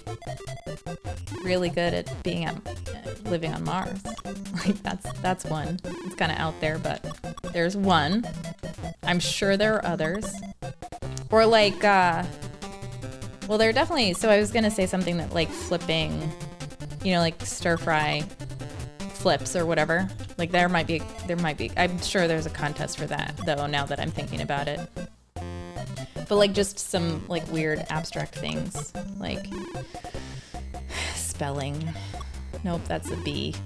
really good at being living on Mars. Like, that's one. It's kind of out there, but there's one. I'm sure there are others. Or like, well, there are definitely, so I was gonna say something that like flipping, you know, like stir fry flips or whatever. Like there might be, I'm sure there's a contest for that though, now that I'm thinking about it. But like just some like weird abstract things, like spelling. Nope, that's a B.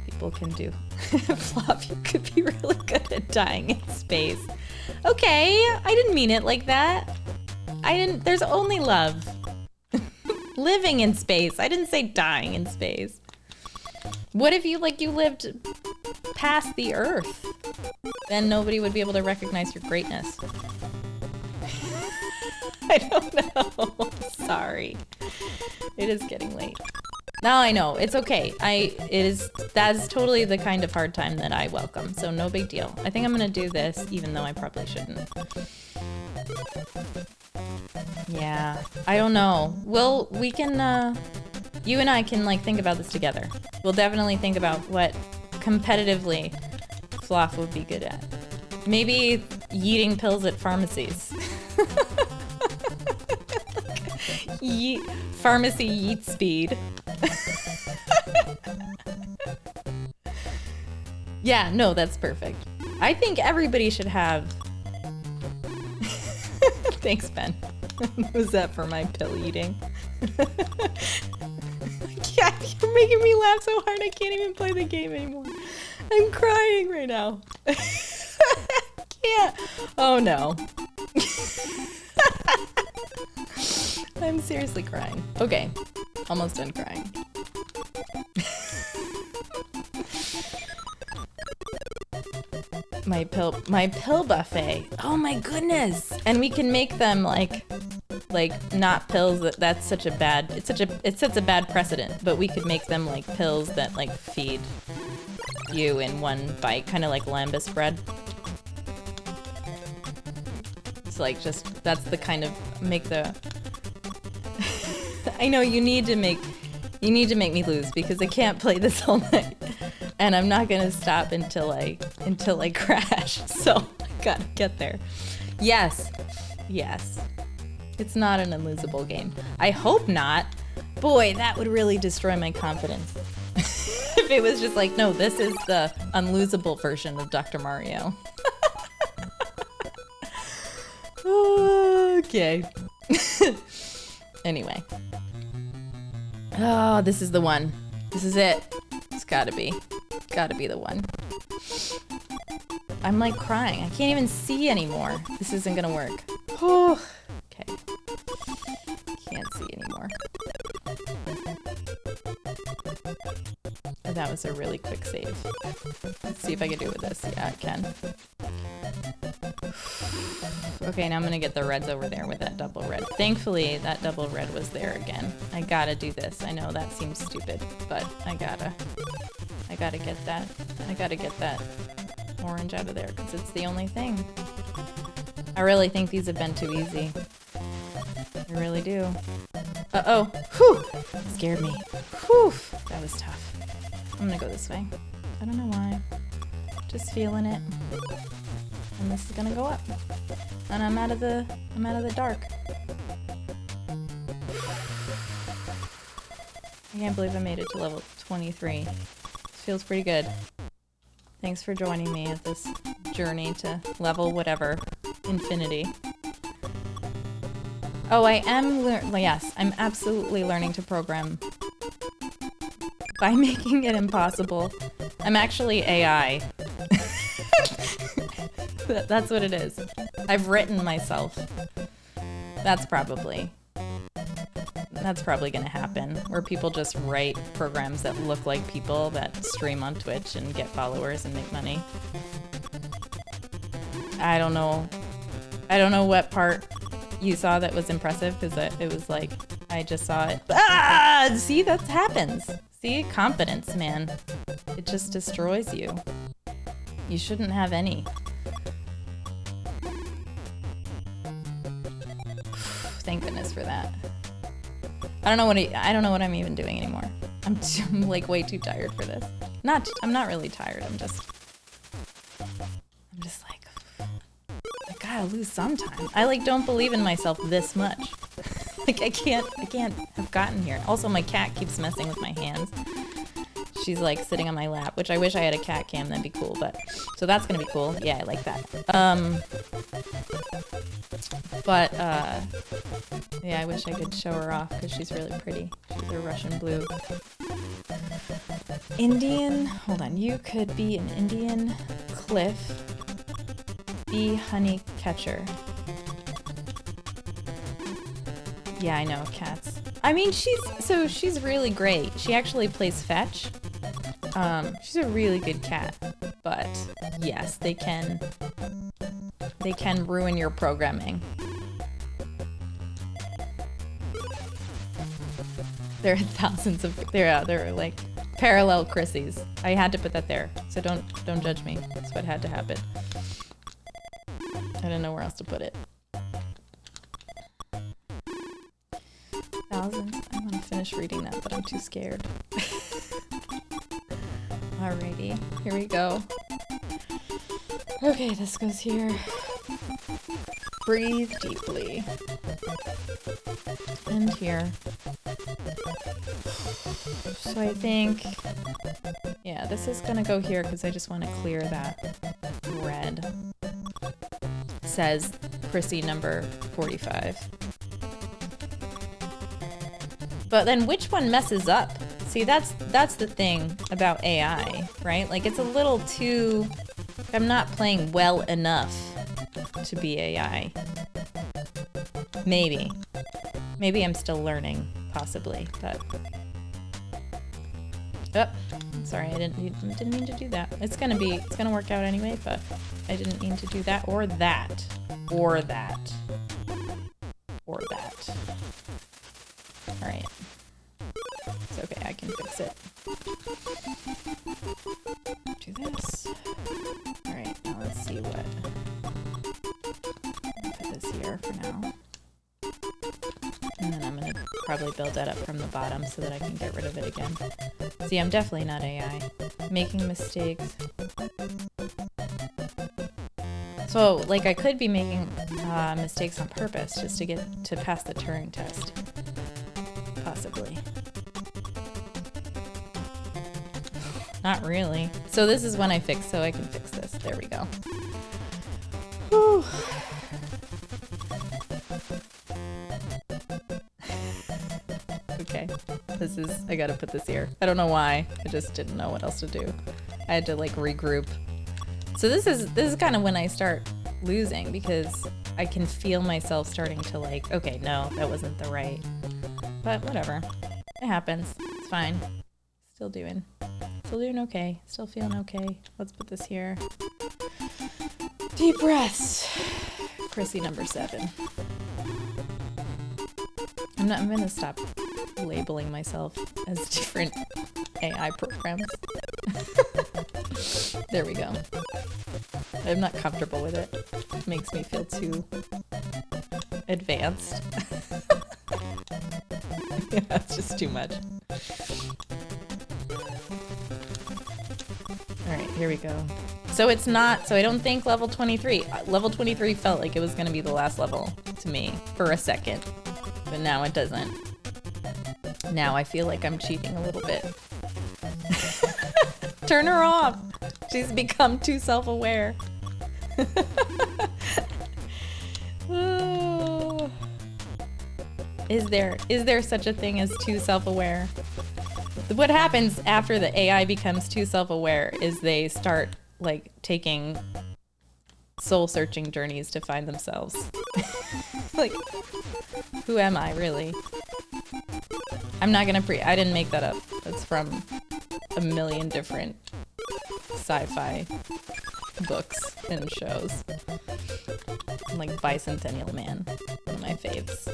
People can do. Flop, you could be really good at dying in space. Okay, I didn't mean it like that. There's only love. Living in space. I didn't say dying in space. What if you lived past the Earth? Then nobody would be able to recognize your greatness. I don't know. Sorry. It is getting late. Now I know. It's okay. That's totally the kind of hard time that I welcome. So no big deal. I think I'm gonna do this even though I probably shouldn't. Yeah. I don't know. We can you and I can like think about this together. We'll definitely think about what competitively Floff would be good at. Maybe yeeting pills at pharmacies. Pharmacy yeet speed. Yeah, no, that's perfect. I think everybody should have... Thanks, Ben. Was that for my pill eating? Yeah, you're making me laugh so hard I can't even play the game anymore. I'm crying right now. Can't. Oh no. I'm seriously crying. Okay, almost done crying. My pill buffet. Oh my goodness! And we can make them like not pills that's such a bad. It sets a bad precedent. But we could make them like pills that like feed you in one bite, kind of like lambus bread. It's like that's the kind of make the. I know you need to make me lose because I can't play this all night, and I'm not gonna stop until I crash. So I gotta get there. Yes. It's not an unlosable game. I hope not. Boy, that would really destroy my confidence. If it was just like, no, this is the unlosable version of Dr. Mario. Okay. Anyway. Oh, this is the one. This is it. It's gotta be the one. I'm like crying. I can't even see anymore. This isn't gonna work. Oh, okay. Can't see anymore. Oh, that was a really quick save. Let's see if I can do it with this. Yeah, I can. Okay, now I'm gonna get the reds over there with that double red. Thankfully, that double red was there again. I gotta do this. I know that seems stupid, but I gotta get that. I gotta get that orange out of there because it's the only thing. I really think these have been too easy. I really do. Uh-oh. Whew! Scared me. Whew! That was tough. I'm gonna go this way. I don't know why. Just feeling it. And this is gonna go up. And I'm out of the dark. I can't believe I made it to level 23. Feels pretty good. Thanks for joining me at this journey to level whatever. Infinity. Oh, I am yes, I'm absolutely learning to program by making it impossible. I'm actually AI. That's what it is. I've written myself. That's probably gonna happen, where people just write programs that look like people that stream on Twitch and get followers and make money. I don't know what part you saw that was impressive, because it was like, I just saw it. Ah! See, that happens. See, confidence, man. It just destroys you. You shouldn't have any. Thank goodness for that. I don't know what I'm even doing anymore. I'm like way too tired for this. I'm not really tired. I'm just like, I gotta lose sometime. I like don't believe in myself this much. Like I can't have gotten here. Also, my cat keeps messing with my hands. she's like sitting on my lap, which I wish I had a cat cam. That'd be cool. But so that's gonna be cool. Yeah, I like that. But yeah, I wish I could show her off because she's really pretty. She's a Russian blue. Indian. Hold on. You could be an Indian cliff bee honey catcher. Yeah, I know, cats. I mean, she's really great. She actually plays fetch. She's a really good cat. But yes, they can ruin your programming. There are thousands of they're like parallel Chrissies. I had to put that there, so don't judge me. That's what had to happen. I didn't know where else to put it. Thousands. I want to finish reading that, but I'm too scared. Alrighty, here we go. Okay, this goes here. Breathe deeply. And here. So I think, yeah, this is gonna go here because I just want to clear that red. Says Chrissy number 45. But then which one messes up? See, that's the thing about AI, right? Like it's a little too, I'm not playing well enough to be AI. Maybe I'm still learning, possibly, but oh, sorry, I didn't mean to do that. It's gonna work out anyway, but I didn't mean to do that or that or that or that. All right, it's okay. I can fix it. Do this. All right, now let's see what. Put this here for now. And then I'm gonna probably build that up from the bottom so that I can get rid of it again. See, I'm definitely not AI. Making mistakes. So, like, I could be making mistakes on purpose just to get to pass the Turing test. Possibly. Not really. So this is when I fix, so I can fix this. There we go. Whew. Okay, I gotta put this here. I don't know why, I just didn't know what else to do. I had to like regroup. So this is kind of when I start losing because I can feel myself starting to like, okay, no, that wasn't the right, but whatever. It happens, it's fine. Still doing okay, still feeling okay. Let's put this here. Deep breaths. Chrissy number 7. I'm gonna stop labeling myself as different AI programs. There we go. I'm not comfortable with it. It makes me feel too advanced. Yeah, it's just too much. Alright, here we go. So it's not, so I don't think level 23. Level 23 felt like it was gonna be the last level to me for a second. But now it doesn't. Now I feel like I'm cheating a little bit. Turn her off! She's become too self-aware. Is there such a thing as too self-aware? What happens after the AI becomes too self-aware is they start like taking soul-searching journeys to find themselves. Like, who am I really? I'm not gonna I didn't make that up. That's from a million different sci-fi books and shows. Like Bicentennial Man, one of my faves.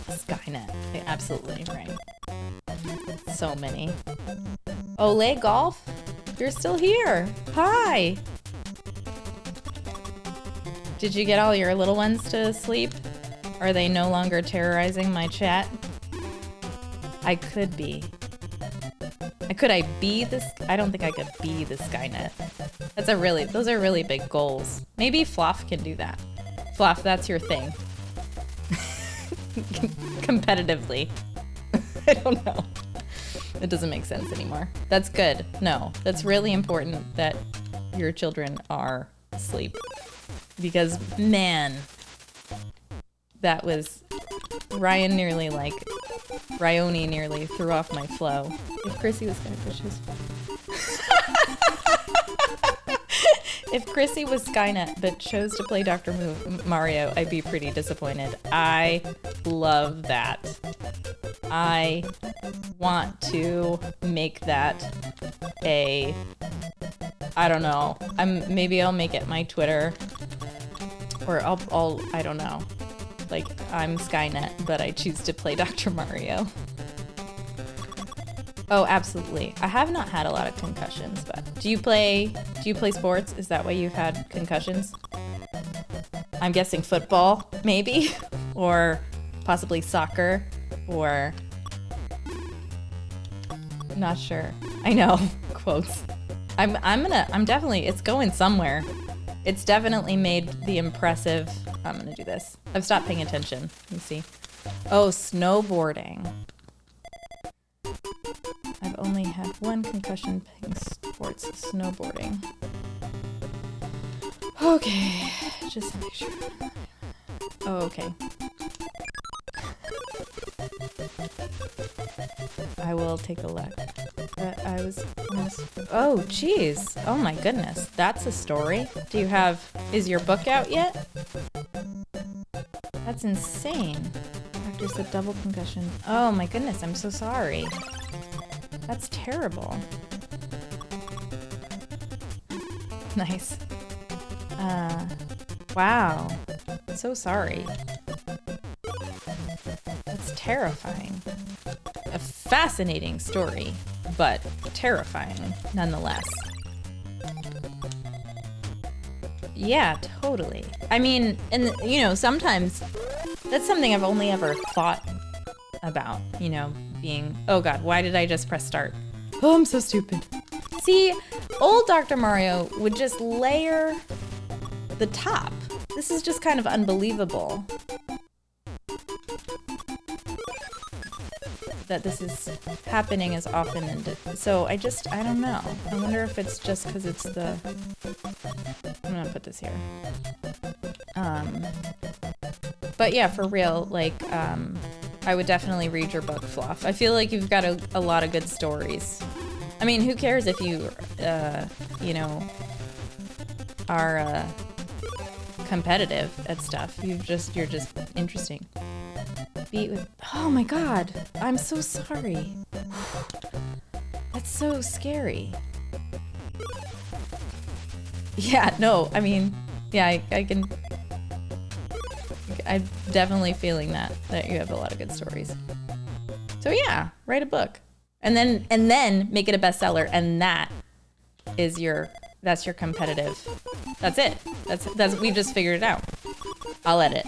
Skynet, you're absolutely right. So many. Olay Golf, you're still here. Hi. Did you get all your little ones to sleep? Are they no longer terrorizing my chat? I could be. Could I be this? I don't think I could be the Skynet. Those are really big goals. Maybe Fluff can do that. Fluff, that's your thing. Competitively. I don't know. It doesn't make sense anymore. That's good. No, that's really important that your children are asleep. Because, man, that was... Ryoni nearly threw off my flow. If Chrissy was gonna push his... If Chrissy was Skynet but chose to play Dr. Mario, I'd be pretty disappointed. I love that. I want to make that a... I don't know. Maybe I'll make it my Twitter. Or I don't know. Like, I'm Skynet, but I choose to play Dr. Mario. Oh, absolutely. I have not had a lot of concussions, but do you play sports? Is that why you've had concussions? I'm guessing football, maybe, or possibly soccer, or not sure. I know, quotes. I'm definitely, it's going somewhere. It's definitely made the impressive, I'm gonna do this. I've stopped paying attention. Let me see. Oh, snowboarding. I've only had one concussion playing sports, snowboarding. Okay, just to make sure. Oh, okay. I will take a look. But I was almost... Oh, geez. Oh my goodness. That's a story. Is your book out yet? That's insane. Doctor said double concussion. Oh my goodness, I'm so sorry. That's terrible. Nice. Wow. So sorry. That's terrifying. A fascinating story, but terrifying nonetheless. Yeah, totally. I mean, and sometimes that's something I've only ever thought about, being, oh God, why did I just press start? Oh, I'm so stupid. See, old Dr. Mario would just layer the top. This is just kind of unbelievable that this is happening as often. So I don't know. I wonder if it's just because it's the... I'm gonna put this here. But yeah, for real, like, I would definitely read your book, Fluff. I feel like you've got a lot of good stories. I mean, who cares if you, are competitive at stuff. You're just interesting. Oh my God, I'm so sorry. That's so scary. Yeah, no, I mean, yeah, I'm definitely feeling that you have a lot of good stories. So yeah, write a book. And then make it a bestseller, and that's your competitive. That's it. That's we just figured it out. I'll edit.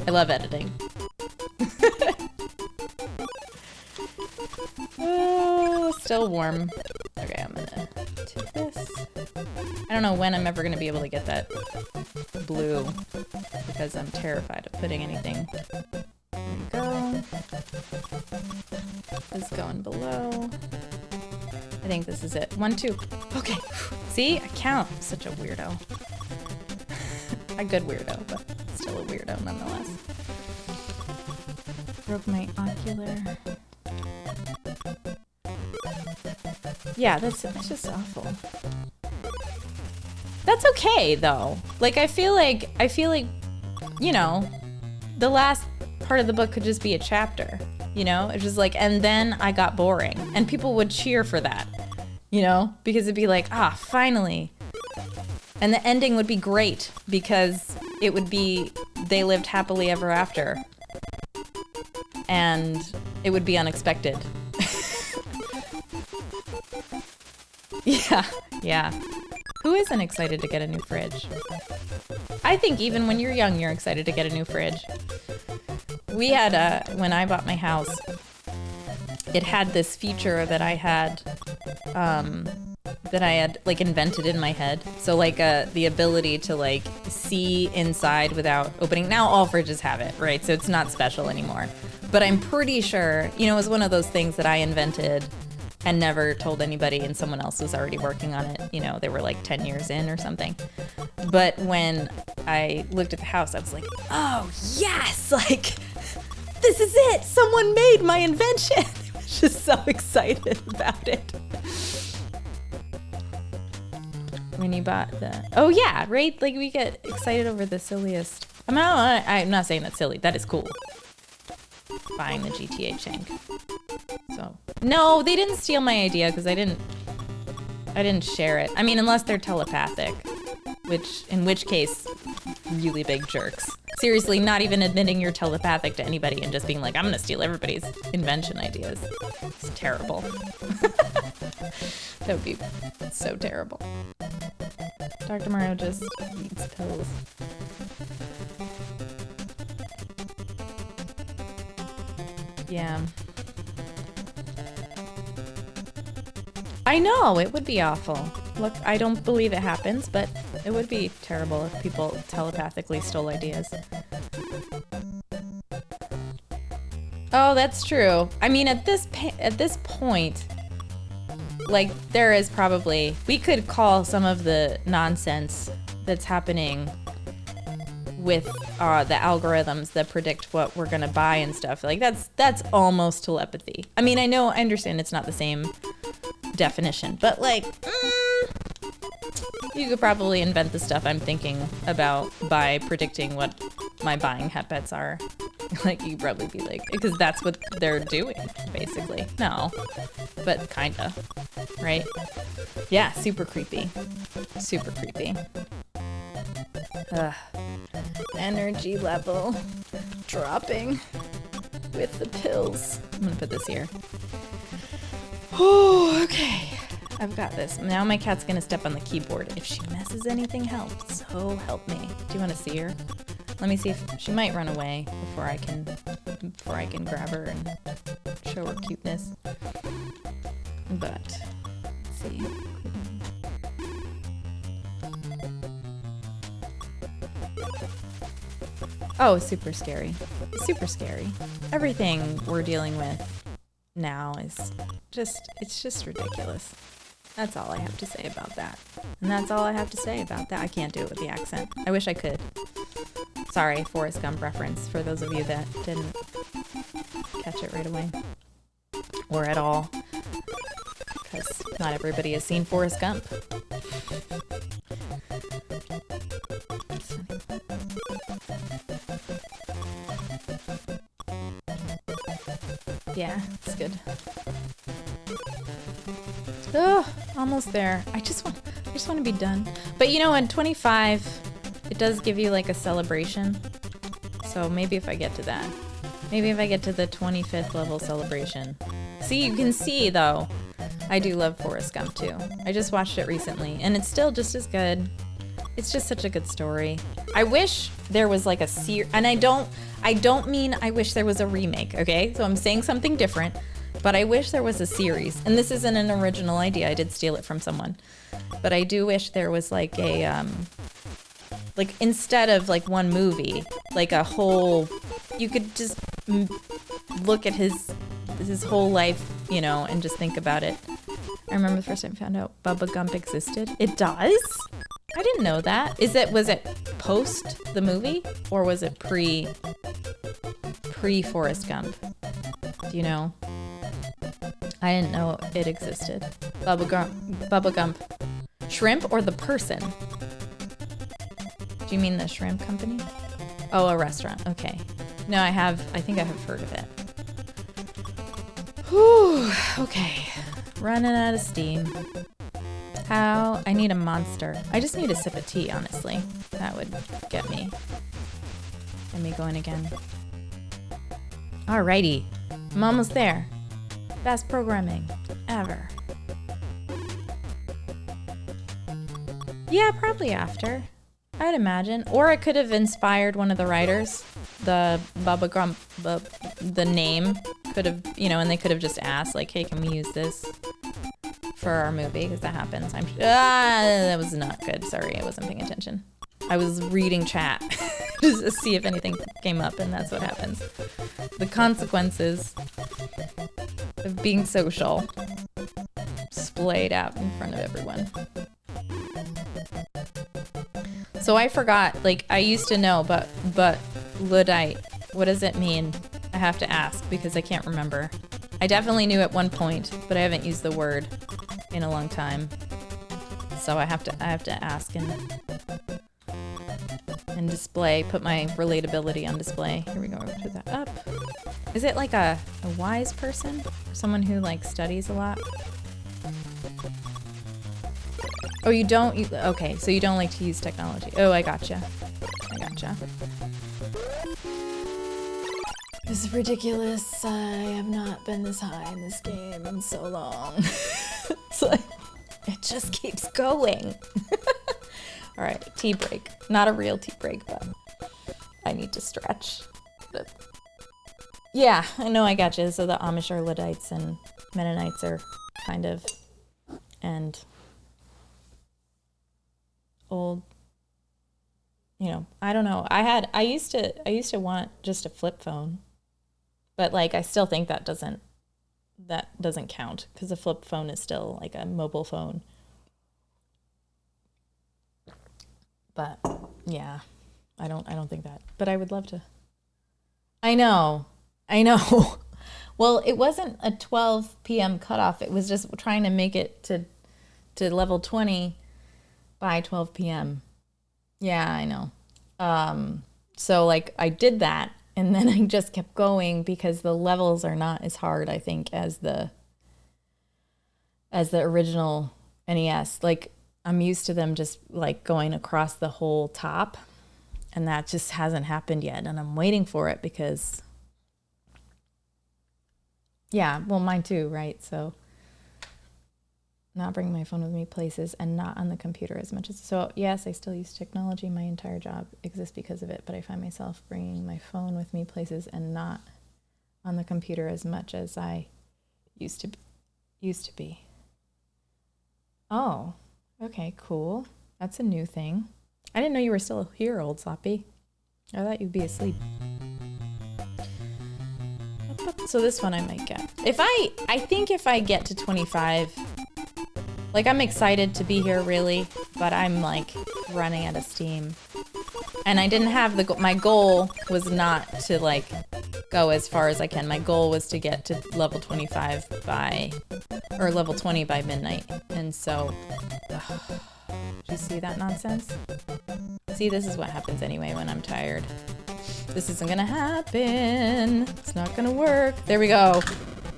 I love editing. Oh, still warm. Okay, I'm gonna take this. I don't know when I'm ever gonna be able to get that blue because I'm terrified of putting anything. There you go. This is going below. I think this is it. 1, 2. Okay. See? I count. I'm such a weirdo. A good weirdo, but still a weirdo nonetheless. Broke my ocular. Yeah, that's just awful. That's okay though. Like I feel like, the last part of the book could just be a chapter. It's just like, and then I got boring, and people would cheer for that, because it'd be like, finally. And the ending would be great because it would be they lived happily ever after, and it would be unexpected. Yeah. Who isn't excited to get a new fridge? I think even when you're young, you're excited to get a new fridge. We had, when I bought my house, it had this feature that I had like invented in my head. So like the ability to like see inside without opening. Now all fridges have it, right? So it's not special anymore. But I'm pretty sure, you know, it was one of those things that I invented and never told anybody, and someone else was already working on it. You know, they were like 10 years in or something. But when I looked at the house, I was like, oh, yes! Like, this is it! Someone made my invention! I was just so excited about it. When you bought the... Oh, yeah, right? Like, we get excited over the silliest... I'm not saying that's silly. That is cool. Buying the GTA Shank. So... No, they didn't steal my idea because I didn't share it. I mean, unless they're telepathic. In which case, really big jerks. Seriously, not even admitting you're telepathic to anybody and just being like, I'm gonna steal everybody's invention ideas. It's terrible. That would be so terrible. Dr. Mario just eats pills. Yeah. I know, it would be awful. Look, I don't believe it happens, but it would be terrible if people telepathically stole ideas. Oh, that's true. I mean, at this point, like, there is probably... We could call some of the nonsense that's happening with the algorithms that predict what we're gonna buy and stuff. Like, that's almost telepathy. I mean, I understand it's not the same definition, but like, you could probably invent the stuff I'm thinking about by predicting what my buying habits are. Like, you could probably be like, because that's what they're doing, basically. No, but kinda, right? Yeah, super creepy. Super creepy. Ugh. Energy level dropping with the pills. I'm gonna put this here. Oh, okay. I've got this. Now my cat's gonna step on the keyboard. If she messes anything up, so help me. Do you want to see her? Let me see if she might run away before I can grab her and show her cuteness. But let's see. Oh, super scary. Super scary. Everything we're dealing with now is it's just ridiculous. That's all I have to say about that. And that's all I have to say about that. I can't do it with the accent. I wish I could. Sorry, Forrest Gump reference for those of you that didn't catch it right away. Or at all. Because not everybody has seen Forrest Gump. Yeah, it's good. Oh, almost there. I just want to be done. But you know, at 25, it does give you like a celebration. So maybe if I get to that. Maybe if I get to the 25th level celebration. See, you can see though, I do love Forrest Gump too. I just watched it recently and it's still just as good. It's just such a good story. I wish there was like a and I don't mean I wish there was a remake, okay? So I'm saying something different, but I wish there was a series. And this isn't an original idea. I did steal it from someone. But I do wish there was like a like instead of like one movie, like a whole, you could just look at his whole life, you know, and just think about it. I remember the first time I found out Bubba Gump existed. It does? I didn't know that. Was it post the movie or was it pre Forrest Gump? Do you know? I didn't know it existed. Bubba Gump. Shrimp or the person? Do you mean the shrimp company? Oh, a restaurant. Okay. No, I think I have heard of it. Whew. Okay. Running out of steam. I need a monster. I just need a sip of tea, honestly. That would get me going again. Alrighty. I'm almost there. Best programming ever. Yeah, probably after. I'd imagine. Or it could have inspired one of the writers. The Bubba Gump, the name could have, you know, and they could have just asked, like, hey, can we use this for our movie? Because that happens. That was not good. Sorry, I wasn't paying attention. I was reading chat. Just see if anything came up, and that's what happens. The consequences of being social splayed out in front of everyone. So I forgot, like, I used to know, but Luddite, what does it mean? I have to ask because I can't remember. I definitely knew at one point, but I haven't used the word in a long time. So I have to ask and display, put my relatability on display. Here we go, put that up. Is it like a wise person? Someone who like studies a lot? Oh, you don't, okay, so you don't like to use technology. Oh, I gotcha. This is ridiculous. I have not been this high in this game in so long. It's like, it just keeps going. All right, tea break. Not a real tea break, but I need to stretch. But yeah, I know I gotcha. So the Amish are Luddites and Mennonites are kind of, and old, you know, I don't know. I used to want just a flip phone, but like I still think that doesn't count because a flip phone is still like a mobile phone. But yeah, I don't think that, but I would love to. I know. Well, it wasn't a 12 p.m. cutoff. It was just trying to make it to level 20 by 12 p.m. Yeah, I know. So like I did that and then I just kept going because the levels are not as hard, I think, as the original NES. Like I'm used to them just like going across the whole top, and that just hasn't happened yet. And I'm waiting for it because, yeah, well, mine too, right? So not bringing my phone with me places and not on the computer as much as, so yes, I still use technology. My entire job exists because of it, but I find myself bringing my phone with me places and not on the computer as much as I used to be. Oh, okay, cool. That's a new thing. I didn't know you were still here, old sloppy. I thought you'd be asleep. So this one I might get. I think if I get to 25, like I'm excited to be here really, but I'm like running out of steam. And I didn't have my goal was not to like go as far as I can. My goal was to get to level 25 or level 20 by midnight. And so, do you see that nonsense? See, this is what happens anyway when I'm tired. This isn't gonna happen. It's not gonna work. There we go.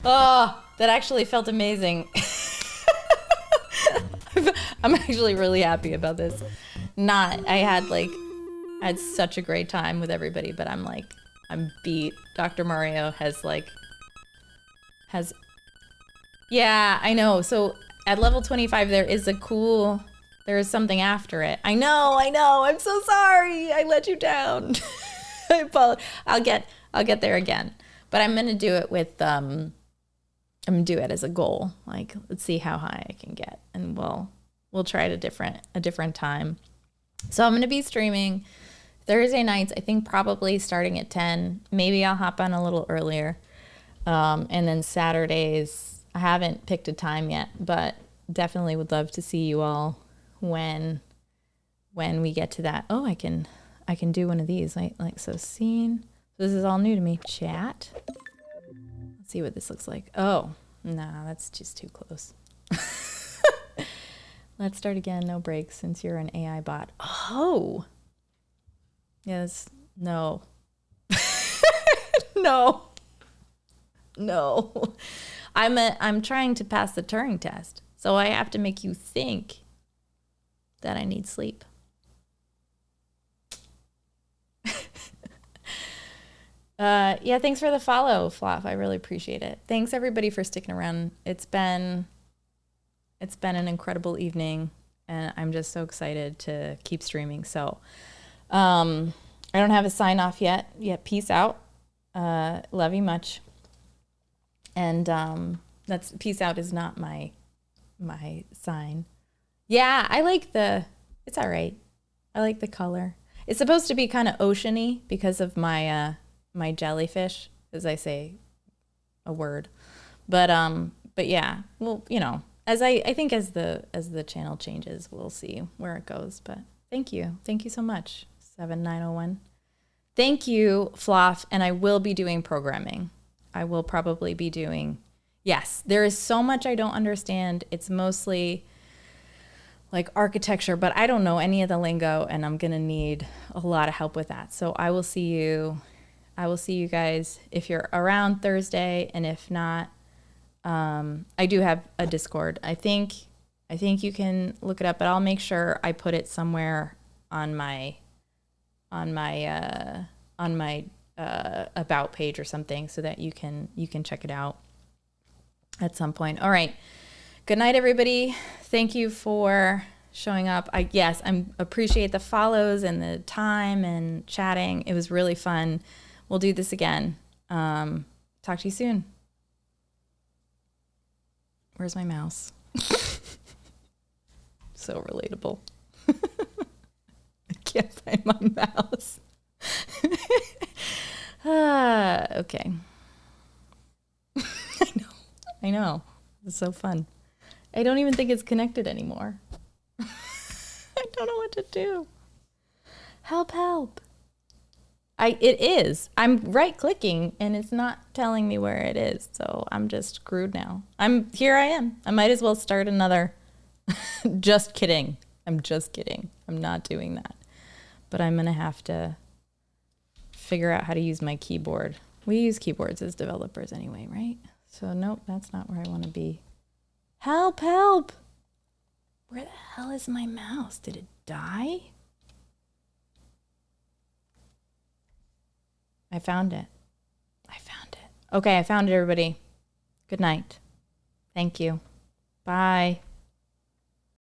Oh, that actually felt amazing. I'm actually really happy about this. I had such a great time with everybody, but I'm beat. Dr. Mario yeah, I know. So at level 25, there is something after it. I know. I'm so sorry. I let you down. I apologize. I'll get there again, but I'm going to do it with, I'm going to do it as a goal. Like, let's see how high I can get, and we'll try it a different time. So I'm going to be streaming Thursday nights, I think probably starting at 10. Maybe I'll hop on a little earlier. And then Saturdays, I haven't picked a time yet, but definitely would love to see you all when we get to that. Oh, I can do one of these. So scene. This is all new to me. Chat. Let's see what this looks like. Oh, no, that's just too close. Let's start again. No breaks since you're an AI bot. Oh. Yes. No. No. I'm trying to pass the Turing test, so I have to make you think that I need sleep. Yeah, thanks for the follow, Flop. I really appreciate it. Thanks everybody for sticking around. It's been an incredible evening, and I'm just so excited to keep streaming. So, I don't have a sign off yet. Peace out. Love you much. And that's peace out is not my sign. Yeah, it's all right. I like the color. It's supposed to be kind of oceany because of my my jellyfish, as I say a word. But yeah, well, you know, as I think as the channel changes, we'll see where it goes. But thank you so much, 7901. Thank you, Floff, and I will be doing programming. I will probably be doing. Yes, there is so much I don't understand. It's mostly like architecture, but I don't know any of the lingo, and I'm gonna need a lot of help with that. So I will see you guys if you're around Thursday, and if not, I do have a Discord. I think you can look it up, but I'll make sure I put it somewhere on my about page or something so that you can check it out at some point. All right. Good night, everybody. Thank you for showing up. I appreciate the follows and the time and chatting. It was really fun. We'll do this again. Talk to you soon. Where's my mouse? So relatable. I can't find my mouse. Okay. I know. It's so fun. I don't even think it's connected anymore. I don't know what to do. Help. It is. I'm right clicking and it's not telling me where it is. So I'm just screwed now. Here I am. I might as well start another. Just kidding. I'm just kidding. I'm not doing that. But I'm going to have to figure out how to use my keyboard. We use keyboards as developers anyway, right? So nope, that's not where I want to be. Help. Where the hell is my mouse? Did it die? I found it. Okay, I found it, everybody. Good night. Thank you. Bye.